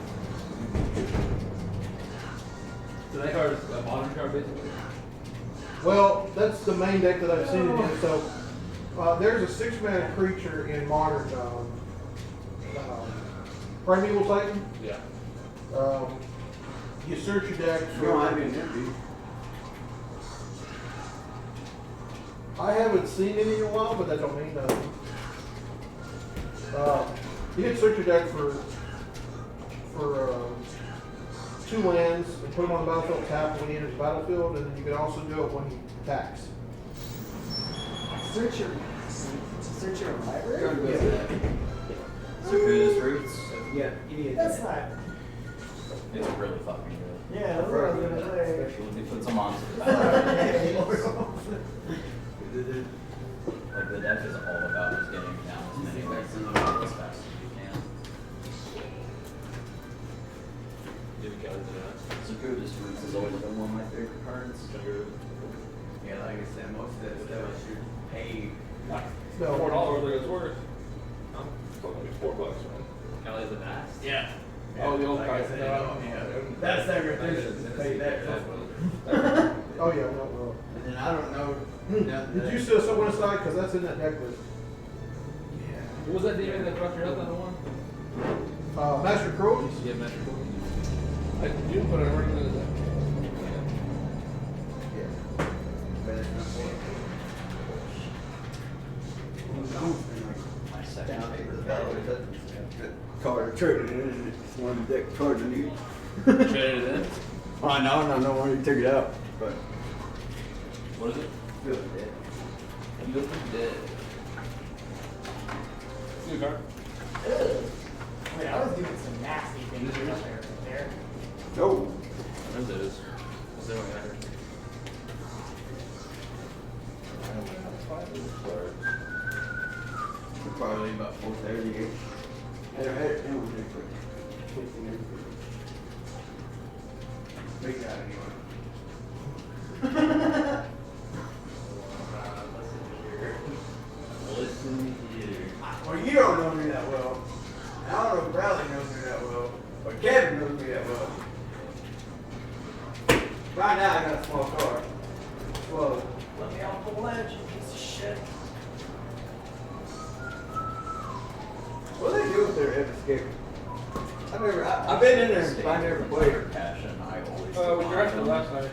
So that card is a modern card, basically?
Well, that's the main deck that I've seen it in. So there's a 6-mana creature in Modern, Primeval Titan.
Yeah.
You search your deck
You don't have any
for.
empty.
I haven't seen any in a while, but that don't mean nothing. You can search your deck for 2 lands and put them on the battlefield, tap when he enters the battlefield, and then you can also do it when he attacks.
search your library?
Go to that.
Circuitous Roots,
Yeah, idiot.
That's not.
it's really fucking good.
Yeah, that's what I was gonna say.
It puts them on to the Like the deck is all about just getting down as many ways in the field as fast as you can.
Give a card to that.
Circuitous Roots has always been one of my favorite cards.
Yeah, like I said, most of that stuff I should pay.
No.
$4 like it's worth. It's only $4, man.
Callie's a Vast?
Yeah.
Oh, the old
Like I
guy.
said, that's that right there. Should pay that.
Oh yeah, no, well.
And then I don't know.
Did you set someone aside? Because that's in that deck list.
What was that demon that brought your health on the one?
Master Cruelties.
Yeah, Master Code.
I do put a ring in the deck.
Yeah. But it's not for
My second
down
favorite
that
card.
card traded in. It's one of the deck cards I need.
Traded it in?
Oh, no, when you took it out. But
What is it?
feel dead.
You look dead.
New card.
I mean, I was doing some nasty things out there.
No.
What is it? Is there one I heard?
Probably about 4:30. It was really quick. Big guy
Listen here.
Well, you don't know me that well. I don't know if Bradley knows me that well. Or Kevin knows me that well. Right now I got a small car. Well,
Let me off the ledge, you piece of shit.
what do they do with their escape? I've been in there, but I never played.
Your passion, I always.
We drafted last night.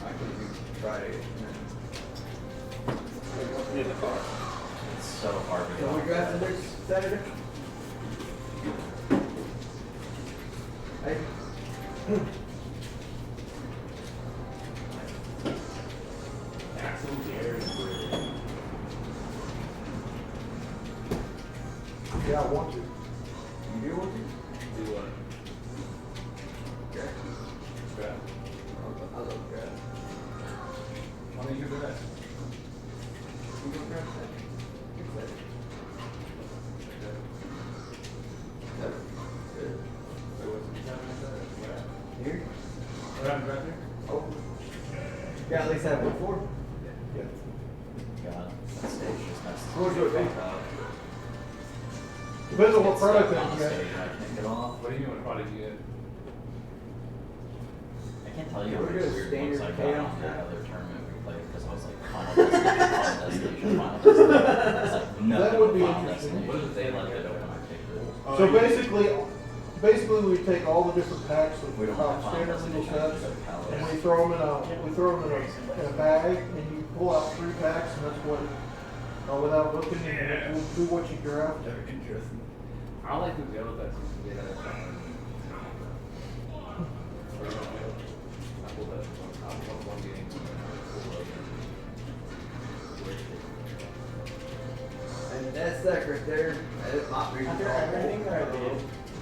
I could do Friday.
In the car.
It's so hard to
Can we draft the next Saturday? Hey.
Yeah, I want to.
You do want to?
Do what?
Okay.
Grab.
I love grab.
How many you do that?
You gonna grab that? Get that. Good. Here?
Around right there?
Oh. Yeah, at least have one for. Yeah.
God, that stage just messed
Who's your big?
up.
Depends on what
It's
product
stuck
that
on
you
stage
get.
and I can't get off.
What do you mean what product you get?
I can't tell you how
We're
many
gonna
weird
standard
ones I got
chaos
on that
now.
other tournament we played because I was like, Final Destination, Final Destination. It's like, no,
That would be
Final
interesting.
Destination. They left it open, I picked it.
So basically, basically we take all the different packs of
We don't have
standard
combos,
legal
we
sets,
have
and
pallets.
we throw them in a bag, and you pull out 3 packs, and that's what, without looking, and we'll do what you draft.
Interesting.
I like the yellow packs you can get at a shop. I pulled that one game.
And that stack right there, it might be.
After everything that I did,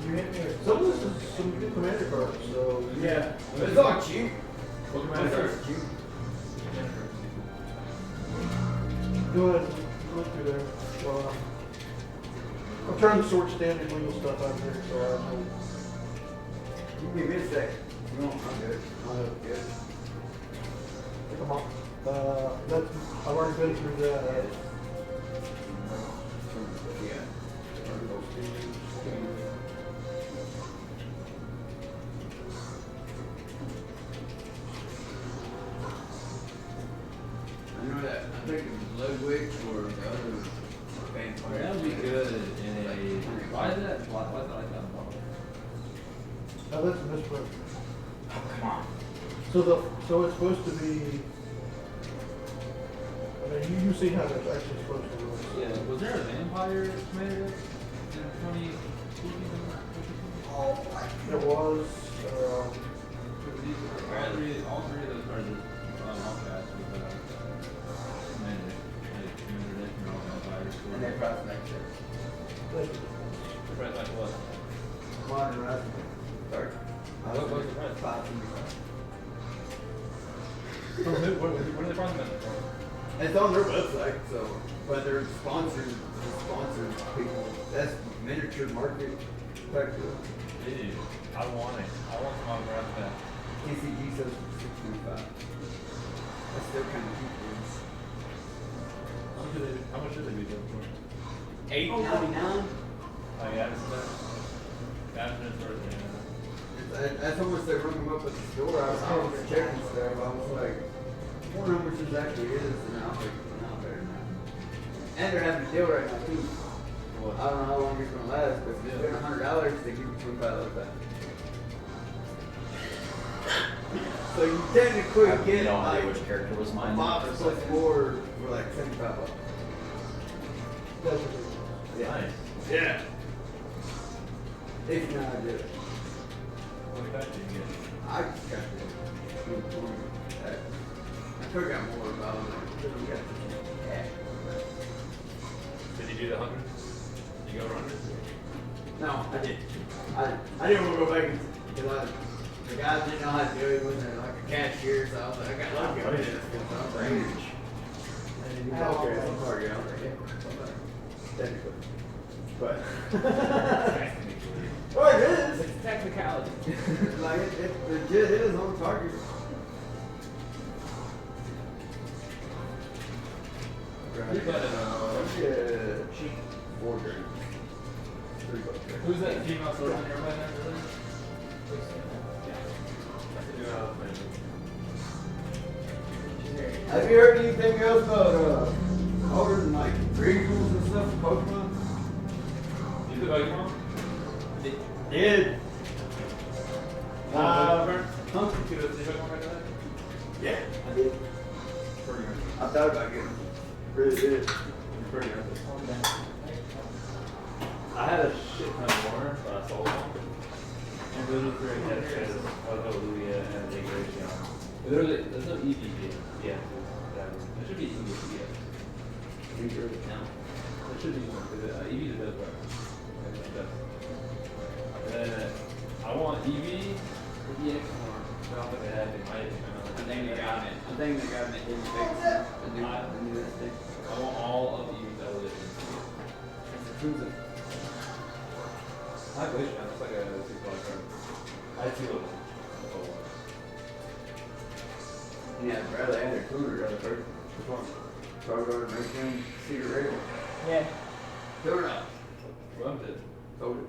you hit me with
Some of this is some good commander cards, so.
Yeah, it's all cheap.
What commander
It's cheap.
Go ahead, look through there. Well, I'm trying to sort standard legal stuff out there, so I know.
You can give me a stack. No, I'm good. I'm good.
Come on. That's, I've already been through that.
Yeah. I know that. I think it was Ludwig or the other vampire.
That would be good in a. Why is that? Why is that like that?
Now that's a misprint.
Oh, come on.
So it's supposed to be. I mean, you see how that's actually supposed to work.
Yeah. Was there a vampire commander in 2014?
There was.
All three of those cards are offcast with commander. Like commander deck and all vampires.
And they price next year.
The price like what?
Modern Rising. Sorry.
What was the price?
575.
What are they pricing that for?
It's on their website, so but they're sponsored people. That's miniature market effective.
Dude, I want it. I want some autograph that.
TCG says 625. That's still kind of cheap.
How much should they be doing for?
$8.99.
Oh yeah, that's his birthday.
That's how much they run them up at the store. I was checking stuff. I was like, I wonder how much this actually is, and I was like, no, better not. And they're having a deal right now too.
What?
I don't know how long it's gonna last, but if you spend $100, they give you 25 back. So you technically
I have
get
no
like
idea which character was mine.
5 plus 4 for like $75.
That's
Nice.
Yeah. If not, I did.
What pack did you get?
I just got the I could have got more about it. We got the cat.
Did you do the 100? Did you go 100?
No, I didn't. I didn't want to go back because the guys didn't know how to do it. He wasn't like a cashier, so I was like, I got lucky on this because I was range. And then he was like, okay, I'm sorry, I was like, yeah, technically. But. Oh, it is.
It's technicality.
Like, it legit is on target.
Who's that?
Cheap. 4 drinks. $3.
Who's that female soldier in your mind?
Have you heard anything else about older than like Pringles and stuff from Pokemon?
You took Pokemon?
Did.
Huh?
Huh?
You took Pokemon right away?
Yeah, I did.
Pretty good.
I thought about getting them. Really did.
Pretty good. I had a shit ton more, but I sold them. And those are three head because of Lugia and Big Ratio. There's no EV. Yeah. There should be EV. No. There should be one. EV is the best part. And then I want EV or EX more. I don't think they have it.
I think they got it. I think they got it in the fix.
I want all of EV's evolutions.
Who's it?
I have Glacier. It's like a $6 card. I had 2 of them.
Yeah, Bradley had a cooler the other first. Which one? Charizard, Mason, Cedar Rail.
Yeah.
Fill it up.
Loved it.
Sold it.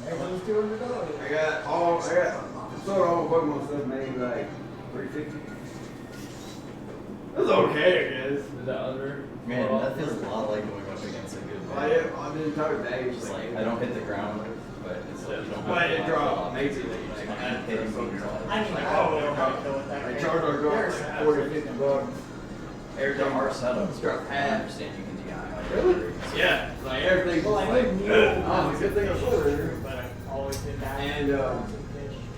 There goes $200.
I got sold all my Pokemon stuff made like $350. It was okay, I guess.
Is that under?
Man, that feels a lot like going up against a good
I
bag.
didn't talk baggage.
Just like, I don't hit the ground but it's you don't
But it
have
dropped.
makes it that you just can't pay these meetings all the
I
time.
mean, I don't know how to go with that.
I charge our girl 40, 50 bucks.
There are setups where I
Half.
understand you can DI.
Really? Yeah. Like everything's
Well,
just
I
like,
knew
oh, it's a good thing I sold her.
but I've always been bad.
And,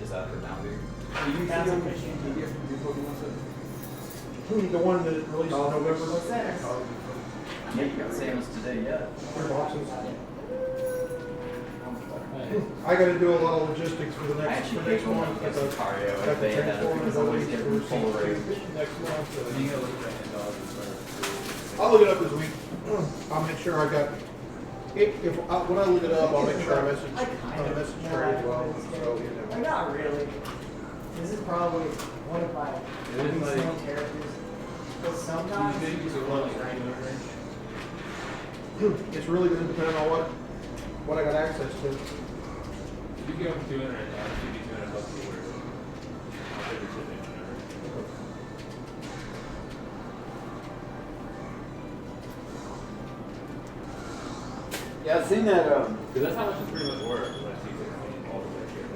Is that for down beer?
Did you see
That's
them?
a fish.
You get from your Pokemon set?
The one that released in November.
What's that?
Yeah, you got Samus today, yeah.
Three boxes. I got to do a lot of logistics for the
I
next
actually picked one
month.
against
Got
Lucario
the
if they had
transform
because I always
ability
get
for
full rage.
next month.
You gotta look at it.
I'll look it up this week. I'll make sure I got. When I look it up, I'll make sure I message.
I
message her as well. So you know.
Like, not really. This is probably one of my least
like-
known characters. But sometimes
These
you just
are
love
like
it.
It's really going to depend on what I got access to.
If you give them 200, it should be 200 bucks a word. I'll pay your shipping, whatever.
Yeah, I've seen that.
Because that's how much it's pretty much worth. When I see 16 all the way here.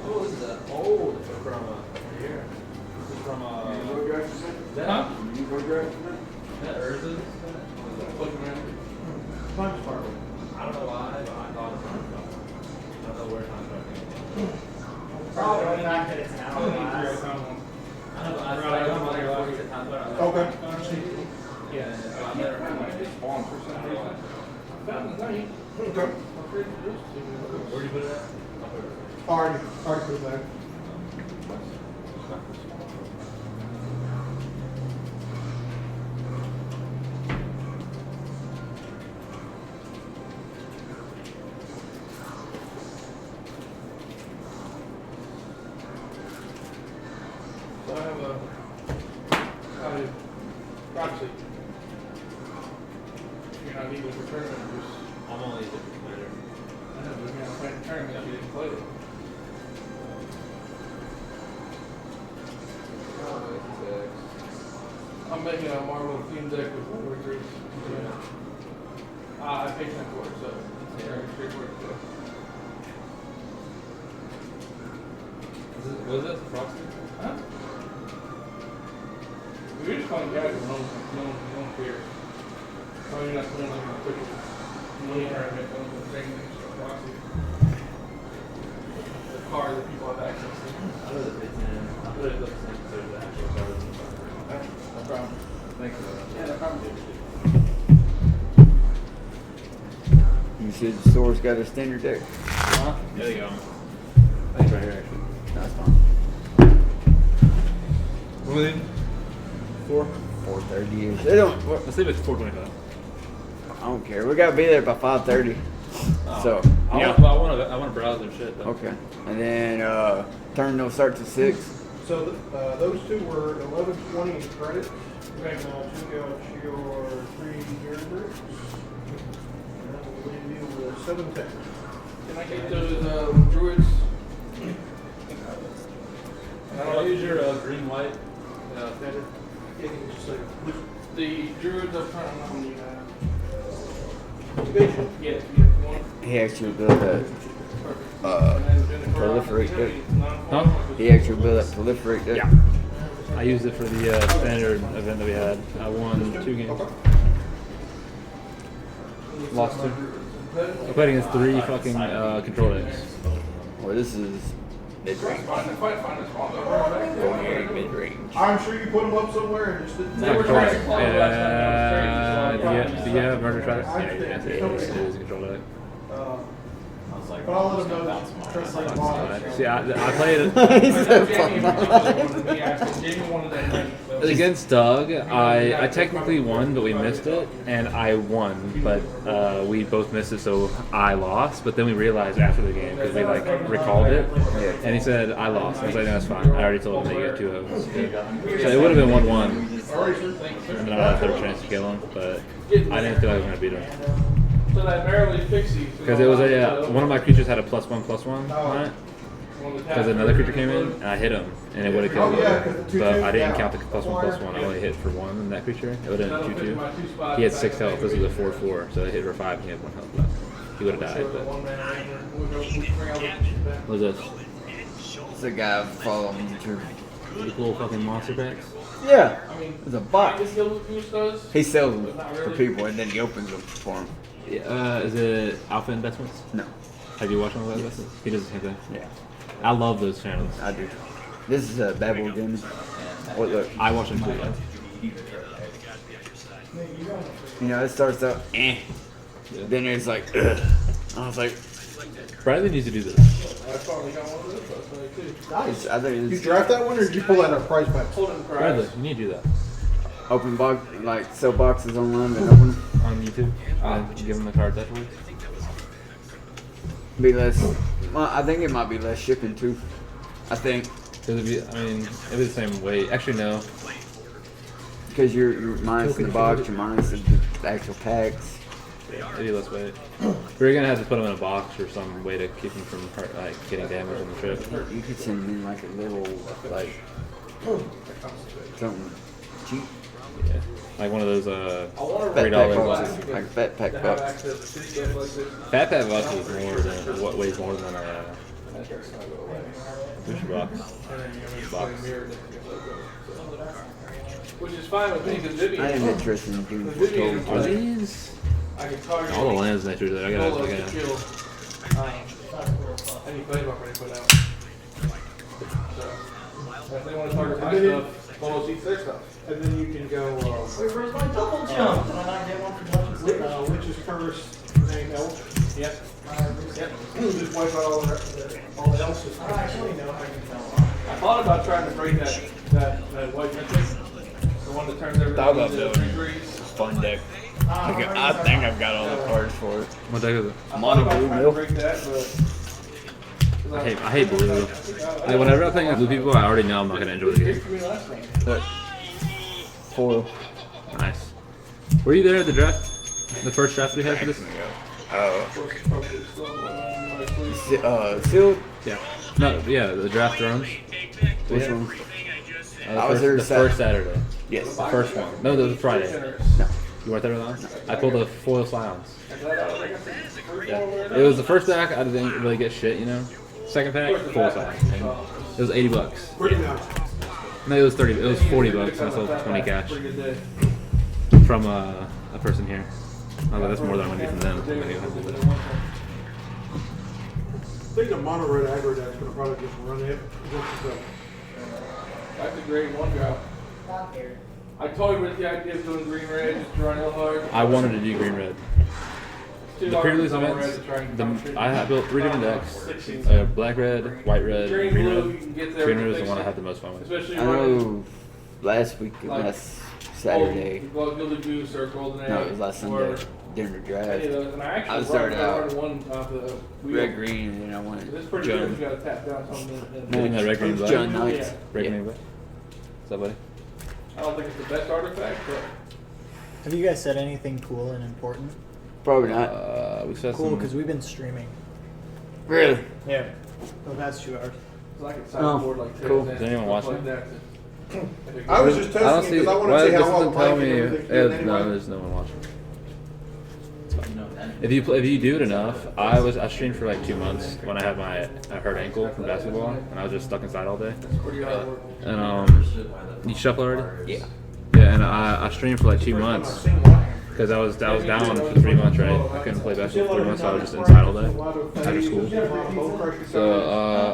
Oh, this is a old from here. This is from is that
Huh?
is that Urza's? Pokemon?
Time Sparkle.
I don't know why, but I thought it was Time Sparkle. I don't know where Time Sparkle came from.
Probably the fact that it's an
I
hour
think
last.
you're a
I know, but I don't know where it's at Time Sparkle.
Okay.
Yeah, I never had one.
spawn for some reason. Found the night.
Okay.
Where'd you put it at? I'll put it at.
Already put it back.
So I have a proxy. You're not even for tournament use.
I'm only a different commander.
I know, but you're not playing tournament, you didn't play it. I'm making a Marvel theme deck with wizards. I paid 10 for it, so it's very straightforward.
Was it Frosty?
Huh? We were just calling casual, no one cares. Oh, you're not playing like an official. No tournament, no one saying things for proxy. The card that people have access to.
I put it at 15. I put it at 15 so the actual card is
No problem.
Thank you.
Yeah, no problem.
You said the source got a standard deck.
There you go. I think right here actually.
That's fine.
Within
4:30ish. They don't.
let's leave it at 4:25.
I don't care. We gotta be there by 5:30. So
I
yeah.
want to browse their shit though.
Okay. And then tournament will start to 6.
So those two were 11.20 in credit. Okay, now check out your 3 gear bricks. And that will leave you with 710.
Can I get those druids?
I'll use your green white standard.
Yeah, you can just like
The druids up front, how many you have?
Evasion.
Yes, you have one.
He actually built that
Perfect. And then the
proliferate deck.
Huh?
He actually built that proliferate deck.
Yeah. I used it for the standard event that we had. I won 2 games. Lost 2. I played against 3 fucking control decks.
Well, this is mid-range. Mid-range.
I'm sure you put them up somewhere and just didn't.
They were trying to close last time.
Do you have Murder Track? Yeah, it is a control deck.
I was like,
But I'll let
I'm
them know.
just gonna bounce
Trust
them
like
off.
water.
See, I played it.
He said,
Jamie wanted me, I said, Jamie wanted that night, so.
Against Doug, I technically won, but we missed it, and I won, but we both missed it, so I lost. But then we realized after the game because we like recalled it, and he said I lost. I was like, no, that's fine. I already told him that you got 2 O's. So it would have been 1-1, and then I had a third chance to kill him, but I didn't feel like I was gonna beat him
So that Merrily Pixie.
because it was one of my creatures had a +1/+1 on it, because another creature came in and I hit him and it would have killed him. But I didn't count the +1/+1. I only hit for 1 in that creature. It would have been 2/2. He had 6 health. This was a 4/4, so I hit for 5 and he had 1 health left. He would have died. But what was this?
It's a guy following me through.
The cool fucking monster packs.
Yeah, it's a box.
does.
He sells them for people and then he opens them for them.
Yeah, is it Alpha Investments?
No.
Have you watched one of those investments? He does the same thing.
Yeah,
I love those channels.
I do. This is a Babel Gaming. What look?
I watch them too. Yeah.
You know, it starts out, eh.
Yeah.
Then it's like, ugh. I was like,
Bradley needs to do this.
I finally got one of those last night too.
Nice.
I think
You
it's
draft that one, or did you pull that at a prize pack?
Holding
Bradley,
prize.
you need to do that
open box, like sell boxes online and open them.
on YouTube. Give them the cards afterwards.
Be less. Well, I think it might be less shipping too. I think
Because it'd be, I mean, it'd be the same weight. Actually, no.
because you're minus the box, you're minus the actual packs.
It'd be less weight. We're gonna have to put them in a box or some way to keep them from like getting damaged on the trip.
You could send me like a little like something cheap.
Yeah, like one of those
Fat
$3
pack
boxes.
boxes, like fat pack
To have
box.
access to stuff like this.
Fat Pack box is more than what weighs more than a
That's not gonna go away.
booster box.
And then you're gonna
Box.
play mirror and things like that. So. Which is fine with me because Vivian.
I am interested in doing
Vivian is
total.
Are
like,
these?
I can target
All the lands nature that I
Golos
gotta
to
look at.
kill any play I've already put out. So if they want to target my stuff, Golos eats their stuff.
And then you can go,
Wait, where's my double jump? Did I not get one from Legends League?
Witch's Curse, name Elf.
Yep.
Yep. Just wipe out all the else's.
I actually know how you can tell.
I thought about trying to break that white mythic, the one that turns everything
Thought about
into
doing it.
3/3s.
Fun deck. I think I've got all the cards for it.
What deck is it?
I
Mono
thought about
blue
trying to
milk.
break that, but
I hate blue. Like, whenever I think of blue people, I already know I'm not gonna enjoy the game.
for me last night.
Look. Foil.
Nice. Were you there at the draft? The first draft we had for this?
Sealed?
Yeah. No, yeah, the draft drones.
Which one?
The
I was there
first Saturday.
Yes.
The first one. No, the Friday.
No.
You weren't there with us? I pulled a foil silence. Yeah. It was the first pack, I didn't really get shit, you know. Second pack, foil silence. And it was $80.
Pretty much.
No, it was 30. It was $40, and I sold 20 cash from a person here. Oh, that's more than I want to do from them. I'm gonna go ahead and do that.
I think the mono red aggro deck's gonna probably just run it.
That's a great one drop.
Not here.
I toyed with the idea of doing green red, just drawing hard.
I wanted to do green red. The pre-release events, I built 3 different decks: black red, white red,
Green
green
blue,
red.
you can get there.
Green red was the one I had the most fun with.
Especially
I know last week, last Saturday.
Gilded Goose or Golden Egg.
No, it was last
or
Sunday during the
any
draft.
of those. And I actually
I started out
one off the wheel.
red green and then I wanted
It's pretty good. You
John.
gotta tap down something.
Doing that red, green, black.
John Knight.
Yeah.
Red,
Yeah.
green, black. What's up, buddy?
I don't think it's the best artifact, but
Have you guys said anything cool and important?
Probably not.
We said
Cool,
some.
because we've been streaming.
Really?
Yeah. For the past 2 hours.
it's like a sideboard like
cool.
Tarzan,
Does anyone
stuff
watch
like
it?
that.
I was just
I don't
testing
see.
it because I wanted
Well,
to see
this
how well
doesn't
the
tell
mic
me.
and everything's doing
No,
anyway.
there's no one watching. If you do it enough, I streamed for like 2 months when I had my hurt ankle from basketball, and I was just stuck inside all day.
Pretty hard work.
And you shuffle already?
Yeah.
Yeah, and I streamed for like 2 months because I was down for 3 months, right? I couldn't play basketball for 3 months, so I was just inside all day after school. So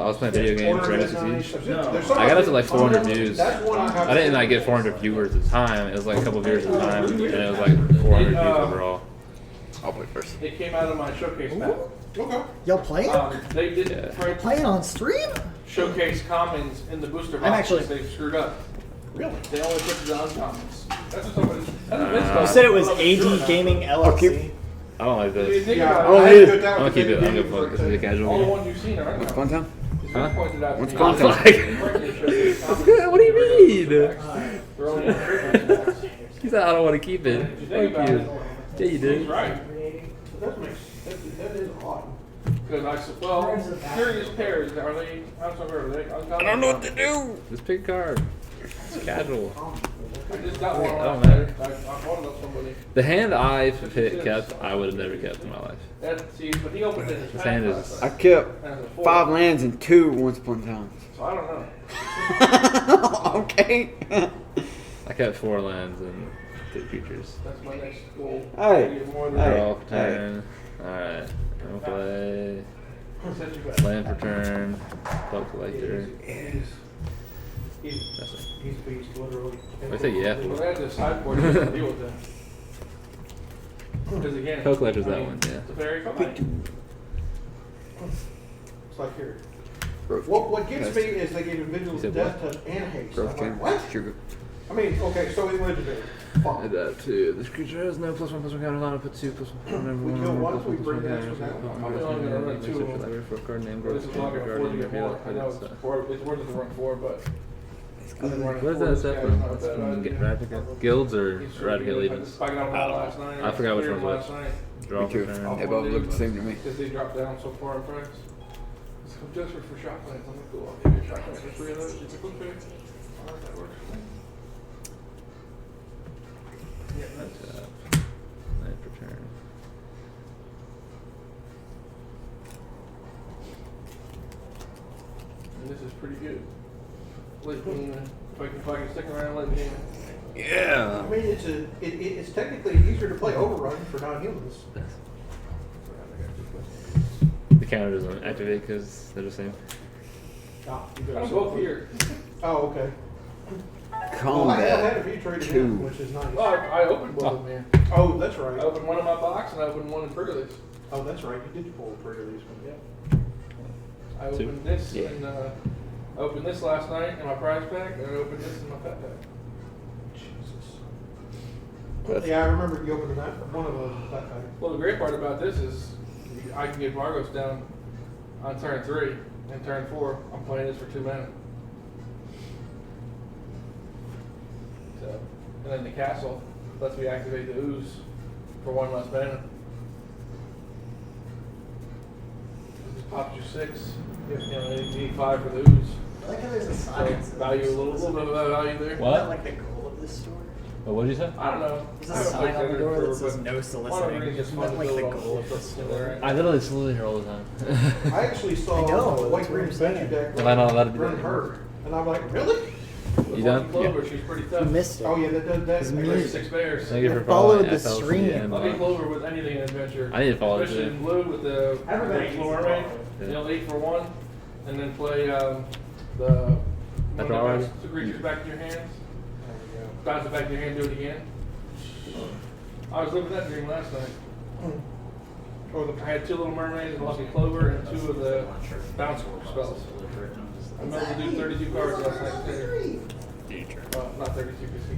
I was playing video games, Rainbow Six Siege. I got up to like 400 views. I didn't like get 400 viewers at the time. It was like a couple viewers at the time, and it was like 400 views overall.
I'll play first.
It came out of my showcase pack.
Okay.
Y'all playing?
They did
Yeah.
for
Playing on stream?
showcase commons in the booster box.
I'm actually-
They've screwed up.
Really?
They only put the uncommons. That's what somebody.
You said it was AD Gaming LLC.
I don't like
If you
this.
think
Yeah,
about
I
it,
had to go down
I'm gonna
to
keep it.
the
I'm gonna
game
plug. This
for-
is a casual
all the
game.
ones you've seen are
What's
uncommons.
fun time?
Huh?
Pointed out
What's
to me.
content?
What do you mean?
They're only in treatment box.
He said I don't want to keep it.
If you think
Fuck
about
you.
it,
Yeah, you
he's
did.
right.
That is odd.
Because well, curious pairs, are they, I'm sorry, are they uncommon? I don't know what to do.
Just pick a card. It's casual.
I just got one
It
last
don't
night.
matter.
I bought it off somebody.
The hand I've kept, I would have never kept in my life.
See, but he opened it in his
This
pack
hand
last
is.
I
night.
kept
As a four.
5 lands and 2 once upon a time.
So I don't know.
Okay.
I kept 4 lands and 2 creatures.
That's my next goal.
Hey.
Get more than
Hey.
Draw for turn. Alright. I'll play.
Set you back.
Land for turn. Cloak collector.
He's
That's it.
he's beast, literally.
I say yeah.
Well, I had this sideboard to deal with that. Because again,
Cloak collector's that
I mean,
one, yeah.
It's a very fine.
It's like here.
Growth
What gets me is they gave individuals
You said
death
what?
touch and haste.
Growth
I'm
chamber.
like, what?
Sugar.
I mean, okay, so in legendary.
I
Fine.
that too. This creature has no +1/+1 counter line. Put 2+1
We kill one, we bring the next one down.
I'm only gonna run 2 of them.
Library for a card name.
Well, this is not
Growth
gonna afford to
guardian.
get more. I know it's worth it to run 4, but I've been running
What is
4
that
this
stuff
guy,
from?
it's not
That's
bad
from
idea.
Eradicate? Guilds or
He's
Eradicate
I
Legions?
just spiked out one last night.
I forgot which one was
last night.
Draw
Me
for
too.
turn.
They both look the same to me.
Because they dropped down so far in price. It's like, just for shotguns. I'm like, cool, I'll give you a shotgun for 3 of those. It's like, okay. Alright, that works for me. Yeah, that's
Land for turn.
and this is pretty good. Late game, if I can stick around late game.
Yeah.
I mean, it's technically easier to play Overrun for non-humans.
The counter doesn't activate because they're the same.
Ah,
I'm both here.
Oh, okay. Well, I had a
Combat.
few traded
2.
in, which is nice.
Oh, I opened one of them, man.
Oh, that's
I
right.
opened one in my box and I opened one in Priggly's.
Oh, that's right. You did pull a pretty release one.
Yeah. I
Two?
opened this
Yeah.
and I opened this last night in my prize pack and I opened this in my pet pack.
Jesus. Yeah, I remember you opening that one of those. That pack.
Well, the great part about this is I can get Margos down on turn 3 and turn 4. I'm playing this for 2 mana. So, and then the castle lets me activate the ooze for 1 less mana. This pops you 6. You know, you need 5 for the ooze.
I like how there's a
So
science.
value, a little bit of that value there.
Isn't that like the goal of this store?
What did you say?
I don't know.
There's
I
a
haven't
sign
played
on the
Thunder
door that
before,
says
but
no
one of
soliciting.
them is
Isn't
fun
that
to
like
build
the
on
goal of
stuff
this
that's
store?
in
I literally slowly here all the time.
I actually saw
I know,
a White
that's what
Green
I'm
Benji
saying.
deck
Am I not allowed to do
run
that
her. And I'm like, really?
With
You done?
Lucky Clover, she's pretty tough.
You missed it.
Oh, yeah, that
It's
that
me.
There's 6 bears.
Thank you for
Followed
following
the
FLC
stream.
and,
Lucky Clover with anything in adventure.
I need to follow it,
Especially
too.
in blue with the
Everybody needs
floor
to
mermaid.
follow
it.
You know, 8 for 1. And then play the
That's
one
already?
that puts 2 creatures back in your hands. Bounce it back in your hand, do it again. I was living that dream last night. I had 2 little mermaids, a Lucky Clover, and 2 of the bounce spells. I managed to do 32 cards last night. Not 32 because he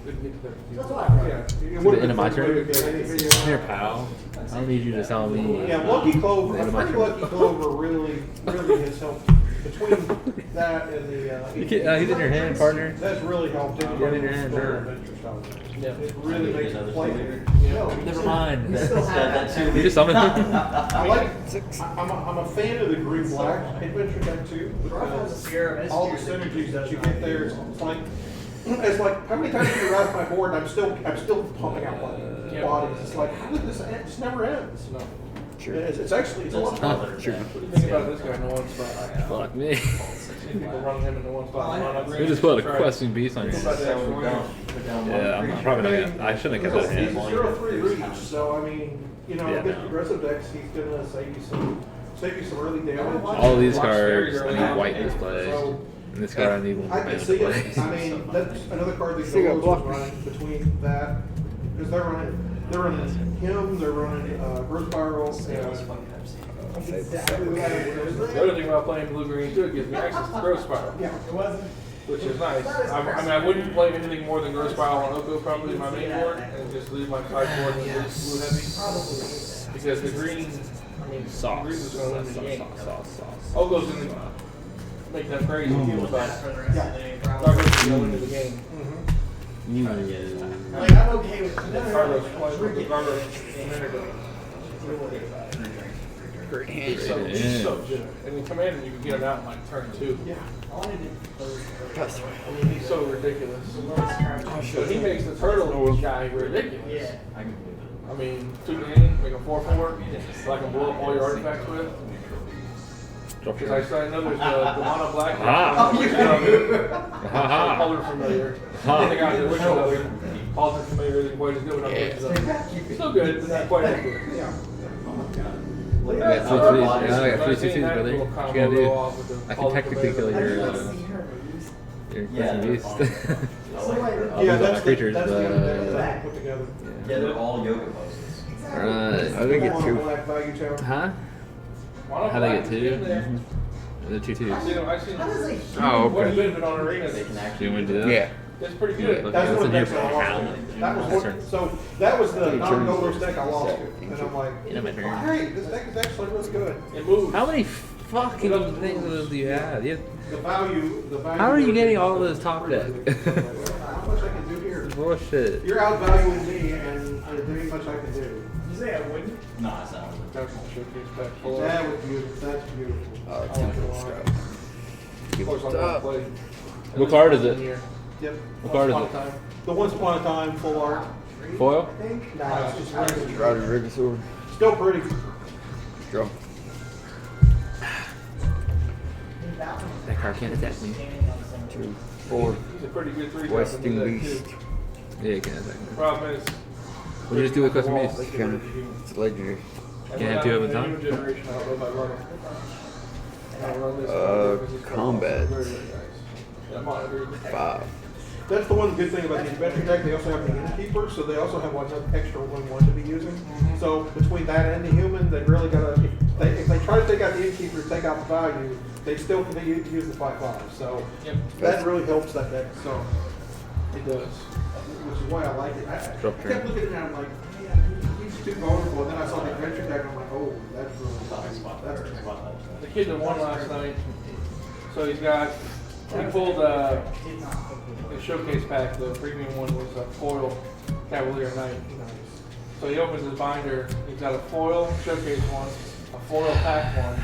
didn't get to 32.
That's what I
Yeah.
Is it the end of my turn? Come here, pal. I don't need you to tell me.
Yeah, Lucky Clover.
The end of
I
my
think
turn.
Lucky Clover really has helped between that and the.
He's in your hand, partner.
That's really helped.
Get in your hand, sure.
Yeah.
It really makes it play.
Never mind.
You still have that
You just summoned him?
I like. I'm a fan of the green black adventure deck too. Because all the synergies that you get there, it's like how many times do you ride my board and I'm still pumping out bodies. It's like how did this end? It just never ends.
No.
Sure. It's actually a lot of fun.
Sure.
What do you think about this guy in the one spot?
Fuck me.
People run him in the one spot.
We just put a questing beast on your
What about
hand.
the extra one?
Yeah, I'm probably not gonna. I shouldn't have kept that
He's
hand.
a 0-3 reach, so I mean, you know,
Yeah,
against
no.
aggressive decks, he's gonna save you some early damage.
All of these cards, I need white in this play. And this card, I need one
I
mana
can
to
see
play.
it. I mean, that's another card that
Still got
Golos
block.
was running between that because they're running him, they're running Growth Spiral, and exactly
The other thing about playing blue-green too, it gives me access to Growth Spiral,
yeah.
which is nice. I mean, I wouldn't play anything more than Growth Spiral on Oko, probably in my main board, and just leave my sideboard with blue heavy. Because the green, I mean,
Sauce.
green is going to win the game.
Sauce.
Oko's going to make them crazy feel about it.
for the rest of the day.
Cargo's going to go into the game.
Like, I'm okay with
And then Cargo's playing with the Cargo's a minute ago.
Great hand.
He's so good. And in Commander, you can get him out in like turn 2.
Yeah.
That's
I mean, he's so ridiculous. But he makes the turtle guy ridiculous.
I can believe it.
I mean, 2 games, make a 4/4, so I can blow up all your artifacts with. Because I know there's the mono black. Color familiar. I think I wish I was all the familiar isn't quite as good when I'm still good, but not quite as good.
I got 3 CCs, brother. What you gotta do? I can technically kill your beast.
Yeah, that's
creatures,
that's the
but
other deck put together.
Yeah, they're all yoga poses.
Alright.
I think it's 2.
Black value tower.
Huh? How they get 2? The 2 2s.
I've seen
Oh,
quite a
okay.
bit of it on Arena.
They can
Do
actually
you want to do that?
Yeah.
It's pretty good.
That's
That's
one
a new
deck I lost. That was one, so that was the non-Golos deck I lost to. And I'm like,
You know my turn.
great, this deck is actually really good.
It moves.
How many fucking things of those do you have?
The value.
How are you getting all those top deck?
How much I can do here?
Bullshit.
You're outvaluing me, and there ain't much I can do.
You say I wouldn't?
No, it's not.
That's my showcase back full.
That was beautiful. That's beautiful.
Oh,
I like it a lot.
Of course, I'm gonna play.
What card is it?
Yep.
What card is
Once
it?
upon a time.
The Once Upon a Time full art.
Foil?
Nah, it's just regular.
Router Rigosaur.
Still pretty.
Draw.
That card can't attack me.
2, 4.
He's a pretty good 3-drop.
Westing Beast.
Yeah, you can't attack me.
Problem is,
What do you just do with Custom Beast?
It's legendary.
and
Can't have
when
2
I'm
of them,
in
huh?
the new generation, I don't know if I love him. I run this because it's
combat.
very, very nice. Yeah, I'm on it.
5.
That's the one good thing about the adventure deck. They also have the Innkeeper, so they also have one extra 1/1 to be using. So between that and the human, they really gotta. If they try to take out the Innkeeper, take out the value, they still can use the 5/5. So
Yep.
that really helps that deck. So
It does.
which is why I like it. I
Drop
kept
turn.
looking at it and I'm like, man, he's too vulnerable. And then I saw the adventure deck and I'm like, oh, that's really nice. That's
The kid that won last night, so he pulled the showcase pack, the premium one was a foil Cavalier Knight. So he opens his binder, he's got a foil showcase one, a foil pack one,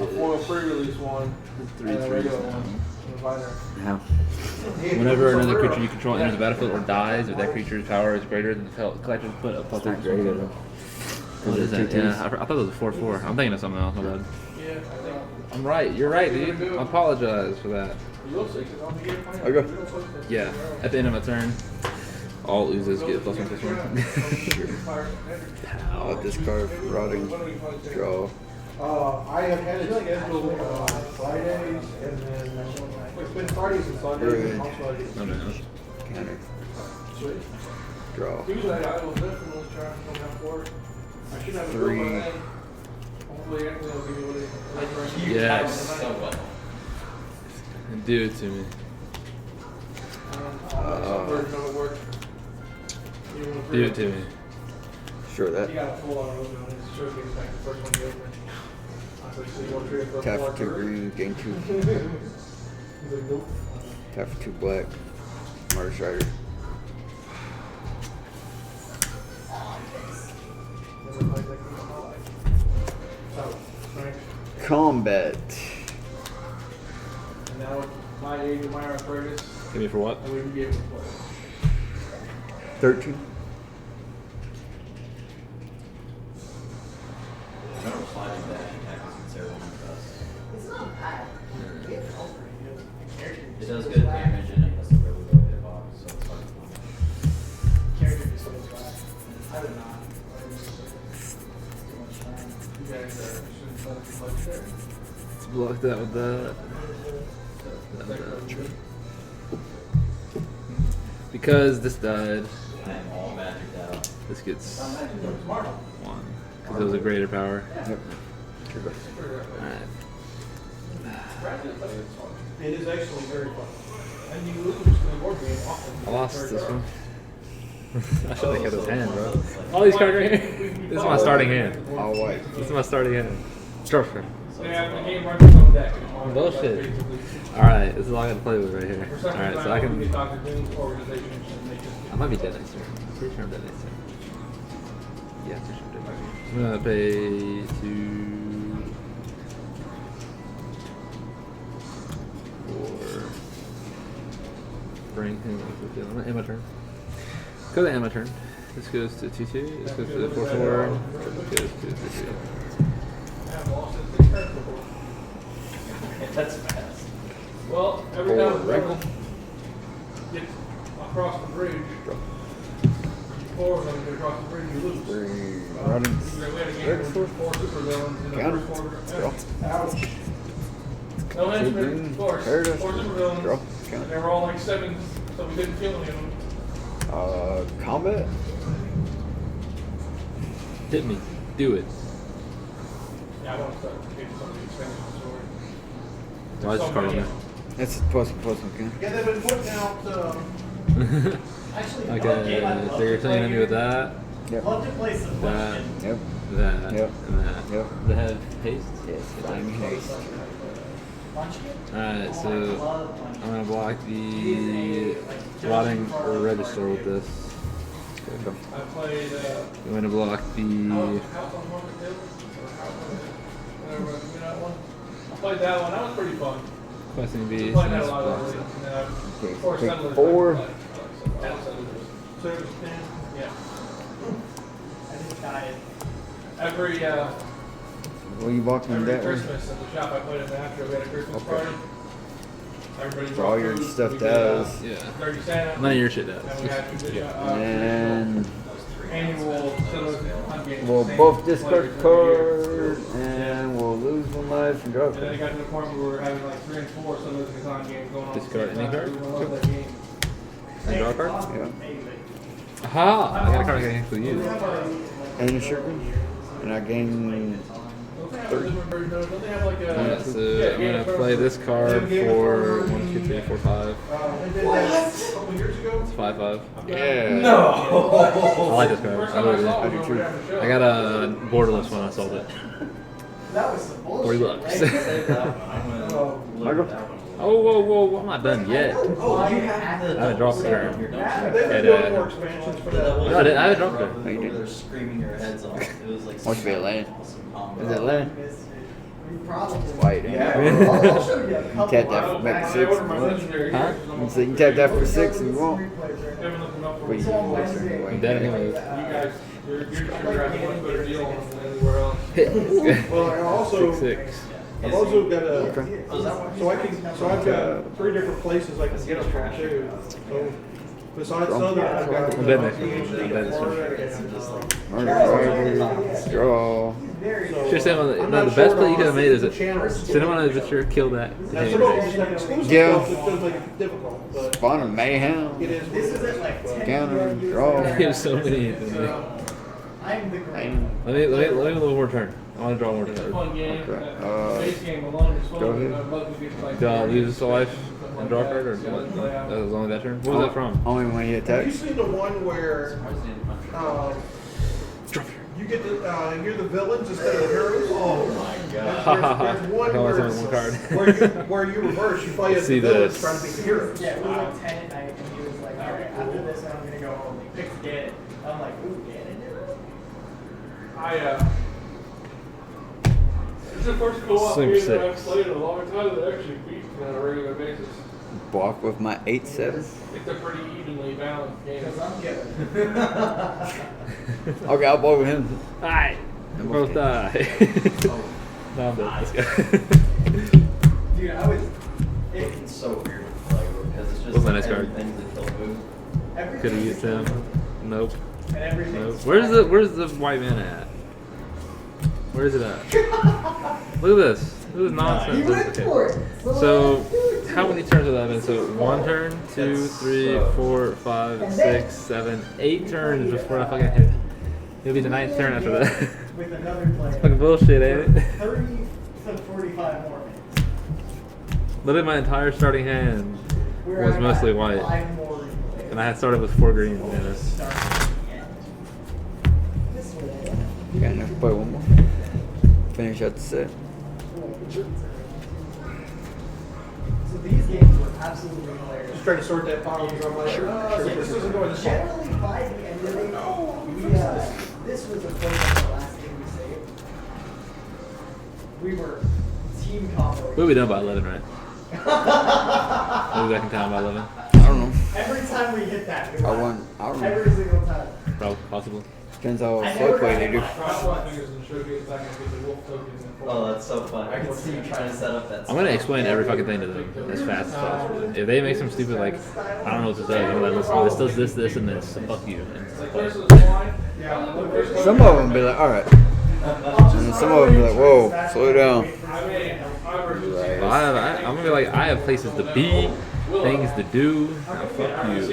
a foil pre-release one, and a regular one in the binder.
How? Whenever another creature you control enters the battlefield or dies, if that creature's power is greater than the collector's put up plus 3. What is that? Yeah, I thought it was a 4/4. I'm thinking of something else, my bad.
Yeah, I think.
I'm right. You're right, dude. I apologize for that.
You'll see, 'cause I'll be here playing.
I go.
Yeah. At the end of my turn, all oozes get +1/+1.
I'll discard Rotting. Draw.
I have had it scheduled Fridays and then it's been Fridays and Sundays. And also I get
No, no, no.
Counter.
Sweet.
Draw.
Usually I will definitely try to come out for it. I should have a
3.
good one then. Hopefully Anthony will give me what he
Yes.
So well.
Do it to me.
Some version of it worked.
Do it to me.
Sure
He
that.
got a full on his showcase back the first one he opened. I said, so you want to trade for a
Tap
full
for 2
art
green, gain 2.
He's like, nope.
Tap for 2 black. Martyr Strider.
Never played that game in my life. So, strength.
Combat.
And now with my age and my arthritis,
Give me for what?
I wouldn't be able to play.
13.
Remember sliding dash attack is considered one of the best.
It's not bad.
It does good damage and it has a really low hitbox, so it's hard to find.
Character just goes back. I would not. Too much time.
You guys are shouldn't play too much there.
Let's block that with that. Because this died,
I am all magicked out.
this gets
Smart.
1. Because it was a greater power.
Yep. Sure go.
Alright.
It is actually very fun. And you lose to the board game often.
I lost this one. I should have kept his hand, bro. All these cards right here. This is my starting hand.
All white.
This is my starting hand. Structure.
Yeah, the game runs its own deck.
Bullshit. Alright, this is all I gotta play with right here. Alright, so I can.
talk to things, organizations, and they just
I might be dead next turn. Pretty sure I'm dead next turn. Yeah, pretty sure I'm dead. I'm gonna pay 2. turning. End my turn. Go to end my turn. This goes to 2-2. This goes to 4-4. This goes to 3-3.
I've lost it 6 turns before.
That's fast.
Well, every time we get across the bridge, 4 of them get across the bridge, you lose.
Running.
We had a game with 4 super villains in the
Counter.
first quarter.
Draw.
No
Two
henchmen,
green.
of course.
There it is.
4 super villains.
Draw.
And
Counter.
they were all like 7s, so we didn't kill any of them.
Combat?
Hit me. Do it.
Yeah, I want to start getting some of the expansion story.
Why is this card on there?
That's plus okay.
Yeah, they've been putting out.
Actually,
Okay, so you're telling me with that,
Yep.
love to play
that,
Subversion.
Yep.
that,
Yep.
and that.
Yep.
They have haste?
Yes. I'm haste.
Alright, so I'm gonna block the rotting register with this.
I played
I'm gonna block
House
the
on Haunted Hill, or House on whatever, you know that one? I played that one, that was pretty fun.
questing
I
beast.
played
And
that a
this
lot
blocks
lately.
it.
And then I,
Okay,
of course,
pick
Settlers.
4.
I like Settlers.
So it was 10.
Yeah.
I just died.
Every
Well, you walking
every
that way?
Christmas at the shop I played in Nashville, we had a Christmas
Okay.
party. Everybody
So
brought
all your
food,
stuff
we did,
does.
Yeah.
Dirty Santa.
None of your shit does.
And we had tradition,
And
annual Settlers Hunt games.
we'll
same
both discard
players every year.
card, and we'll lose 1 life and draw a
And then it
card.
got to the point where we were having like 3 and 4 Settlers Catan games going on.
Discard
at the
any
same time,
card?
so we love that game.
And draw a card?
Yeah.
Aha! I got a card I can actually use.
And a sugar. And I gain.
Don't they have a different version of it? Don't they have like a...
Alright, so I'm gonna play this card for 1, 2, 3, 4, 5.
They did that a couple years ago.
It's 5/5.
Yeah.
No!
I like this card.
First
I
time I
really
saw
do.
it was over there on the show.
I got a borderless when I sold it.
That was some bullshit.
40 bucks.
Save that one. I'm gonna look at that one.
Oh, whoa, I'm not done yet.
Oh, you have the.
I haven't dropped there.
You're done.
They've been
And,
doing more expansions for that.
No, I haven't dropped there.
No, you didn't.
They're screaming your heads off. It was like.
What's be a land?
Some combo.
Is it land?
We probably.
White.
Yeah. I'll show you a couple.
Tap that for make
I
6
ordered my
if you want.
legendary
Huh?
here, 'cause I'm
So you can tap that for 6 if you want.
haven't looked them up for
But you
you
So on
can
Wednesday,
I'm dead anyways.
guys, you're sure having a much better deal on them than anywhere else.
Well, I also
6/6.
I've also got a.
Okay.
So I've got 3 different places I can get them from too. So besides Southern, I've got
I'm dead next week.
PhD
I'm dead
in
this
Florida.
Murder, draw.
Should say one of the,
I'm
no,
not
the best
sure
play you could have made is
the
it.
channels.
Cinnamon Adventure killed that.
That's what I'm saying. Exclusive
Yeah.
stuff, it does make it difficult, but
Spawn of mayhem.
it is.
This is at like 10
Counter,
p.m.
draw.
He has so many.
I'm the great.
Let me do one more turn. I want to draw one more
It's a
turn.
fun game.
Okay,
The base game alone is fun.
go ahead.
I'd love to get like.
Do I lose a life
something
and draw a
like
card, or
that.
what?
Yeah.
That was only that turn. What was that from?
Only when he
Have you
attacks.
seen the one where you get to you're the villains instead of the heroes? Oh my god! There's one
I
where,
only one card.
where you reverse. You play as
See
the villains
this.
trying to be the heroes.
Yeah, we went 10 at night and he was like, all right, after this I'm going to go home. He picked Ganon. I'm like, ooh, Ganon?
It's the first co-op
Swing
game that
6.
I've played in a long time that actually beats me on a regular basis.
Block with my 8/7.
It's a pretty evenly balanced game.
Because I'm getting.
Okay, I'll block with him.
Alright. Both die. No, I'm dead. Let's go.
Dude, I was.
It's so weird with Lego because it's just
What's my next card?
everything's a kill move.
Could have used him. Nope.
And everything.
Nope. Where's the white man at? Where is it at? Look at this. This is nonsense.
He went
Okay.
for it.
So, how many turns have that been? So, 1 turn, 2, 3, 4, 5, 6, 7, 8 turns before I fucking hit. It'll be the 9th turn after that.
With another player.
Fucking bullshit, ain't it?
30 to 45 more minutes.
Literally, my entire starting hand
Where
was
I
mostly
got
white.
5 more replays.
And I had started with 4 green.
Over
Yeah.
the start to the end. This way.
You got enough to play one more. Finish out the set.
So these games were absolutely hilarious.
Just trying to sort that file because I'm like, oh, this isn't going to solve.
Generally, by the end of it, this was a point of the last game we saved. We were team combo.
We'll be done by 11, right? We'll be back in town by 11.
I don't know.
Every time we hit that, we
I
won.
won. I
Every
remember.
single time.
Probably possible.
Depends how
I
slow
never
play
got
they
hit
do.
by front.
Oh, that's so fun. I can see you trying to set up that.
I'm gonna explain every fucking thing to them as fast as possible. If they make some stupid like, I don't know what to say, I'm like, this does this, and this. So fuck you. And it's like,
Some of them be like, all right. And then some of them be like, whoa, slow down.
well, I'm gonna be like, I have places to be, things to do. Now fuck you.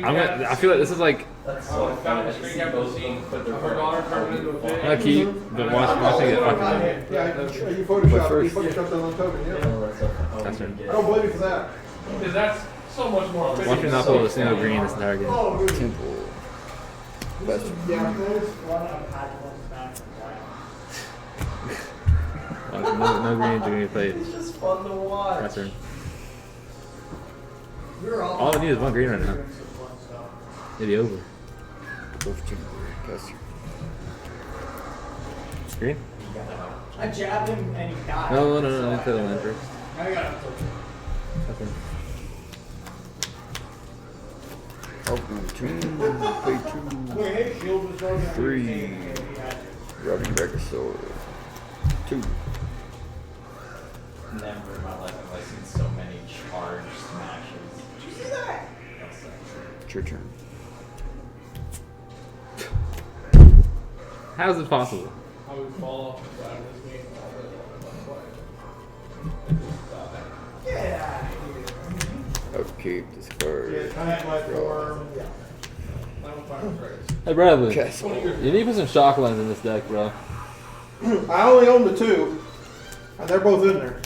I feel like this is like.
That's so funny.
I'm gonna keep, but watch me get fucking.
Yeah, you photoshopped that on token, yeah.
That's right.
I don't blame you for that.
Because that's so much more efficient.
Watch me not pull a single green this entire game.
Temple. Best.
Yeah.
No greens are gonna play.
It's just fun to watch.
That's right. All I need is one green right now. Maybe over. Green?
I jabbed him and he died.
No, I play the land first.
I got him.
Okay.
Open 2, play 2, 3, rubbing Regisaur, 2.
Never in my life have I seen so many charge smashes.
Did you see that?
It's your turn.
How is this possible?
I would fall off the side of this game all day.
Yeah.
Upkeep, discard.
Hey Bradley,
Castle.
you need to put some shock lines in this deck, bro.
I only own the 2, and they're both in there.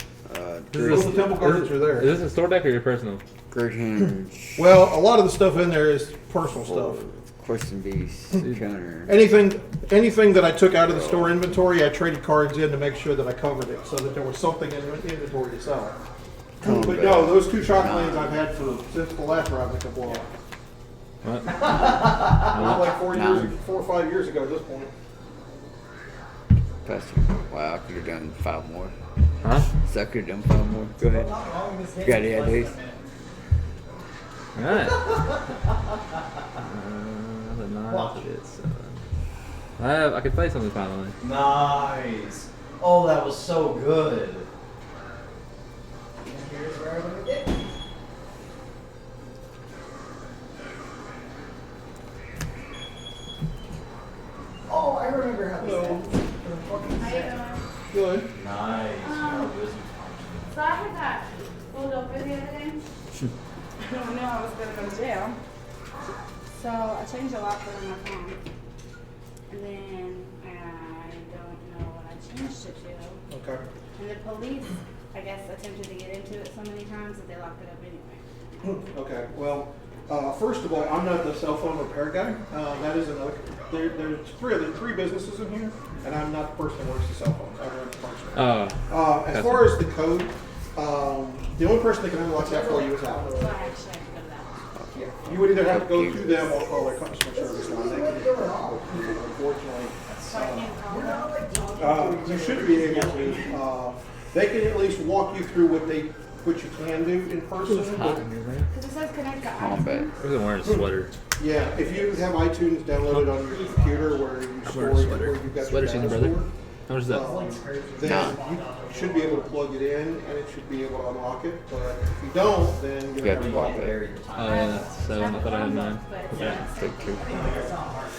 This
All the temple cards are there.
Is this a store deck or your personal?
Great Hinge.
Well, a lot of the stuff in there is personal stuff.
Question Beast. Counter.
Anything that I took out of the store inventory, I traded cards in to make sure that I covered it, so that there was something in the inventory to sell. But no, those 2 shock lanes I've had since the last Ravnica blow up.
What?
Like 4 or 5 years ago at this point.
Pastor. Wow, I could have done 5 more.
Huh?
So I could have done 5 more. Go ahead. You got any ideas?
Alright. The 9 of it, so. I could play something finally.
Nice. Oh, that was so good.
Here's where I'm gonna get. Oh, I remember how this ends.
Good.
Nice.
So I had got pulled over the other day. I don't know I was gonna go to jail. So I changed a lock code on my phone. And then I don't know what I changed it to.
Okay.
And the police, I guess, attempted to get into it so many times that they locked it up anyway.
Okay. Well, first of all, I'm not the cell phone repair guy. That is another. There's 3 businesses in here, and I'm not the person that works the cell phones. I run the function. As far as the code, the only person that can unlock that for you is Apple.
So I actually have to go to that one.
Yeah. You would either have to go through them or call their customer service line. They can, unfortunately.
So I can't call them.
You should be able to. They can at least walk you through what you can do in person.
Because it says connect to
Combat.
I wasn't wearing a sweater.
Yeah, if you have iTunes downloaded on your computer where you store where you've got
Sweater
your
season,
data
brother.
stored,
How much is that?
then you should be able to plug it in and it should be able to unlock it. But if you don't, then you're
You
going to
have to
have
block
to
it.
Oh yeah, that's 7. I thought I had 9. Okay.
Take 2.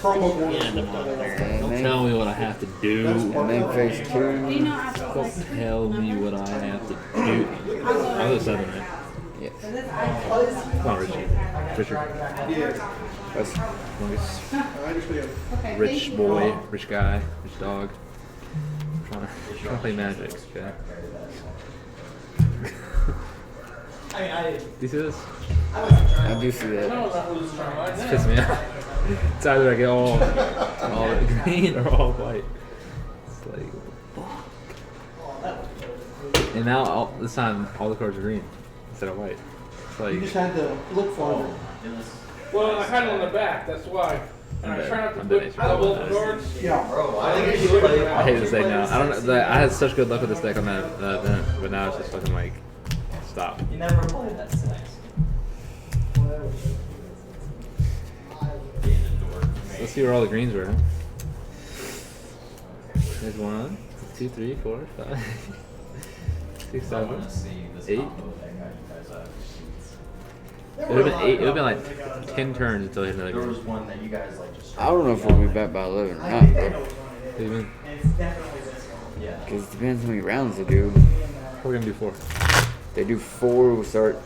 Chromebook won't
Yeah,
accept that.
Don't tell me what I have to do.
And then phase
Do you
2.
know I feel
Don't
like
tell me what I have to do. I was a 7, right?
Yes.
Come on, Richard. Richard.
Yeah,
That's
Longest
I understand.
okay,
rich
thank you.
boy, rich guy, rich dog. I'm trying to play Magic, okay?
I mean, I
Do you see this?
I do see that.
It's pissing me off. It's either I get all green or all white. It's like, fuck. And now, this time, all the cards are green instead of white. It's
You
like,
just had to look for it.
Well, I had it on the back, that's why. And I try not to
I'm
put
dead.
double guards.
Yeah.
Bro, I think you should play.
I hate this deck now. I don't know. I had such good luck with this deck on that event, but now it's just fucking like, stop.
You never played that since.
Let's see where all the greens were. There's 1, 2, 3, 4, 5, 6, 7, 8. It would have been 8. It would have been like 10 turns until I hit another
There was
green.
one that you guys like just.
I don't know if we'll be back by 11 or not, bro.
Even
Yeah.
Because it depends how many rounds they do.
we're gonna do 4.
They do 4, we'll start.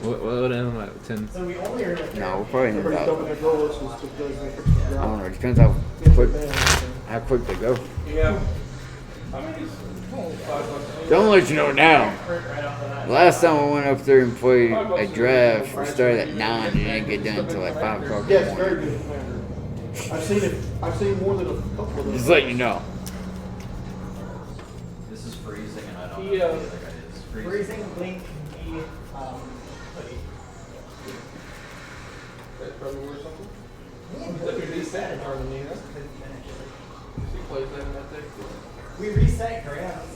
What would end like 10?
So we only are like.
No, we'll probably end
Everybody
about.
dumping their goal list was because
I
they
don't know. It depends how quick they go.
Yeah. I mean, it's only $5.
Don't let you know now. Last time I went up there and played a draft, we started at 9 and didn't get done until like 5 o'clock in
Yeah,
the
it's very
morning.
good commander. I've seen it. I've seen more than a couple of them.
Just let you know.
This is freezing, and I don't
He,
know what the other guy is.
Freezing, blink, E, hoodie.
That's probably worth something. That could be sad for me, huh? She plays that in that deck.
We reset Grams.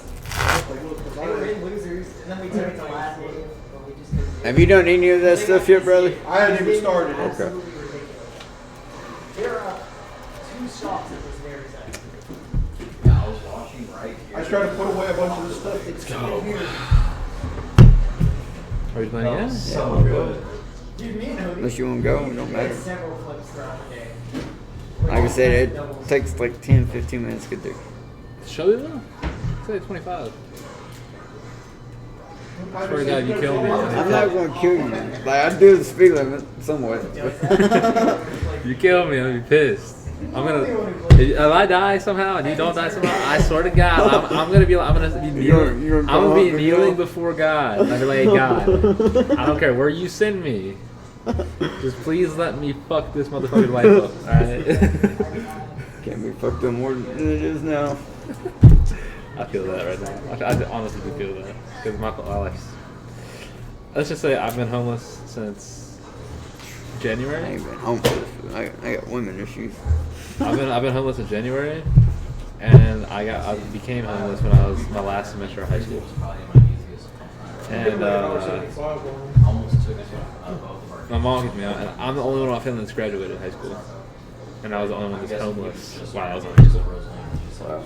They were in losers, and then we took it to last game, but we just couldn't.
Have you done any of that stuff yet, brother?
I hadn't even started.
Okay.
Absolutely ridiculous. There are 2 shots at this very second.
Yeah, I was watching right here.
I tried to put away a bunch of the stuff that's
go.
here.
Are you playing
Oh,
again?
so good.
Dude, me and Hody,
Unless you want to go, it don't
we had
matter.
several clips throughout the day.
Like I said, it takes like 10, 15 minutes to get there.
Show you though? Say 25. I swear to God, you killed me.
I'm not going to kill you. Like, I do the speed limit somewhat.
You killed me. I'm gonna be pissed. I'm gonna. If I die somehow and you don't die somehow, I swear to God, I'm gonna be. I'm gonna be kneeling.
You're gonna
I'm gonna
come
be
up and
kneeling
go?
before God. I'm gonna be like, God, I don't care where you send me. Just please let me fuck this motherfucker's life up. All right.
Can't be fucked up more than it is now.
I feel that right now. I honestly do feel that because my life's. Let's just say I've been homeless since January.
I ain't been homeless. I got women issues.
I've been homeless in January, and I became homeless when I was my last semester of high school. And
Almost took us both of our
my mom kicked me out, and I'm the only one in my family that's graduated high school, and I was the only one that's homeless while I was in high school.
Wow.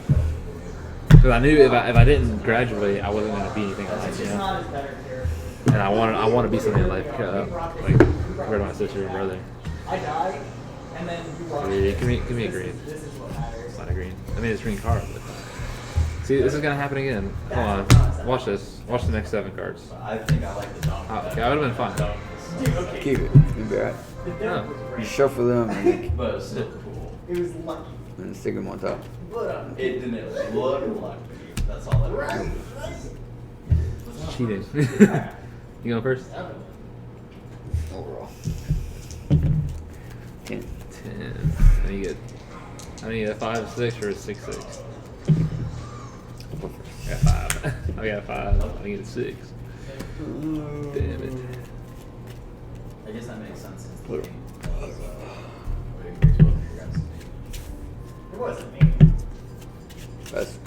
Because I knew if I didn't graduate, I wasn't going to be anything in life,
It's
you
just
know.
not as better here.
And I want to be something in life, like compared to my sister and brother.
I died, and then you watch.
Yeah, give me a green.
This is what matters.
It's not a green. I mean, it's green card. But see, this is gonna happen again. Hold on. Watch this. Watch the next 7 cards.
I think I like the dunk.
Oh, okay, I would have been fine.
Dude, okay.
Keep it. You'll be alright.
The
No.
difference was
You
great.
shuffle them and,
But it's still cool.
It was lucky.
and stick them on top.
But
It didn't look lucky. That's all that
right,
matters.
right.
Cheating. You going first?
Overall. 10.
10. I need a 5, 6, or a 6, 6. I got 5. I got 5. I need a 6. Damn it.
I guess that makes sense. Since the
Look.
game was, what increased both of your guys' team.
It wasn't me.
That's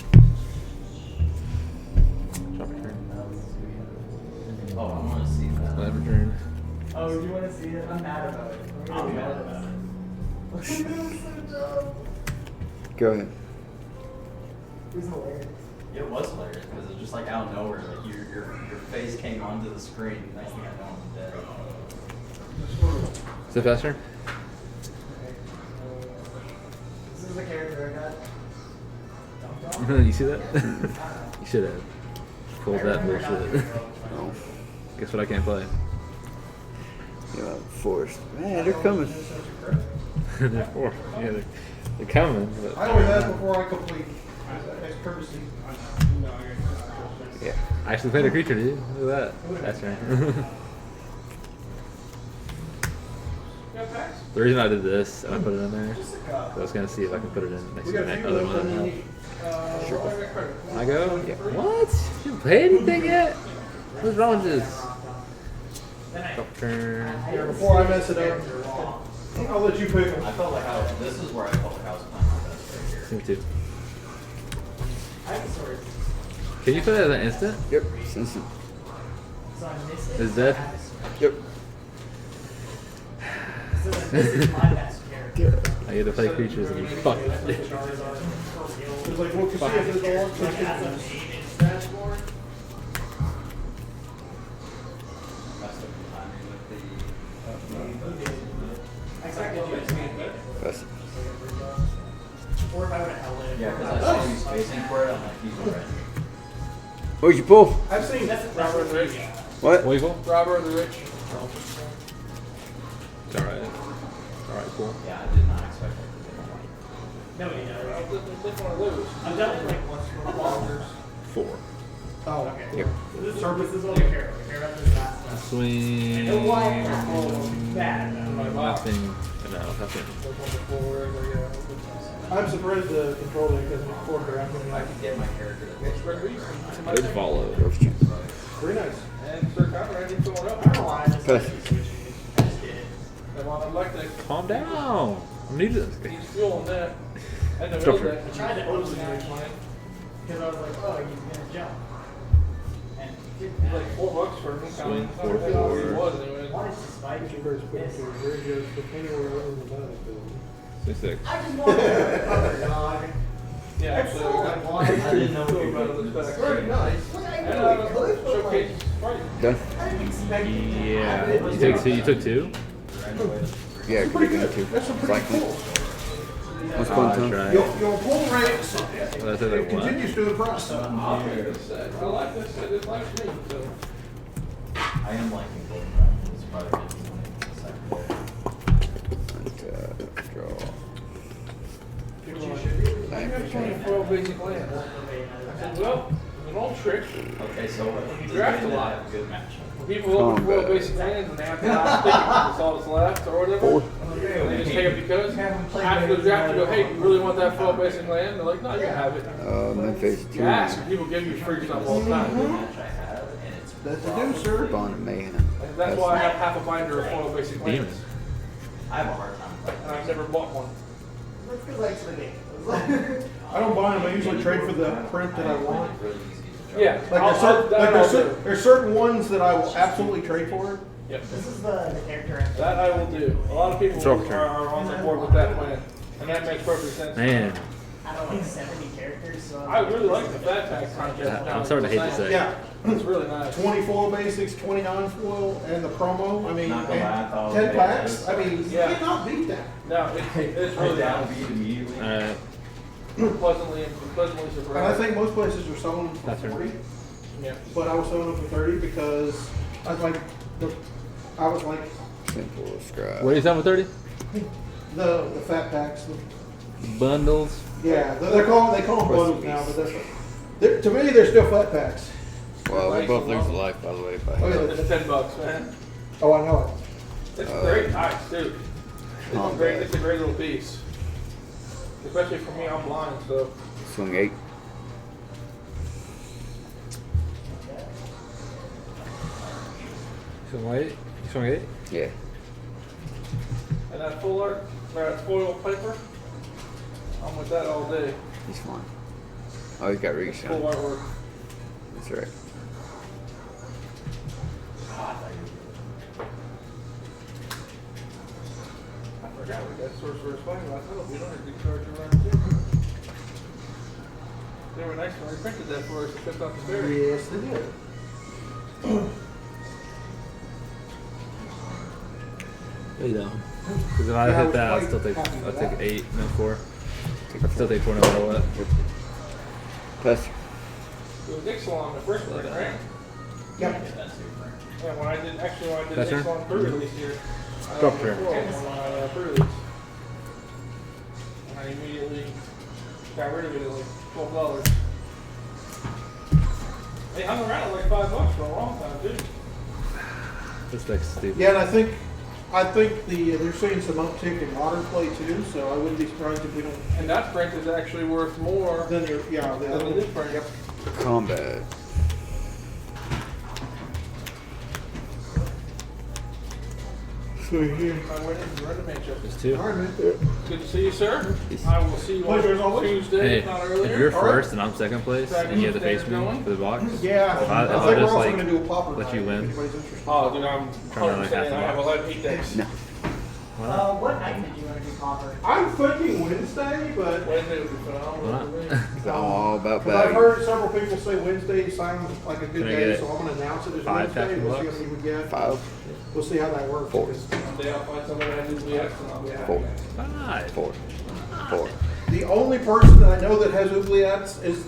Drop a turn.
Oh, I want to see that.
Whatever turn.
Oh, do you want to see it? I'm mad about it.
I'm mad about it.
It was so dumb.
go ahead.
It was hilarious.
It was hilarious because it's just like out of nowhere, like your face came onto the screen. Next thing I know, I'm dead.
Is it faster?
This is the character I got. Dumped on.
You see that? You should have pulled that bullshit.
Oh,
Guess what I can't play?
yeah, forced. Man, they're coming.
They're 4. Yeah, they're coming. But
I always ask before I complete. That's courtesy.
Yeah.
I actually played a creature, dude. Look at that. That's right. The reason I did this and I put it in there, I was gonna see if I could put it in next to the other one. I go? Yeah. What? You didn't play anything yet? What's wrong with this? Drop turn.
Before I mess it up. I'll let you pick them.
I felt like this is where I felt like I was playing my best right here.
Me too.
I have a sword.
Can you play that as an instant?
Yep. Instant.
So I miss it.
Is that?
Yep.
So this is my best character.
I get to play creatures and you fuck.
It's like, well, to see if there's a lot
Like as a main in Strasbourg.
Messed up the timing with the.
I expected you to see it.
Best.
Or if I would have held it.
Yeah, because I saw you spacing for it. I'm like, he's already.
What'd you pull?
I've seen
That's
Robert the Rich.
What?
What you pull?
Robert the Rich.
It's alright. Alright, cool.
Yeah, I did not expect that to be like.
Nobody knows.
Just want to lose.
I've done it like once for Walters.
4.
Oh,
Okay.
Yep.
This is all I care about. I care about this last one.
Swing.
No why bad.
Nothing. No, nothing.
I'm surprised the controller doesn't record her after
I could get my character to
Good follow.
Very nice.
And Sir Conrad didn't fill it up.
I don't know why I just
Pass.
I just did it.
I'd like to.
Calm down. I'm new to this game.
He's fueling that. And the
Structure.
middle
I tried to open it because I was like, oh, he's gonna jump. And he did
He's
that.
like $4 for a new
Swing,
comment.
4,
He
4.
was anyway.
Why is the spider
You better put it
this?
to very good, but anywhere other than that,
6.
I just wanted to cover God.
Yeah, actually, we got one.
I didn't know
Two
we
about
could
this
do
back.
this.
Very nice.
Look, I
And
really could, but
showcase
like,
fight.
Done?
I didn't expect it.
Yeah. You took 2? You took 2?
Yeah, it could be good too.
That's some pretty
Cycling.
cool.
What's
I'll
going on?
try.
You'll pull ranks.
Well, that's
It
like what?
continues to impress.
I like this. It likes me. So.
I am liking Golden Dragon. It's probably good secondary.
Draw.
People are like, "You have 24 basic lands." I said, well, it's an old trick.
Okay, so
You draft a lot.
have a good matchup.
When people open 12 basic lands and they have to not stick it because it's all that's left or whatever, and they just take it because after the draft, you go, hey, you really want that 12 basic land? They're like, no, you can have it.
Memphis 2.
You ask, and people give you free stuff all the time.
Match I have, and it's
That's a do, sir.
Bond of Mayhem.
And that's why I have half a binder of 12 basic
Demon.
lands.
I have a hard time playing.
And I've never bought one.
Let's go back to the game.
I don't buy them. I usually trade for the print that I want.
Really easy to draw.
Yeah.
Like there's certain ones that I will absolutely trade for.
Yep.
This is the character.
That I will do. A lot of people
Structure.
are on the board with that plan. And that makes perfect sense.
Man.
I don't know, like 70 characters. So
I really like the Fat Pack contest.
I'm starting to hate to say.
Yeah.
It's really nice.
20 foil basics, 29 foil, and the promo. I mean,
Not gonna lie, I thought
and 10
it was
packs.
bad.
I mean, you
Yeah.
cannot beat that.
No, it's
I
really nice.
downbeat immediately.
Alright.
Pleasantly surprised.
And I think most places are selling them for
That's right.
40,
Yeah.
but I was selling them for 30 because I was like,
Simple scribe.
What are you selling for 30?
the fat packs.
Bundles.
Yeah, they call them bundles now, but to me they're still fat packs.
Well, we both lose life, by the way. If I
Oh, yeah.
It's $10, man.
Oh, I know it.
It's great ice, too. It's great. It's a great little piece. Especially for me, I'm blind, so.
Swing 8.
Swing 8? You swing 8?
Yeah.
And that full art, or that foil paper, I'm with that all day.
He's fine. Oh, he's got reach
Full
on.
artwork.
That's right.
I forgot we got Sorcerer's Flame. I thought we don't have to charge around too. They were nice when we printed that for us to shipped off the ferry.
Yes, they did.
You know. Because if I hit that, I'll still take 8, no 4. I'll still take 4 no matter what.
Plus,
It was Ixalan the first one, right?
Yep.
Yeah, when I did
That's her?
Ixalan pre-release here.
Drop her.
Pre-release. And I immediately got rid of it at like $12. They hung around at like $5 for a long time too.
This deck's stupid.
Yeah, and I think they're seeing some uptick in modern play too, so I wouldn't be surprised if we don't.
And that print is actually worth more
Then the
than
other
this print.
Yep.
combat.
Sweet here.
Just two.
All right, man.
Good to see you, sir. I will see you
Pleasure as
on
always.
Tuesday,
Hey,
if not
if
earlier.
you're first and I'm second place, and you have to face me for the box,
Yeah,
if I
I think
just
we're also
like
going to do a popper
let
night,
you
if
win.
anybody's interested.
Oh, dude, I'm
Trying to, like,
100%.
half the
I have
box.
11 heat decks.
No.
What night did you want to do popper?
I'm thinking Wednesday, but
Wednesday would be phenomenal.
Why not?
for me.
'Cause I'm all about
'cause I've
bagging.
heard several people say Wednesday sounds like a good
Can I
day,
get
so I'm going to announce it as
5
Wednesday.
Captain
We'll see
Bucks?
how many we get.
5,
We'll see how that works.
4,
because
Someday I'll find someone that has Oubliette and I'll be happy.
4,
Five.
4, 4.
The only person that I know that has oubliettes is.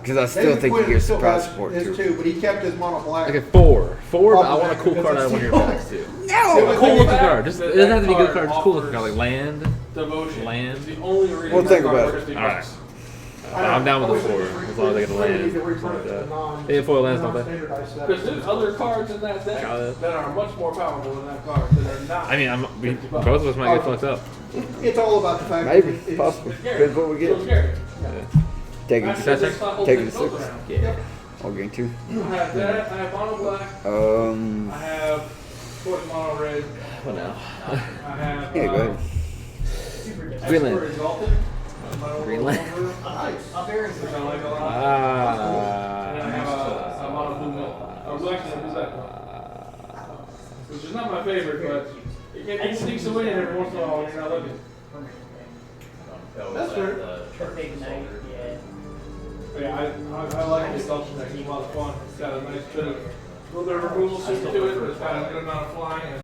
Because I still
David
think
Quinn
he gets
still
surprise
has
support
his
too.
too, but he kept his mono black.
Okay, 4. 4, but I want a cool
Because
card out of
it's
one of your
the-
packs too.
No!
A cool looking
fact
card. Just,
that
it doesn't have to be a good
that
card, just
card
cool looking card. Like
offers
land.
Devotion.
Land.
It's the only reason
We'll
that
think
card
about
works
it.
the
Alright.
best.
I'm down with
I
the
wish they
4,
just
as long as I get a
really
land.
need to
Something
reprint
like
the
that.
non-
Hey, foil lands, don't they?
non-standardized set.
Because there's other cards in that deck
Got it.
that are much more powerful than that card that are not.
I mean, both of us might get fucked up.
It's all about the fact that
Maybe,
it's,
possible.
It's scary.
Depends what we
It's
get.
scary.
Take it
That's
to
because
6.
this whole
Take
thing
it to
goes
6.
around.
Yeah.
I'll gain 2.
I have that. I have mono black. I have Force mono red.
What now?
I have.
Yeah, go ahead.
Greenland.
Expert Exalted.
Greenland.
nice.
I'll bear
Which I like a lot. And then I have a mono blue milk. Blue accent, who's that? Which is not my favorite, but it sneaks away in every once in a while when you're not looking.
That's fair.
the big night, yeah.
But yeah, I like the Exalted deck. It's a lot of fun. It's got a nice bit of, little bit of removal suit to it, but it's got a good amount of flying.